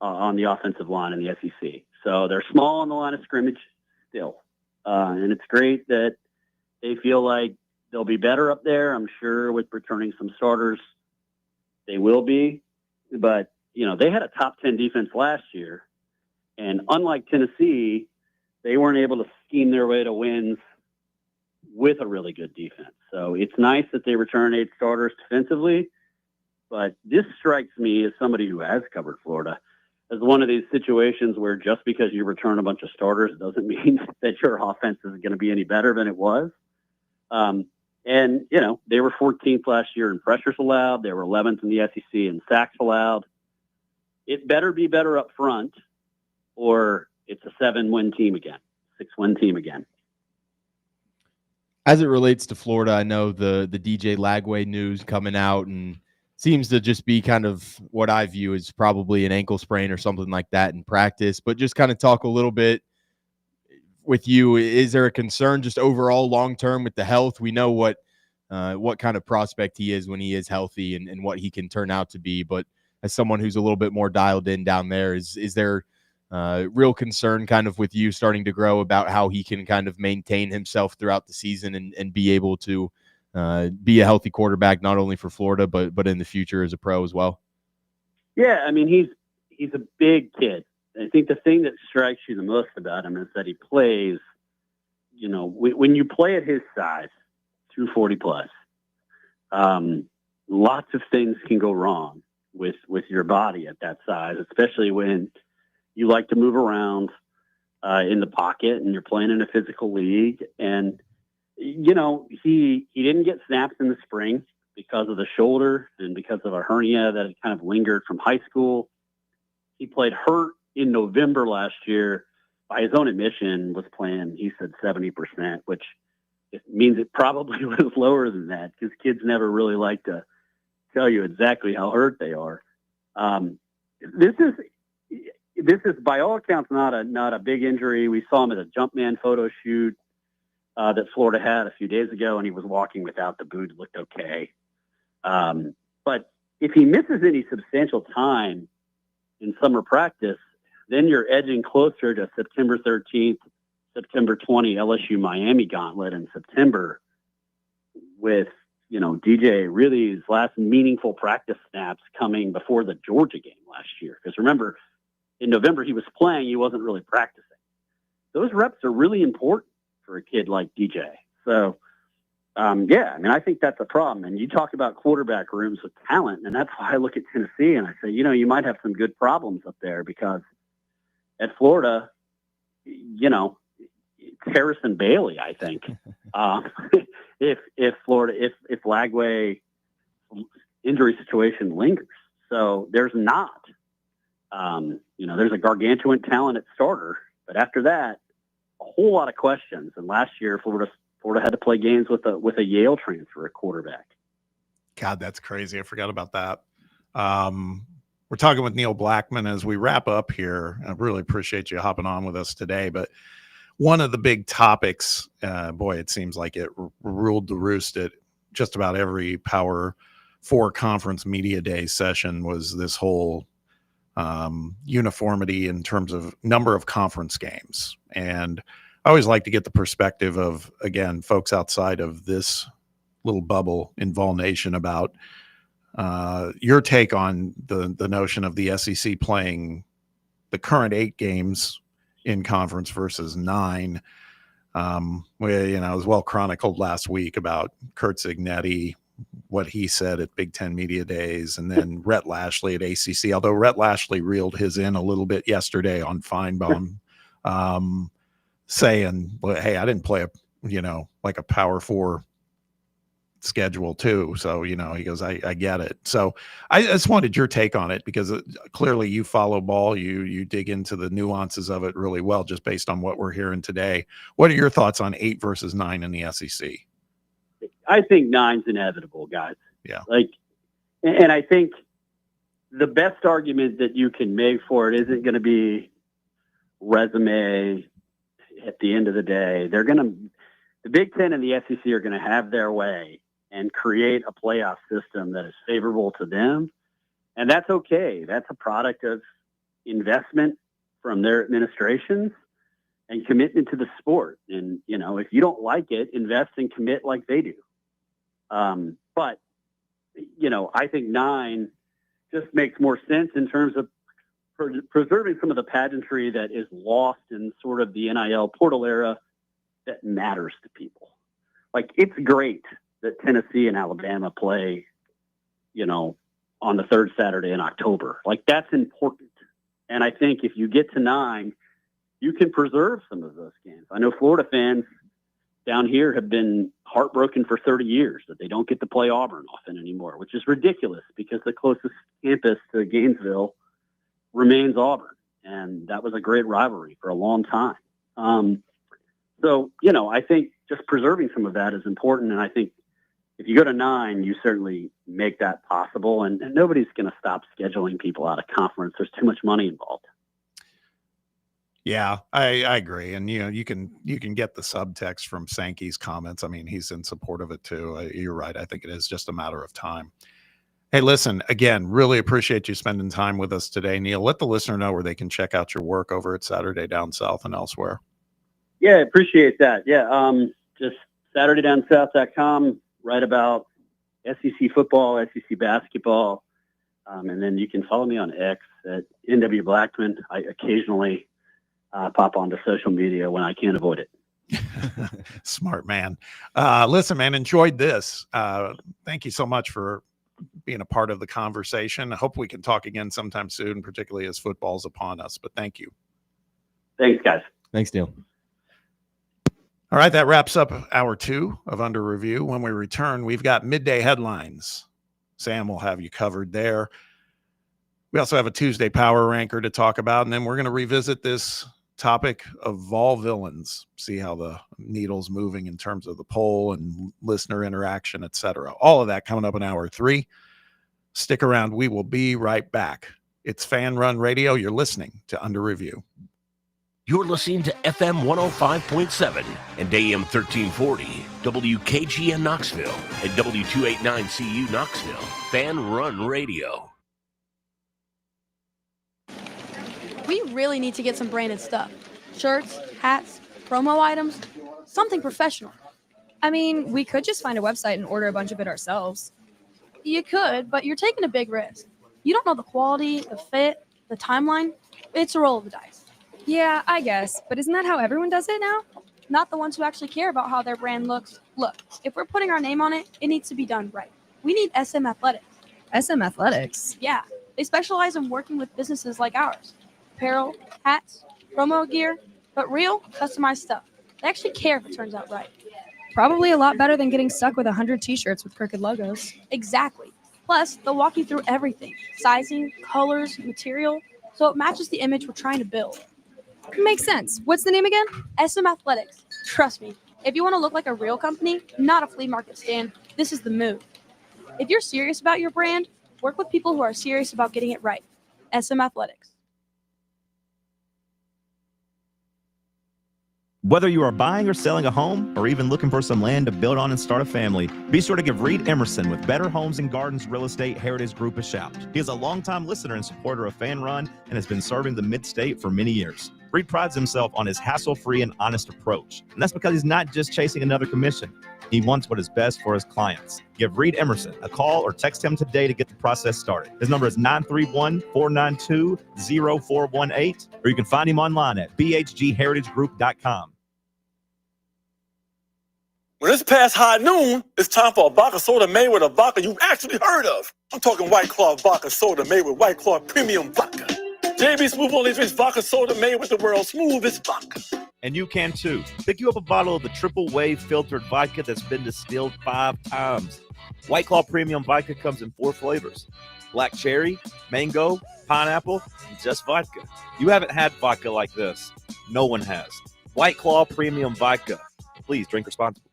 on the offensive line in the SEC. So they're small on the line of scrimmage still. And it's great that they feel like they'll be better up there. I'm sure with returning some starters, they will be. But, they had a top 10 defense last year. And unlike Tennessee, they weren't able to scheme their way to wins with a really good defense. So it's nice that they return 8 starters defensively. But this strikes me as somebody who has covered Florida as one of these situations where just because you return a bunch of starters doesn't mean that your offense is going to be any better than it was. And, they were 14th last year in pressures allowed. They were 11th in the SEC in sacks allowed. It better be better up front or it's a 7-win team again, 6-win team again. As it relates to Florida, I know the DJ Lagway news coming out and seems to just be kind of what I view as probably an ankle sprain or something like that in practice. But just kind of talk a little bit with you. Is there a concern just overall long-term with the health? We know what kind of prospect he is when he is healthy and what he can turn out to be. But as someone who's a little bit more dialed in down there, is there real concern kind of with you starting to grow about how he can kind of maintain himself throughout the season and be able to be a healthy quarterback, not only for Florida, but in the future as a pro as well? Yeah, I mean, he's a big kid. I think the thing that strikes you the most about him is that he plays, when you play at his size, 240 plus, lots of things can go wrong with your body at that size, especially when you like to move around in the pocket and you're playing in a physical league. And, he didn't get snaps in the spring because of the shoulder and because of a hernia that had kind of lingered from high school. He played hurt in November last year. By his own admission, was playing, he said 70%, which means it probably was lower than that because kids never really like to tell you exactly how hurt they are. This is by all accounts not a big injury. We saw him at a Jumpman photo shoot that Florida had a few days ago, and he was walking without the boot. It looked okay. But if he misses any substantial time in summer practice, then you're edging closer to September 13th, September 20, LSU Miami gauntlet in September with, DJ really his last meaningful practice snaps coming before the Georgia game last year. Because remember, in November he was playing, he wasn't really practicing. Those reps are really important for a kid like DJ. So Yeah, I mean, I think that's a problem. And you talk about quarterback rooms with talent, and that's why I look at Tennessee and I say, you might have some good problems up there, because at Florida, it's Harrison Bailey, I think. If Lagway injury situation lingers. So there's not, there's a gargantuan talent at starter, but after that, a whole lot of questions. And last year, Florida had to play games with a Yale transfer at quarterback. God, that's crazy. I forgot about that. We're talking with Neil Blackman as we wrap up here. I really appreciate you hopping on with us today. But one of the big topics, it seems like it ruled the roost at just about every Power 4 conference media day session, was this whole uniformity in terms of number of conference games. And I always like to get the perspective of, again, folks outside of this little bubble in Vol Nation about your take on the notion of the SEC playing the current 8 games in conference versus 9. Where, it was well chronicled last week about Kurt Zignetti, what he said at Big Ten Media Days, and then Rhett Lashley at ACC, although Rhett Lashley reeled his in a little bit yesterday on Feinbaum, saying, well, hey, I didn't play like a Power 4 schedule too. So, he goes, I get it. So I just wanted your take on it, because clearly you follow ball, you dig into the nuances of it really well, just based on what we're hearing today. What are your thoughts on 8 versus 9 in the SEC? I think 9's inevitable, guys. Yeah. And I think the best argument that you can make for it isn't going to be resume. At the end of the day, the Big Ten and the SEC are going to have their way and create a playoff system that is favorable to them. And that's okay. That's a product of investment from their administrations and commitment to the sport. And, if you don't like it, invest and commit like they do. But, I think 9 just makes more sense in terms of preserving some of the pageantry that is lost in sort of the NIL portal era that matters to people. It's great that Tennessee and Alabama play, on the third Saturday in October. That's important. And I think if you get to 9, you can preserve some of those games. I know Florida fans down here have been heartbroken for 30 years that they don't get to play Auburn often anymore, which is ridiculous, because the closest campus to Gainesville remains Auburn. And that was a great rivalry for a long time. So, I think just preserving some of that is important. And I think if you go to 9, you certainly make that possible. And nobody's going to stop scheduling people out of conference. There's too much money involved. Yeah, I agree. And, you can get the subtext from Sankey's comments. I mean, he's in support of it too. You're right. I think it is just a matter of time. Hey, listen, again, really appreciate you spending time with us today, Neil. Let the listener know where they can check out your work over at Saturday Down South and elsewhere. Yeah, appreciate that. Yeah, just SaturdayDownSouth.com, write about SEC football, SEC basketball. And then you can follow me on X at NW Blackman. I occasionally pop onto social media when I can't avoid it. Smart man. Listen, man, enjoyed this. Thank you so much for being a part of the conversation. I hope we can talk again sometime soon, particularly as football's upon us. But thank you. Thanks, guys. Thanks, Neil. All right, that wraps up hour 2 of Under Review. When we return, we've got midday headlines. Sam will have you covered there. We also have a Tuesday Power Ranker to talk about, and then we're going to revisit this topic of Vol villains, see how the needle's moving in terms of the poll and listener interaction, etc. All of that coming up in hour 3. Stick around. We will be right back. It's Fan Run Radio. You're listening to Under Review. You're listening to FM 105.7 and AM 1340, WKGN Knoxville, and W289CU Knoxville. Fan Run Radio. We really need to get some branded stuff. Shirts, hats, promo items, something professional. I mean, we could just find a website and order a bunch of it ourselves. You could, but you're taking a big risk. You don't know the quality, the fit, the timeline. It's a roll of the dice. Yeah, I guess. But isn't that how everyone does it now? not the ones who actually care about how their brand looks. Look, if we're putting our name on it, it needs to be done right. We need SM Athletics. SM Athletics? Yeah, they specialize in working with businesses like ours. Apparel, hats, promo gear, but real, customized stuff. They actually care if it turns out right. Probably a lot better than getting stuck with 100 t-shirts with crooked logos. Exactly. Plus, they'll walk you through everything. Sizing, colors, material, so it matches the image we're trying to build. Makes sense. What's the name again? SM Athletics. Trust me, if you want to look like a real company, not a flea market stand, this is the move. If you're serious about your brand, work with people who are serious about getting it right. SM Athletics. Whether you are buying or selling a home or even looking for some land to build on and start a family, be sure to give Reed Emerson with Better Homes and Gardens Real Estate Heritage Group a shout. He is a longtime listener and supporter of Fan Run and has been serving the Mid-State for many years. Reed prides himself on his hassle-free and honest approach. And that's because he's not just chasing another commission. He wants what is best for his clients. Give Reed Emerson a call or text him today to get the process started. His number is 931-492-0418, or you can find him online at bhgheritagegroup.com. When it's past high noon, it's time for a vodka soda made with a vodka you've actually heard of. I'm talking White Claw vodka soda made with White Claw premium vodka. JB Smooth only drinks vodka soda made with the world's smoothest vodka. And you can too. Pick you up a bottle of the triple wave filtered vodka that's been distilled 5 times. White Claw premium vodka comes in 4 flavors: black cherry, mango, pineapple, and just vodka. You haven't had vodka like this. No one has. White Claw premium vodka. Please drink responsibly.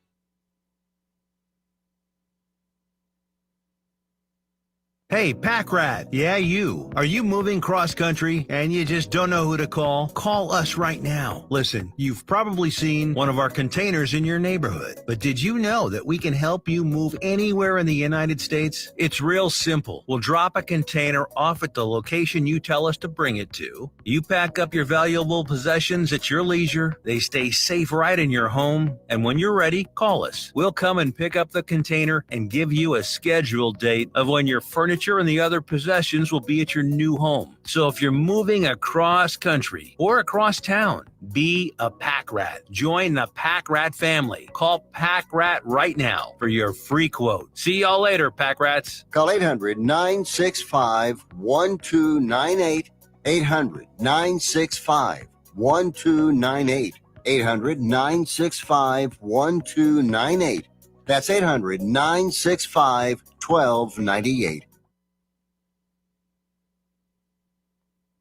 Hey, Pack Rat. Yeah, you. Are you moving cross country and you just don't know who to call? Call us right now. Listen, you've probably seen one of our containers in your neighborhood, but did you know that we can help you move anywhere in the United States? It's real simple. We'll drop a container off at the location you tell us to bring it to. You pack up your valuable possessions at your leisure. They stay safe right in your home. And when you're ready, call us. We'll come and pick up the container and give you a scheduled date of when your furniture and the other possessions will be at your new home. So if you're moving across country or across town, be a Pack Rat. Join the Pack Rat family. Call Pack Rat right now for your free quote. See y'all later, Pack Rats. Call 800-965-1298. 800-965-1298. 800-965-1298. That's 800-965-1298.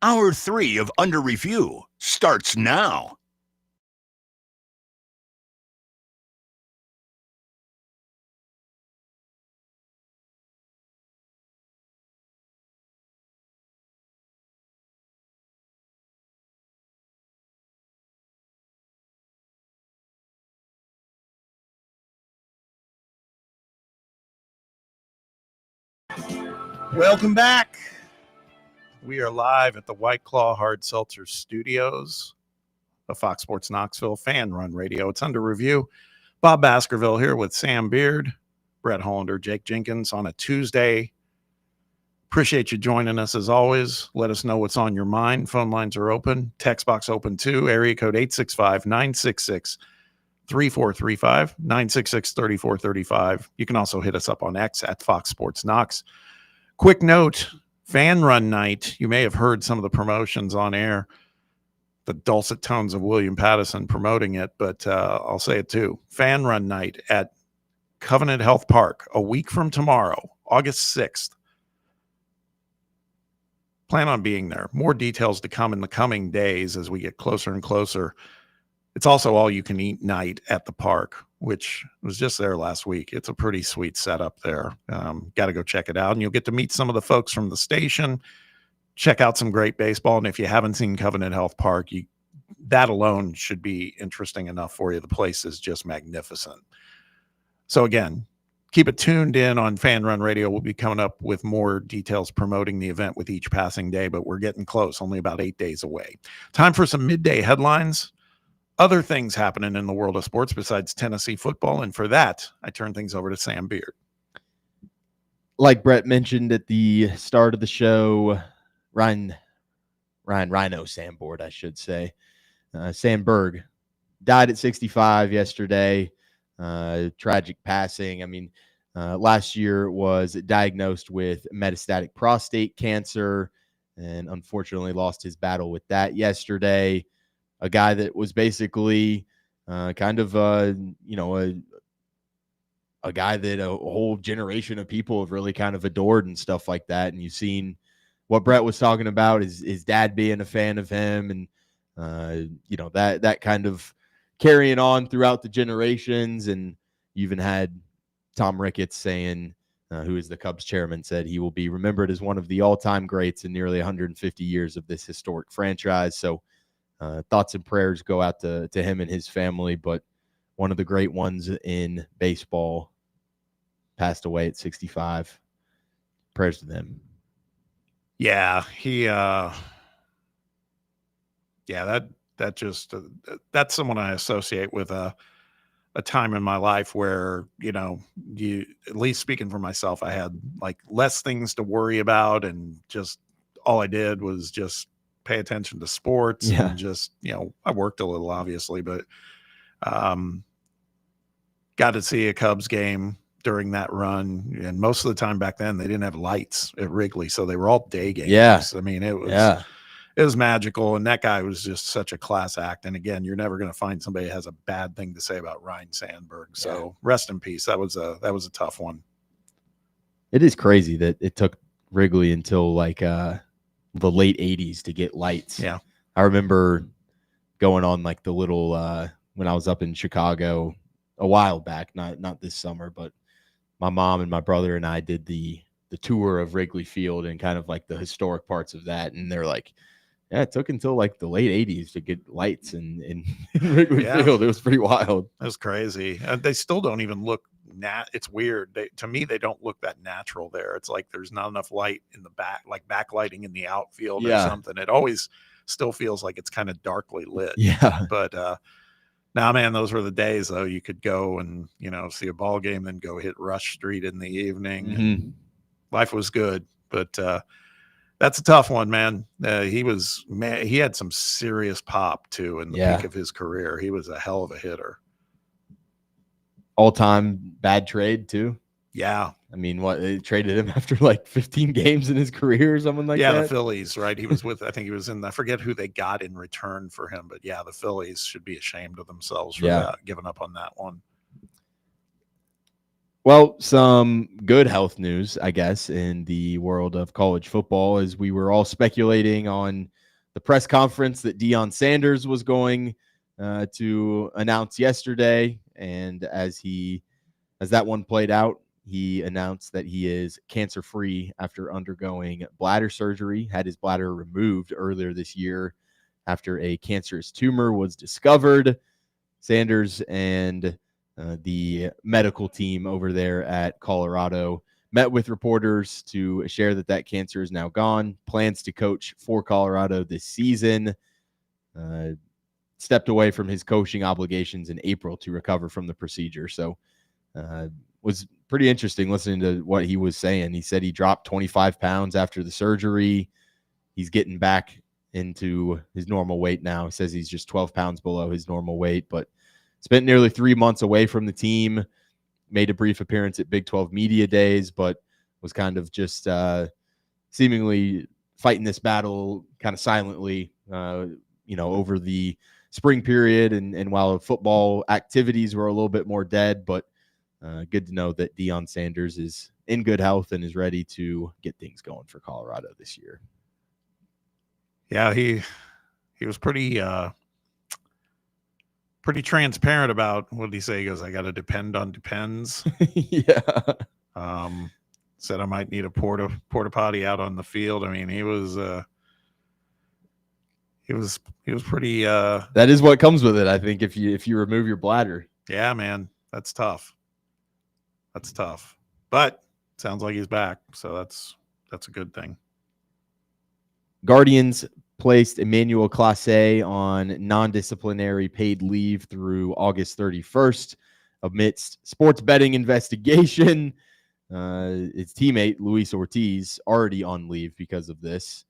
Hour 3 of Under Review starts now. Welcome back. We are live at the White Claw Hard Seltzer Studios of Fox Sports Knoxville Fan Run Radio. It's Under Review. Bob Baskerville here with Sam Beard, Brett Hollander, Jake Jenkins on a Tuesday. Appreciate you joining us as always. Let us know what's on your mind. Phone lines are open. Text box open too. Area code 865-966-3435. 966-3435. You can also hit us up on X at Fox Sports Knox. Quick note. Fan Run Night, you may have heard some of the promotions on air, the dulcet tones of William Pattison promoting it, but I'll say it too. Fan Run Night at Covenant Health Park, a week from tomorrow, August 6th. Plan on being there. More details to come in the coming days as we get closer and closer. It's also all-you-can-eat night at the park, which was just there last week. It's a pretty sweet setup there. Got to go check it out. And you'll get to meet some of the folks from the station, check out some great baseball. And if you haven't seen Covenant Health Park, that alone should be interesting enough for you. The place is just magnificent. So again, keep it tuned in on Fan Run Radio. We'll be coming up with more details promoting the event with each passing day, but we're getting close, only about 8 days away. Time for some midday headlines. Other things happening in the world of sports besides Tennessee football. And for that, I turn things over to Sam Beard. Like Brett mentioned at the start of the show, Rhino Sandboard, I should say. Sandberg died at 65 yesterday. Tragic passing. I mean, last year was diagnosed with metastatic prostate cancer and unfortunately lost his battle with that yesterday. A guy that was basically kind of, a guy that a whole generation of people have really kind of adored and stuff like that. And you've seen what Brett was talking about, his dad being a fan of him, and that kind of carrying on throughout the generations. And you even had Tom Ricketts saying, who is the Cubs chairman, said he will be remembered as one of the all-time greats in nearly 150 years of this historic franchise. So thoughts and prayers go out to him and his family, but one of the great ones in baseball passed away at 65. Prayers to them. Yeah, that's someone I associate with a time in my life where, at least speaking for myself, I had like less things to worry about, and just all I did was just pay attention to sports. Yeah. And just, I worked a little, obviously, but got to see a Cubs game during that run. And most of the time back then, they didn't have lights at Wrigley, so they were all day games. Yeah. I mean, it was magical. And that guy was just such a class act. And again, you're never going to find somebody that has a bad thing to say about Ryan Sandberg. So rest in peace. That was a tough one. It is crazy that it took Wrigley until like the late 80s to get lights. Yeah. I remember going on like the little when I was up in Chicago a while back, not this summer, but my mom and my brother and I did the tour of Wrigley Field and kind of like the historic parts of that. And they're like, yeah, it took until like the late 80s to get lights in Wrigley Field. It was pretty wild. That was crazy. They still don't even look it's weird. To me, they don't look that natural there. It's like there's not enough light in the back, like backlighting in the outfield or something. It always still feels like it's kind of darkly lit. Yeah. But now, man, those were the days, though. You could go and, see a ball game, then go hit Rush Street in the evening. Mm-hmm. Life was good, but that's a tough one, man. He had some serious pop, too, in the peak of his career. He was a hell of a hitter. All-time bad trade, too. Yeah. I mean, they traded him after like 15 games in his career or something like that? Yeah, the Phillies, right? He was I think he was I forget who they got in return for him, but yeah, the Phillies should be ashamed of themselves for that, giving up on that one. Well, some good health news, I guess, in the world of college football, as we were all speculating on the press conference that Deion Sanders was going to announce yesterday. And as that one played out, he announced that he is cancer-free after undergoing bladder surgery, had his bladder removed earlier this year after a cancerous tumor was discovered. Sanders and the medical team over there at Colorado met with reporters to share that cancer is now gone, plans to coach for Colorado this season, stepped away from his coaching obligations in April to recover from the procedure. So was pretty interesting listening to what he was saying. He said he dropped 25 pounds after the surgery. He's getting back into his normal weight now. He says he's just 12 pounds below his normal weight, but spent nearly 3 months away from the team, made a brief appearance at Big 12 Media Days, but was kind of just seemingly fighting this battle kind of silently, over the spring period. And while football activities were a little bit more dead, but good to know that Deion Sanders is in good health and is ready to get things going for Colorado this year. Yeah, he was pretty transparent about, what did he say? He goes, I got to depend on depends. Yeah. Said I might need a porta potty out on the field. I mean, he was pretty. That is what comes with it, I think. If you remove your bladder. Yeah, man, that's tough. That's tough. But sounds like he's back, so that's a good thing. Guardians placed Emmanuel Clase on non-disciplinary paid leave through August 31st amidst sports betting investigation. His teammate, Luis Ortiz, already on leave because of this.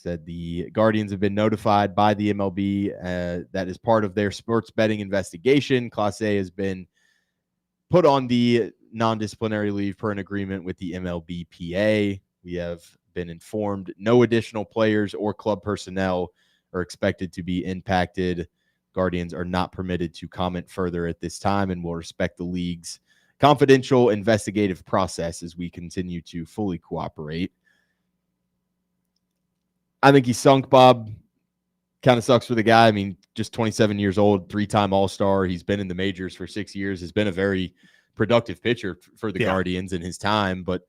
said the Guardians have been notified by the MLB that is part of their sports betting investigation. Clase has been put on the non-disciplinary leave per an agreement with the MLBPA. We have been informed no additional players or club personnel are expected to be impacted. Guardians are not permitted to comment further at this time and will respect the league's confidential investigative process as we continue to fully cooperate. I think he sunk, Bob. Kind of sucks for the guy. I mean, just 27 years old, 3-time All-Star. He's been in the majors for 6 years. Has been a very productive pitcher for the Guardians in his time. But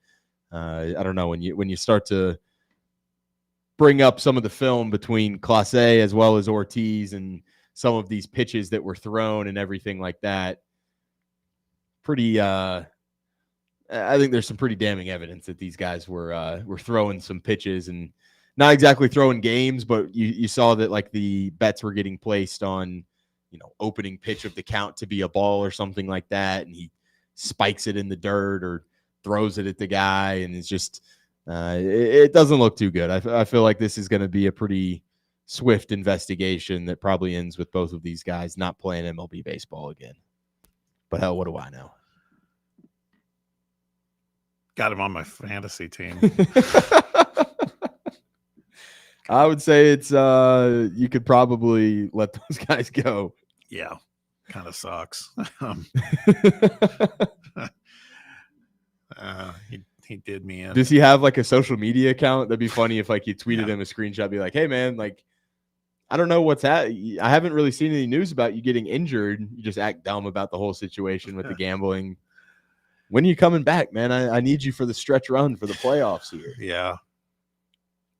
I don't know, when you start to bring up some of the film between Clase as well as Ortiz and some of these pitches that were thrown and everything like that, I think there's some pretty damning evidence that these guys were throwing some pitches and not exactly throwing games, but you saw that like the bets were getting placed on, opening pitch of the count to be a ball or something like that. And he spikes it in the dirt or throws it at the guy. And it's just, it doesn't look too good. I feel like this is going to be a pretty swift investigation that probably ends with both of these guys not playing MLB baseball again. But hell, what do I know? Got him on my fantasy team. I would say it's you could probably let those guys go. Yeah, kind of sucks. He did me in. Does he have like a social media account? That'd be funny if like you tweeted him a screenshot, be like, "Hey man, like I don't know what's I haven't really seen any news about you getting injured. You just act dumb about the whole situation with the gambling. When are you coming back, man? I need you for the stretch run for the playoffs here." Yeah.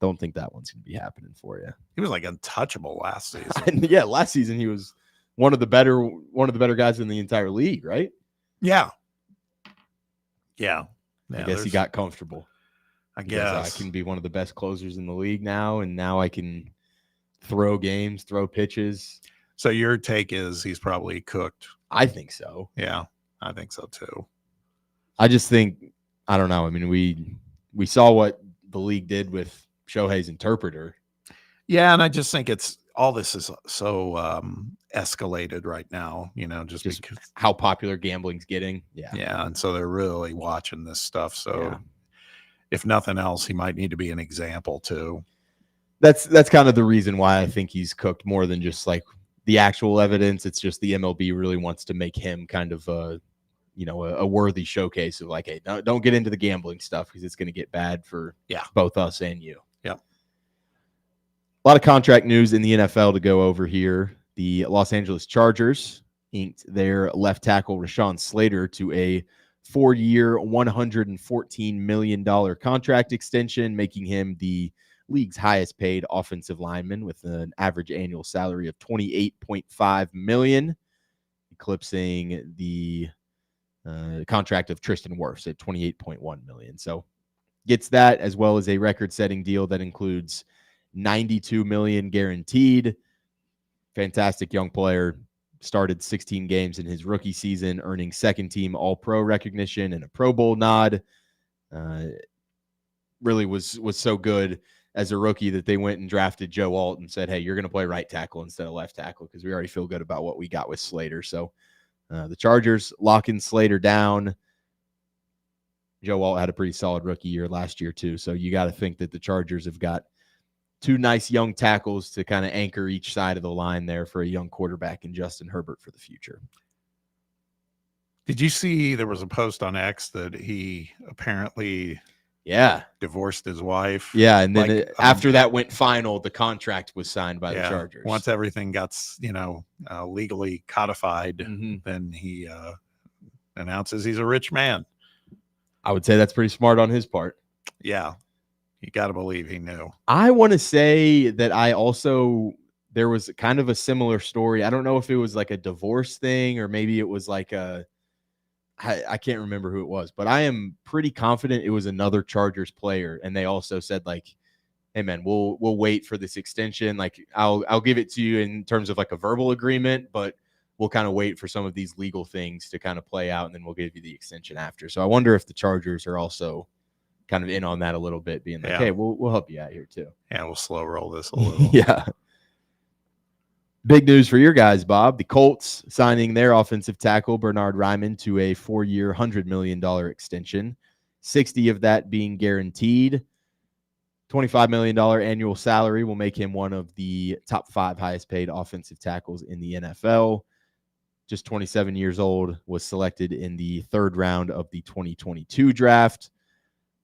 Don't think that one's going to be happening for you. He was like untouchable last season. Yeah, last season he was one of the better guys in the entire league, right? Yeah. Yeah. I guess he got comfortable. I guess I can be one of the best closers in the league now, and now I can throw games, throw pitches. So your take is he's probably cooked. I think so. Yeah, I think so too. I just think, I don't know. I mean, we saw what the league did with Shohei's interpreter. Yeah, and I just think all this is so escalated right now, just because how popular gambling's getting. Yeah, and so they're really watching this stuff. So if nothing else, he might need to be an example too. That's kind of the reason why I think he's cooked more than just like the actual evidence. It's just the MLB really wants to make him kind of a worthy showcase of like, hey, don't get into the gambling stuff because it's going to get bad for both us and you. Yep. A lot of contract news in the NFL to go over here. The Los Angeles Chargers inked their left tackle Rashawn Slater to a 4-year, $114 million contract extension, making him the league's highest paid offensive lineman with an average annual salary of $28.5 million, eclipsing the contract of Tristan Wirfs at $28.1 million. So gets that as well as a record-setting deal that includes $92 million guaranteed. Fantastic young player. Started 16 games in his rookie season, earning second-team All-Pro recognition and a Pro Bowl nod. Really was so good as a rookie that they went and drafted Joe Alt and said, "Hey, you're going to play right tackle instead of left tackle because we already feel good about what we got with Slater." So the Chargers locking Slater down. Joe Alt had a pretty solid rookie year last year too. So you got to think that the Chargers have got two nice young tackles to kind of anchor each side of the line there for a young quarterback in Justin Herbert for the future. Did you see there was a post on X that he apparently divorced his wife? Yeah, and then after that went final, the contract was signed by the Chargers. Once everything got legally codified, then he announces he's a rich man. I would say that's pretty smart on his part. Yeah, you got to believe he knew. I want to say that there was kind of a similar story. I don't know if it was like a divorce thing or maybe it was like I can't remember who it was, but I am pretty confident it was another Chargers player. And they also said like, "Hey man, we'll wait for this extension. Like I'll give it to you in terms of like a verbal agreement, but we'll kind of wait for some of these legal things to kind of play out and then we'll give you the extension after." So I wonder if the Chargers are also kind of in on that a little bit, being like, Yeah. hey, we'll help you out here too. Yeah, we'll slow roll this a little. Yeah. Big news for your guys, Bob. The Colts signing their offensive tackle, Bernard Ryman, to a 4-year, $100 million extension, 60 of that being guaranteed. $25 million annual salary will make him one of the top 5 highest paid offensive tackles in the NFL. Just 27 years old, was selected in the 3rd round of the 2022 draft.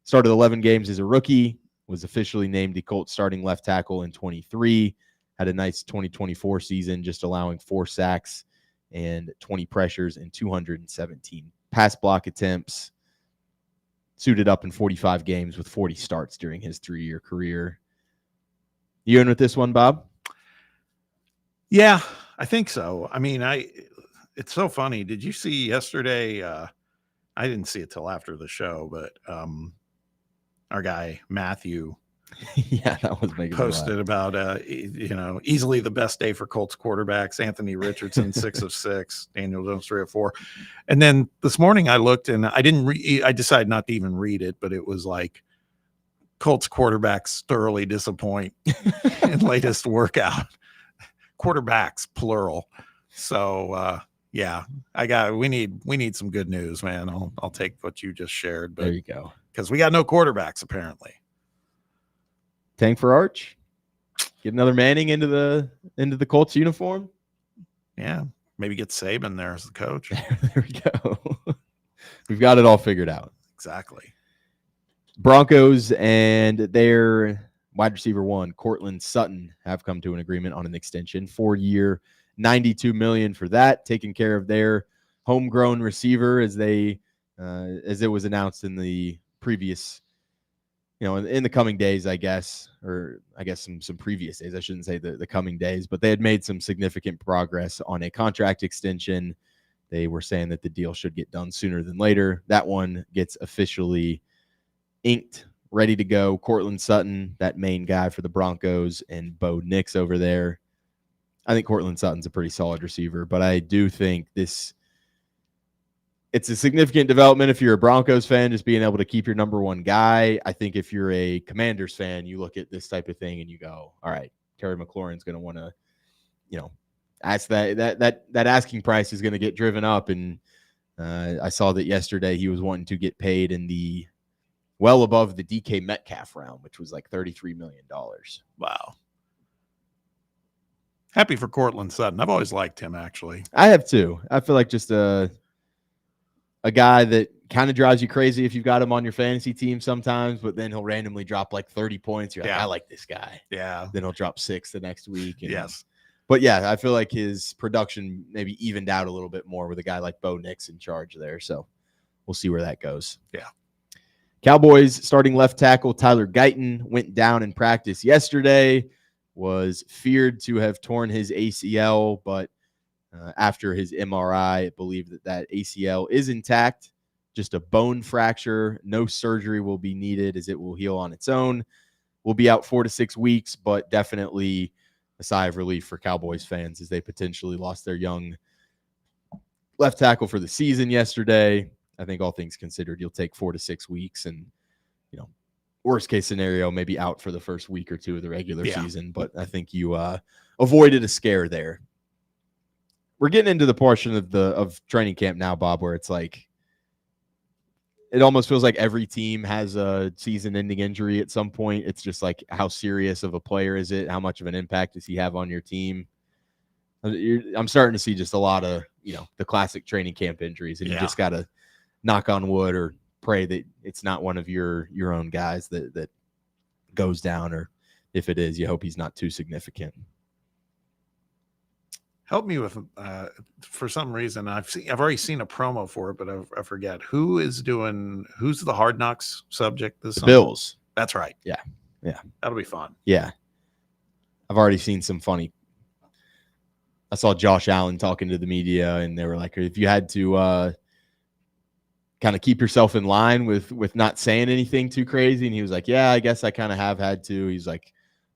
Started 11 games as a rookie, was officially named the Colts starting left tackle in 23. Had a nice 2024 season, just allowing 4 sacks and 20 pressures and 217 pass block attempts. Suited up in 45 games with 40 starts during his 3-year career. You in with this one, Bob? Yeah, I think so. I mean, it's so funny. Did you see yesterday? I didn't see it till after the show, but our guy Matthew yeah, that was making posted about easily the best day for Colts quarterbacks. Anthony Richardson 6 of 6, Daniel Jones 3 of 4. And then this morning I looked and I decided not to even read it, but it was like Colts quarterbacks thoroughly disappoint in latest workout. Quarterbacks plural. So yeah, we need some good news, man. I'll take what you just shared, but there you go. Because we got no quarterbacks apparently. Tank for Arch. Get another Manning into the Colts uniform. Yeah, maybe get Saban there as the coach. There we go. We've got it all figured out. Exactly. Broncos and their wide receiver 1, Cortland Sutton, have come to an agreement on an extension. 4-year, $92 million for that, taking care of their homegrown receiver as it was announced in the previous, in the coming days, I guess, or I guess some previous days. I shouldn't say the coming days, but they had made some significant progress on a contract extension. They were saying that the deal should get done sooner than later. That one gets officially inked, ready to go. Cortland Sutton, that main guy for the Broncos, and Bo Nix over there. I think Cortland Sutton's a pretty solid receiver, but I do think it's a significant development if you're a Broncos fan, just being able to keep your number 1 guy. I think if you're a Commanders fan, you look at this type of thing and you go, all right, Terry McLaurin's going to want to, ask that asking price is going to get driven up. And I saw that yesterday he was wanting to get paid in the well above the DK Metcalf round, which was like $33 million. Wow. Happy for Cortland Sutton. I've always liked him, actually. I have too. I feel like just a guy that kind of drives you crazy if you've got him on your fantasy team sometimes, but then he'll randomly drop like 30 points. You're like, I like this guy. Yeah. Then he'll drop 6 the next week. Yes. But yeah, I feel like his production maybe evened out a little bit more with a guy like Bo Nix in charge there. So we'll see where that goes. Yeah. Cowboys starting left tackle Tyler Guyton went down in practice yesterday, was feared to have torn his ACL, but after his MRI, I believe that ACL is intact, just a bone fracture. No surgery will be needed as it will heal on its own. Will be out 4 to 6 weeks, but definitely a sigh of relief for Cowboys fans as they potentially lost their young left tackle for the season yesterday. I think all things considered, you'll take 4 to 6 weeks and, worst case scenario, maybe out for the first week or 2 of the regular season. But I think you avoided a scare there. We're getting into the portion of training camp now, Bob, where it's like, it almost feels like every team has a season-ending injury at some point. It's just like, how serious of a player is it? How much of an impact does he have on your team? I'm starting to see just a lot of, the classic training camp injuries, and you just got to knock on wood or pray that it's not one of your own guys that goes down, or if it is, you hope he's not too significant. Help me with, for some reason, I've already seen a promo for it, but I forget who's the Hard Knocks subject this The summer? Bills. That's right. Yeah. That'll be fun. Yeah. I've already seen some funny. I saw Josh Allen talking to the media, and they were like, if you had to kind of keep yourself in line with not saying anything too crazy. And he was like, yeah, I guess I kind of have had to. He's like,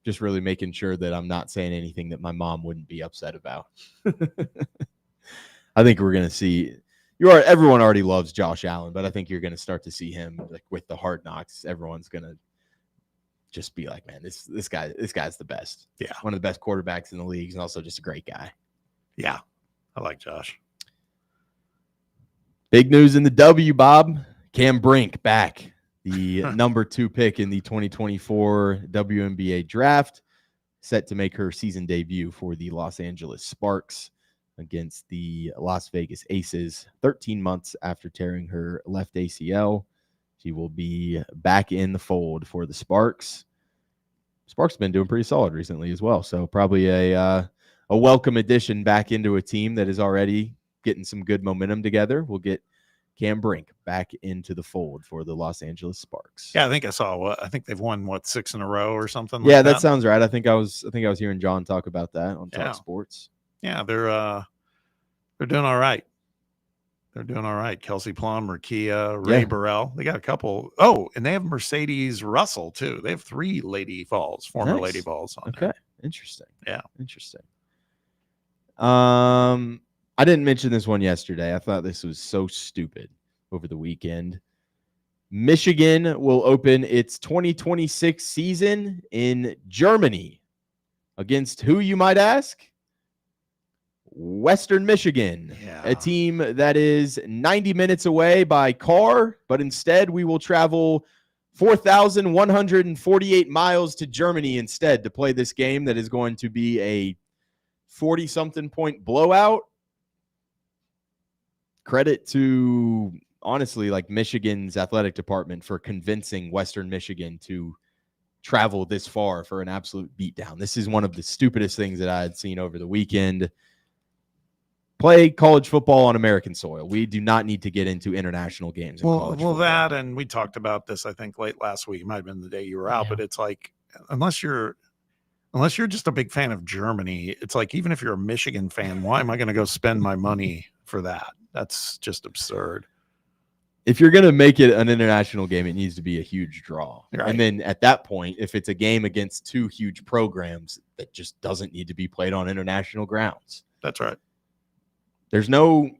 just really making sure that I'm not saying anything that my mom wouldn't be upset about. I think you're going to Everyone already loves Josh Allen, but I think you're going to start to see him like with the Hard Knocks. Everyone's going to just be like, man, this guy's the best. Yeah. One of the best quarterbacks in the league, and also just a great guy. Yeah. I like Josh. Big news in the W, Bob. Cam Brink back, the number 2 pick in the 2024 WNBA draft, set to make her season debut for the Los Angeles Sparks against the Las Vegas Aces 13 months after tearing her left ACL. She will be back in the fold for the Sparks. Sparks have been doing pretty solid recently as well, so probably a welcome addition back into a team that is already getting some good momentum together. We'll get Cam Brink back into the fold for the Los Angeles Sparks. Yeah, I think I saw I think they've won 6 in a row or something. Yeah, like that sounds right. I think I was hearing John talk about that on Talk Sports. Yeah, they're doing all right. They're doing all right. Kelsey Plum, Rakia, Ray Burrell. They got a couple. Oh, and they have Mercedes Russell too. They have 3 Lady Vols, former Lady Vols. Okay, interesting. Yeah, interesting. I didn't mention this one yesterday. I thought this was so stupid over the weekend. Michigan will open its 2026 season in Germany against who, you might ask? Western Michigan, a team that is 90 minutes away by car, but instead we will travel 4,148 miles to Germany instead to play this game that is going to be a 40-something point blowout. Credit to, honestly, like Michigan's athletic department for convincing Western Michigan to travel this far for an absolute beatdown. This is one of the stupidest things that I had seen over the weekend. Play college football on American soil. We do not need to get into international games. Well, that, and we talked about this, I think, late last week. It might have been the day you were out, but it's like, unless you're just a big fan of Germany, it's like, even if you're a Michigan fan, why am I going to go spend my money for that? That's just absurd. If you're going to make it an international game, it needs to be a huge draw. Right. And then at that point, if it's a game against 2 huge programs, that just doesn't need to be played on international grounds. That's right. There's no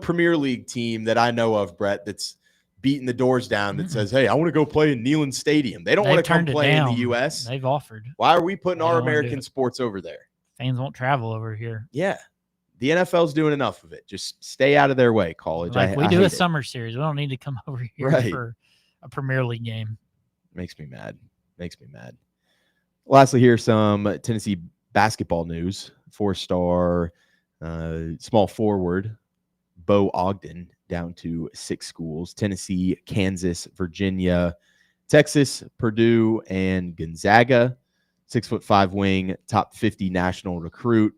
Premier League team that I know of, Brett, that's beating the doors down that says, hey, I want to go play in Neyland Stadium. They don't want to come play in the U.S. They've offered. Why are we putting our American sports over there? Fans won't travel over here. Yeah. The NFL's doing enough of it. Just stay out of their way, college. Like we do a summer series. We don't need to come over here for a Premier League game. Makes me mad. Lastly, here's some Tennessee basketball news. 4-star small forward Bo Ogden down to 6 schools: Tennessee, Kansas, Virginia, Texas, Purdue, and Gonzaga. 6'5" wing, top 50 national recruit,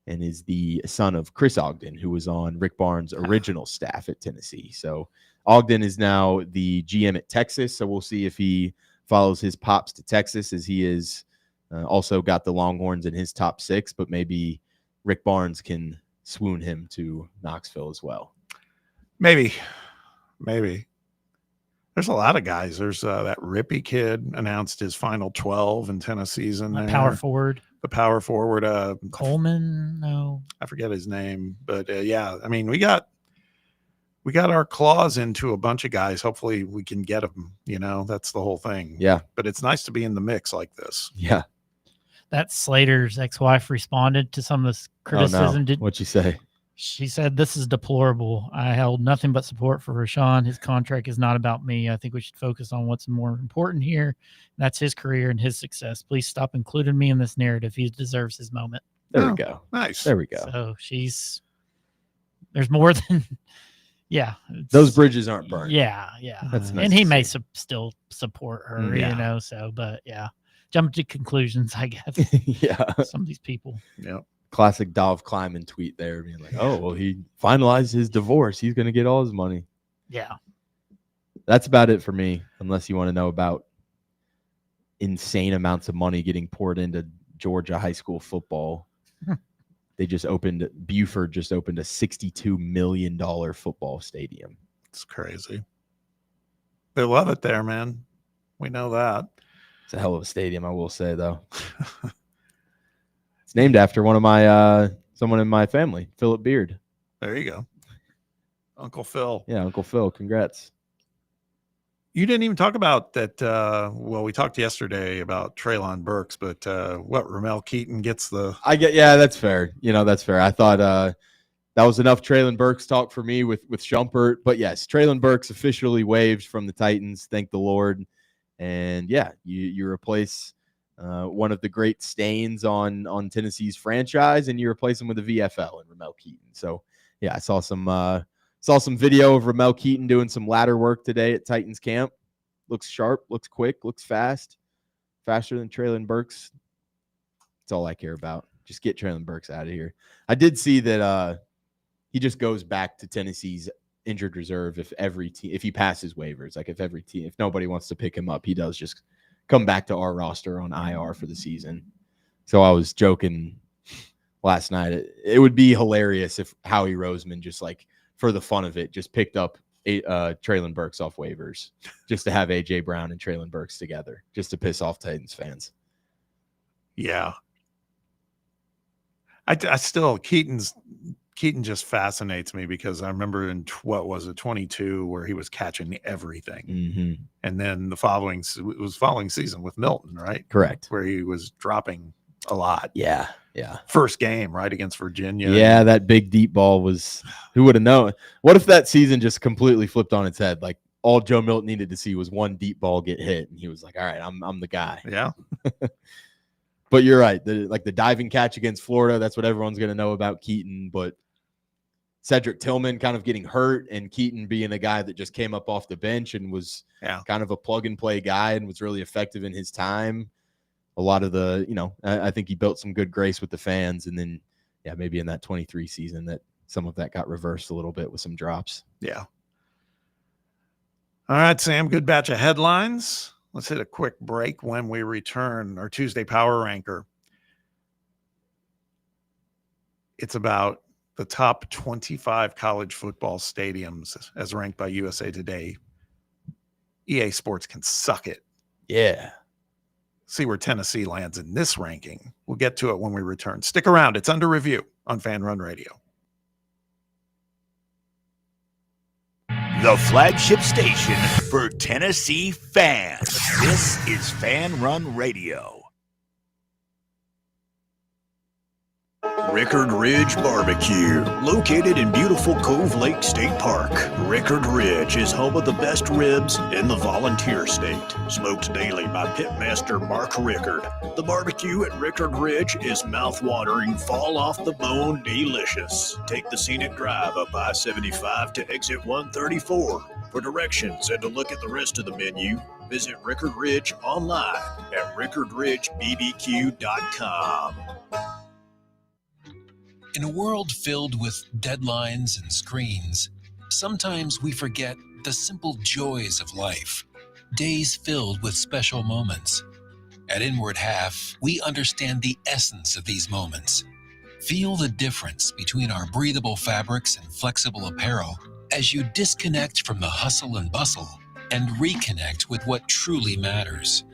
and is the son of Chris Ogden, who was on Rick Barnes' original staff at Tennessee. So Ogden is now the GM at Texas. So we'll see if he follows his pops to Texas, as he is also got the Longhorns in his top 6, but maybe Rick Barnes can swoon him to Knoxville as well. Maybe. There's a lot of guys. There's that Rippy kid announced his final 12 in Tennessee's in there. Power forward. The power forward. Coleman? No. I forget his name. But, yeah, I mean, we got our claws into a bunch of guys. Hopefully we can get them. You know, that's the whole thing. Yeah. But it's nice to be in the mix like this. Yeah. That Slater's ex-wife responded to some of this criticism. Oh, no. What'd she say? She said, "This is deplorable. I held nothing but support for Rashawn. His contract is not about me. I think we should focus on what's more important here. That's his career and his success. Please stop including me in this narrative. He deserves his moment." There we go. Nice. There we go. So there's more than, those bridges aren't burned. Yeah. That's nice. And he may still support her, you know, so, but yeah. Jump to conclusions, I guess. Yeah. Some of these people. Yeah. Classic Dov Kleiman tweet there, being like, oh, well, he finalized his divorce. He's going to get all his money. Yeah. That's about it for me, unless you want to know about insane amounts of money getting poured into Georgia high school football. Buford just opened a $62 million football stadium. It's crazy. They love it there, man. We know that. It's a hell of a stadium, I will say, though. It's named after one of my someone in my family, Philip Beard. There you go. Uncle Phil. Yeah, Uncle Phil. Congrats. You didn't even talk about that. Well, we talked yesterday about Treylon Burks, but Ramel Keaton gets the. Yeah, that's fair. That's fair. I thought that was enough Treylon Burks talk for me with Shumpert. But yes, Treylon Burks officially waived from the Titans. Thank the Lord. And yeah, you replace one of the great stains on Tennessee's franchise, and you replace him with a VFL and Ramel Keaton. So yeah, I saw some video of Ramel Keaton doing some ladder work today at Titans camp. Looks sharp, looks quick, looks fast, faster than Treylon Burks. That's all I care about. Just get Treylon Burks out of here. I did see that he just goes back to Tennessee's injured reserve if he passes waivers. Like if nobody wants to pick him up, he does just come back to our roster on IR for the season. So I was joking last night. It would be hilarious if Howie Roseman just like for the fun of it just picked up Treylon Burks off waivers just to have AJ Brown and Treylon Burks together just to piss off Titans fans. Yeah. I still Keaton just fascinates me because I remember in 22 where he was catching everything. Mm-hmm. And then the following season with Milton, right? Correct. Where he was dropping a lot. Yeah. First game, right, against Virginia. Yeah, that big deep ball was, who would have known? What if that season just completely flipped on its head? Like all Joe Milton needed to see was one deep ball get hit, and he was like, all right, I'm the guy. Yeah. But you're right. The diving catch against Florida, that's what everyone's going to know about Keaton. But Cedric Tillman kind of getting hurt and Keaton being a guy that just came up off the bench and was kind of a plug-and-play guy and was really effective in his time. A lot of I think he built some good grace with the fans. And then, maybe in that 23 season that some of that got reversed a little bit with some drops. Yeah. All right, Sam, good batch of headlines. Let's hit a quick break. When we return, our Tuesday Power Ranker. It's about the top 25 college football stadiums as ranked by USA Today. EA Sports can suck it. Yeah. See where Tennessee lands in this ranking. We'll get to it when we return. Stick around. It's under review on Fan Run Radio. The flagship station for Tennessee fans. This is Fan Run Radio. Rickard Ridge Barbecue, located in beautiful Cove Lake State Park. Rickard Ridge is home of the best ribs in the volunteer state. Smoked daily by Pitmaster Mark Rickard. The barbecue at Rickard Ridge is mouth-watering, fall-off-the-bone delicious. Take the scenic drive up I-75 to exit 134. For directions and to look at the rest of the menu, visit Rickard Ridge online at rickardridgebbq.com. In a world filled with deadlines and screens, sometimes we forget the simple joys of life, days filled with special moments. At Inward Half, we understand the essence of these moments. Feel the difference between our breathable fabrics and flexible apparel as you disconnect from the hustle and bustle and reconnect with what truly matters.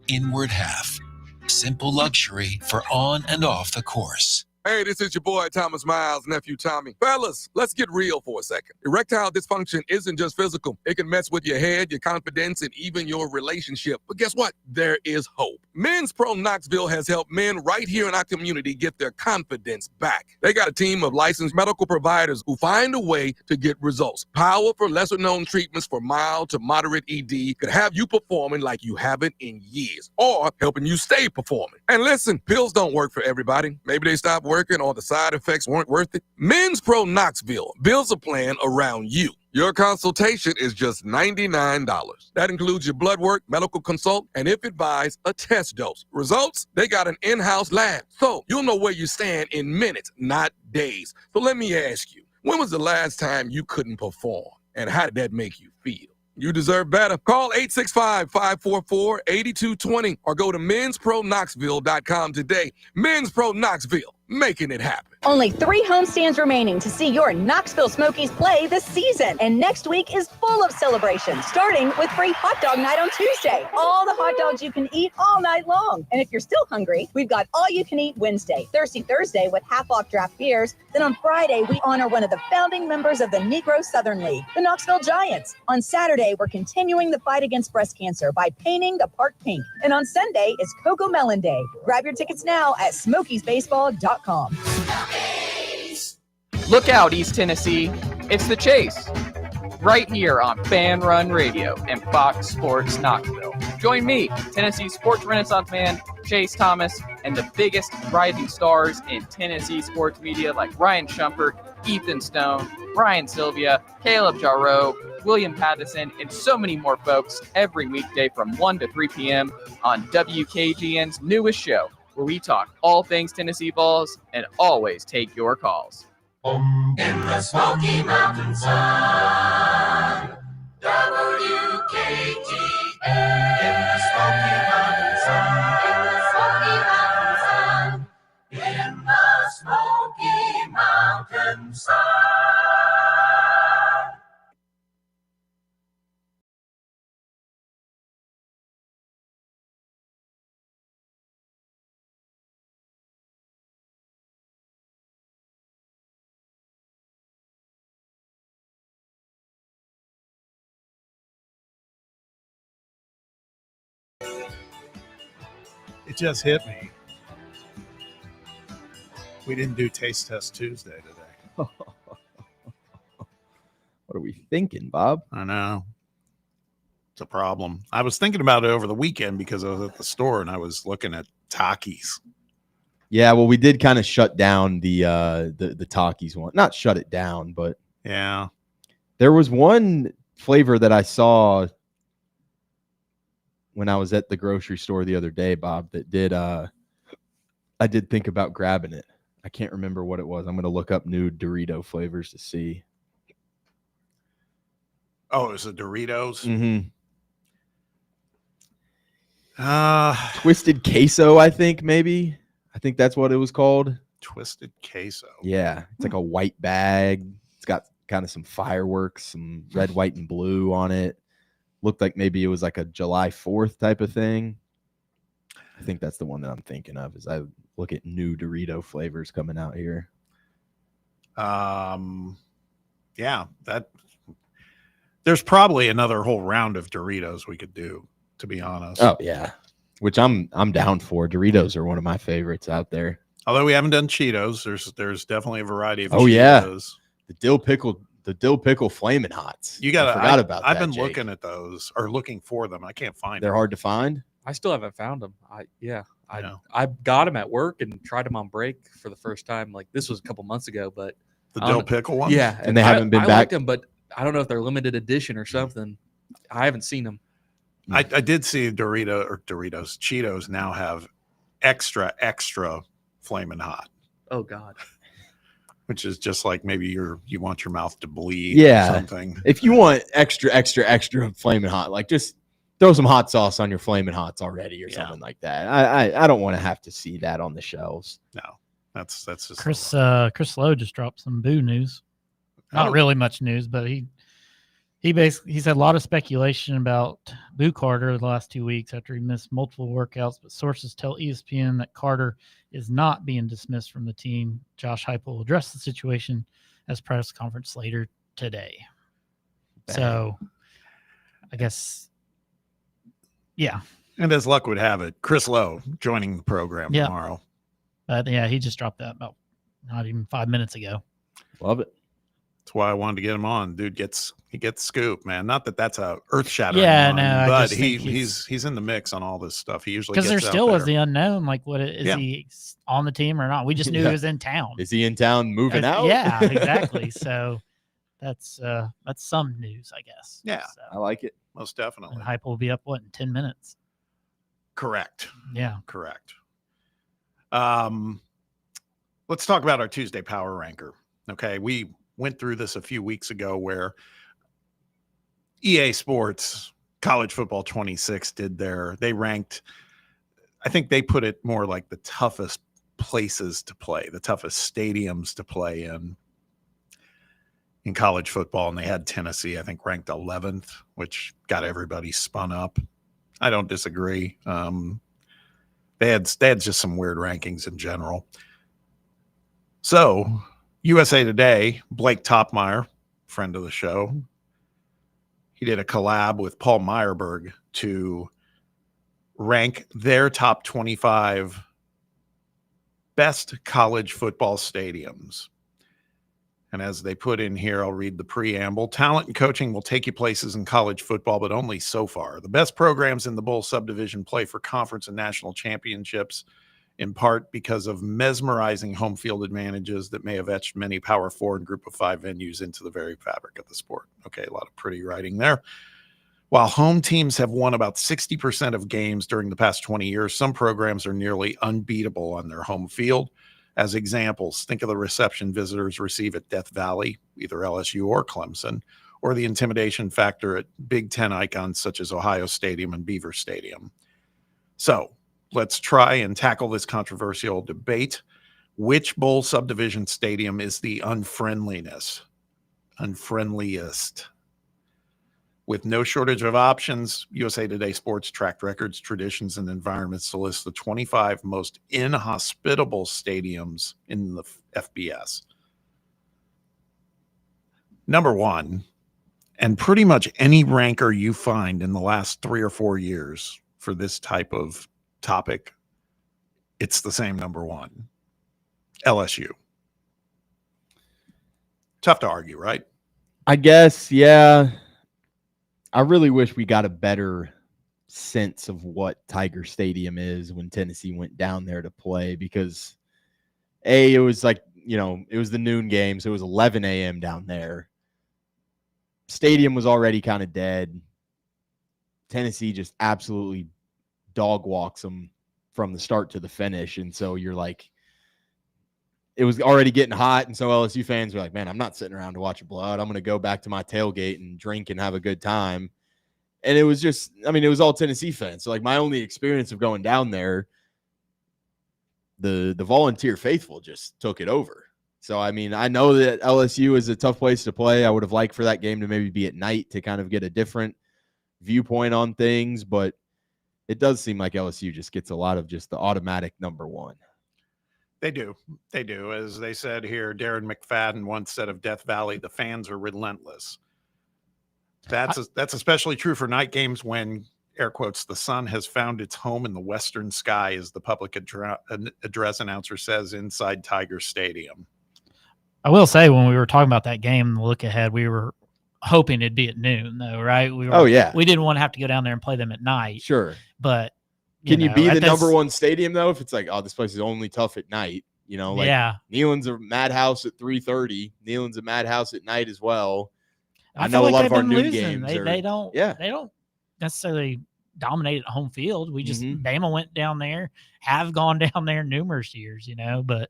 Inward Half, simple luxury for on and off the course. Hey, this is your boy, Thomas Miles, nephew Tommy. Fellas, let's get real for a second. Erectile dysfunction isn't just physical. It can mess with your head, your confidence, and even your relationship. But guess what? There is hope. Men's Pro Knoxville has helped men right here in our community get their confidence back. They got a team of licensed medical providers who find a way to get results. Powerful, lesser-known treatments for mild to moderate ED could have you performing like you haven't in years, or helping you stay performing. And listen, pills don't work for everybody. Maybe they stop working or the side effects weren't worth it. Men's Pro Knoxville builds a plan around you. Your consultation is just $99. That includes your blood work, medical consult, and if advised, a test dose. Results? They got an in-house lab. So you'll know where you stand in minutes, not days. So let me ask you, when was the last time you couldn't perform? And how did that make you feel? You deserve better. Call 865-544-8220 or go to menspronknoxville.com today. Men's Pro Knoxville, making it happen. Only 3 homestands remaining to see your Knoxville Smokies play this season. And next week is full of celebrations, starting with free hot dog night on Tuesday. All the hot dogs you can eat all night long. And if you're still hungry, we've got all you can eat Wednesday, Thirsty Thursday with half off draft beers. Then on Friday, we honor one of the founding members of the Negro Southern League, the Knoxville Giants. On Saturday, we're continuing the fight against breast cancer by painting the park pink. And on Sunday is Cocoa Melon Day. Grab your tickets now at smokiesbaseball.com. Look out, East Tennessee. It's The Chase, right here on Fan Run Radio and Fox Sports Knoxville. Join me, Tennessee sports renaissance man Chase Thomas, and the biggest rising stars in Tennessee sports media like Ryan Shumpert, Ethan Stone, Ryan Sylvia, Caleb Jarreau, William Pattison, and so many more folks every weekday from 1 to 3 p.m. on WKGN's newest show, where we talk all things Tennessee Vols and always take your calls. In the Smoky Mountain Sun, WKGN. In the Smoky Mountain Sun, in the Smoky Mountain Sun, in the Smoky Mountain Sun. It just hit me. We didn't do Taste Test Tuesday today. What are we thinking, Bob? I know. It's a problem. I was thinking about it over the weekend because I was at the store and I was looking at Takis. Yeah, well, we did kind of shut down the Takis one. Not shut it down, but yeah. There was one flavor that I saw when I was at the grocery store the other day, Bob, that did I did think about grabbing it. I can't remember what it was. I'm going to look up new Dorito flavors to see. Oh, it was the Doritos? Mm-hmm. Twisted Queso, I think, maybe. I think that's what it was called. Twisted Queso. Yeah. It's like a white bag. It's got kind of some fireworks, some red, white, and blue on it. Looked like maybe it was like a July 4th type of thing. I think that's the one that I'm thinking of as I look at new Dorito flavors coming out here. Yeah, there's probably another whole round of Doritos we could do, to be honest. Oh yeah, which I'm down for. Doritos are one of my favorites out there. Although we haven't done Cheetos, there's definitely a variety of Cheetos. Yeah, the dill pickle Flamin' Hots. I forgot about that. I've been Jake. looking at those or looking for them. I can't find them. They're hard to find. I still haven't found them. I got them at work and tried them on break for the first time. Like this was a couple months ago, but the dill pickle ones. Yeah, and they haven't been I back. Liked them, but I don't know if they're limited edition or something. I haven't seen them. I did see Cheetos now have extra Flamin' Hot. Oh God. Which is just like maybe you want your mouth to bleed. Yeah. Or something. If you want extra Flamin' Hot, like just throw some hot sauce on your Flamin' Hots already or something like that. I don't want to have to see that on the shelves. No, that's just Chris Lowe just dropped some boo news. Not really much news, but he said a lot of speculation about Boo Carter the last 2 weeks after he missed multiple workouts, but sources tell ESPN that Carter is not being dismissed from the team. Josh Heupel will address the situation at press conference later today. Bang. So I guess, yeah. And as luck would have it, Chris Lowe joining the program tomorrow. But yeah, he just dropped that about not even 5 minutes ago. Love it. That's why I wanted to get him on. Dude gets scoop, man. Not that that's a earth-shattering one, no, but he's in the mix on all this stuff. He usually because there gets out still there. was the unknown. Like, what is he on the team or not? We just knew he was in town. Is he in town moving out? Yeah, exactly. So that's some news, I guess. Yeah, so, I like it. Most definitely. And Hype will be up in 10 minutes. Correct. Yeah. Correct. Let's talk about our Tuesday Power Ranker. Okay, we went through this a few weeks ago where EA Sports College Football 26 they ranked, I think they put it more like the toughest places to play, the toughest stadiums to play in college football, and they had Tennessee, I think, ranked 11th, which got everybody spun up. I don't disagree. They had just some weird rankings in general. So, USA Today, Blake Topmeyer, friend of the show, he did a collab with Paul Meyerberg to rank their top 25 best college football stadiums. And as they put in here, I'll read the preamble. Talent and coaching will take you places in college football, but only so far. The best programs in the Bowl subdivision play for conference and national championships, in part because of mesmerizing home field advantages that may have etched many Power 4 and Group of 5 venues into the very fabric of the sport. Okay, a lot of pretty writing there. While home teams have won about 60% of games during the past 20 years, some programs are nearly unbeatable on their home field. As examples, think of the reception visitors receive at Death Valley, either LSU or Clemson, or the intimidation factor at Big Ten icons such as Ohio Stadium and Beaver Stadium. So let's try and tackle this controversial debate. Which bowl subdivision stadium is the unfriendliest? With no shortage of options, USA Today Sports tracked records, traditions, and environments to list the 25 most inhospitable stadiums in the FBS. Number one, and pretty much any ranker you find in the last 3 or 4 years for this type of topic, it's the same number one, LSU. Tough to argue, right? I guess, yeah. I really wish we got a better sense of what Tiger Stadium is when Tennessee went down there to play, because it was like, it was the noon game, so it was 11 a.m. down there. Stadium was already kind of dead. Tennessee just absolutely dog walks them from the start to the finish, and so you're like, it was already getting hot, and so LSU fans were like, man, I'm not sitting around to watch a blowout. I'm going to go back to my tailgate and drink and have a good time. And it was just, it was all Tennessee fans. So, like, my only experience of going down there, the volunteer faithful just took it over. So, I know that LSU is a tough place to play. I would have liked for that game to maybe be at night to kind of get a different viewpoint on things, but it does seem like LSU just gets a lot of just the automatic number one. They do. As they said here, Darren McFadden once said of Death Valley, the fans are relentless. That's especially true for night games when, air quotes, the sun has found its home in the western sky, as the public address announcer says inside Tiger Stadium. I will say, when we were talking about that game, the look ahead, we were hoping it'd be at noon, though, right? We didn't want to have to go down there and play them at night. Sure. But can you be the number one stadium, though, if it's like, oh, this place is only tough at night? Neyland's a madhouse at 3:30. Neyland's a madhouse at night as well. I know a lot of our noon games they don't necessarily dominate at home field. We just Bama went down there, have gone down there numerous years, but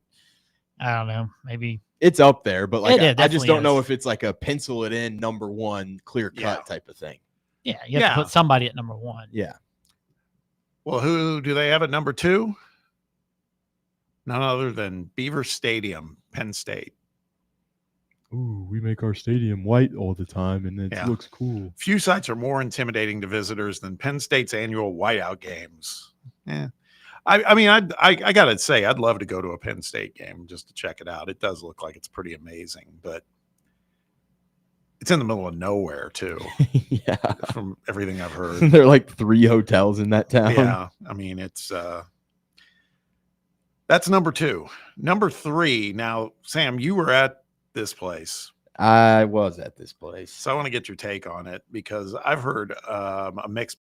I don't know, maybe it's up there, but I just don't know is. if it's like a pencil it in number one clear cut type of thing. Yeah, you have to put somebody at number one. Yeah. Well, who do they have at number two? None other than Beaver Stadium, Penn State. Ooh, we make our stadium white all the time, and it looks cool. Few sites are more intimidating to visitors than Penn State's annual whiteout games. Yeah. I got to say, I'd love to go to a Penn State game just to check it out. It does look like it's pretty amazing, but it's in the middle of nowhere, too. Yeah. From everything I've heard. There are like 3 hotels in that town. Yeah. It's that's number 2. Number 3. Now, Sam, you were at this place. I was at this place. So I want to get your take on it, because I've heard a mixed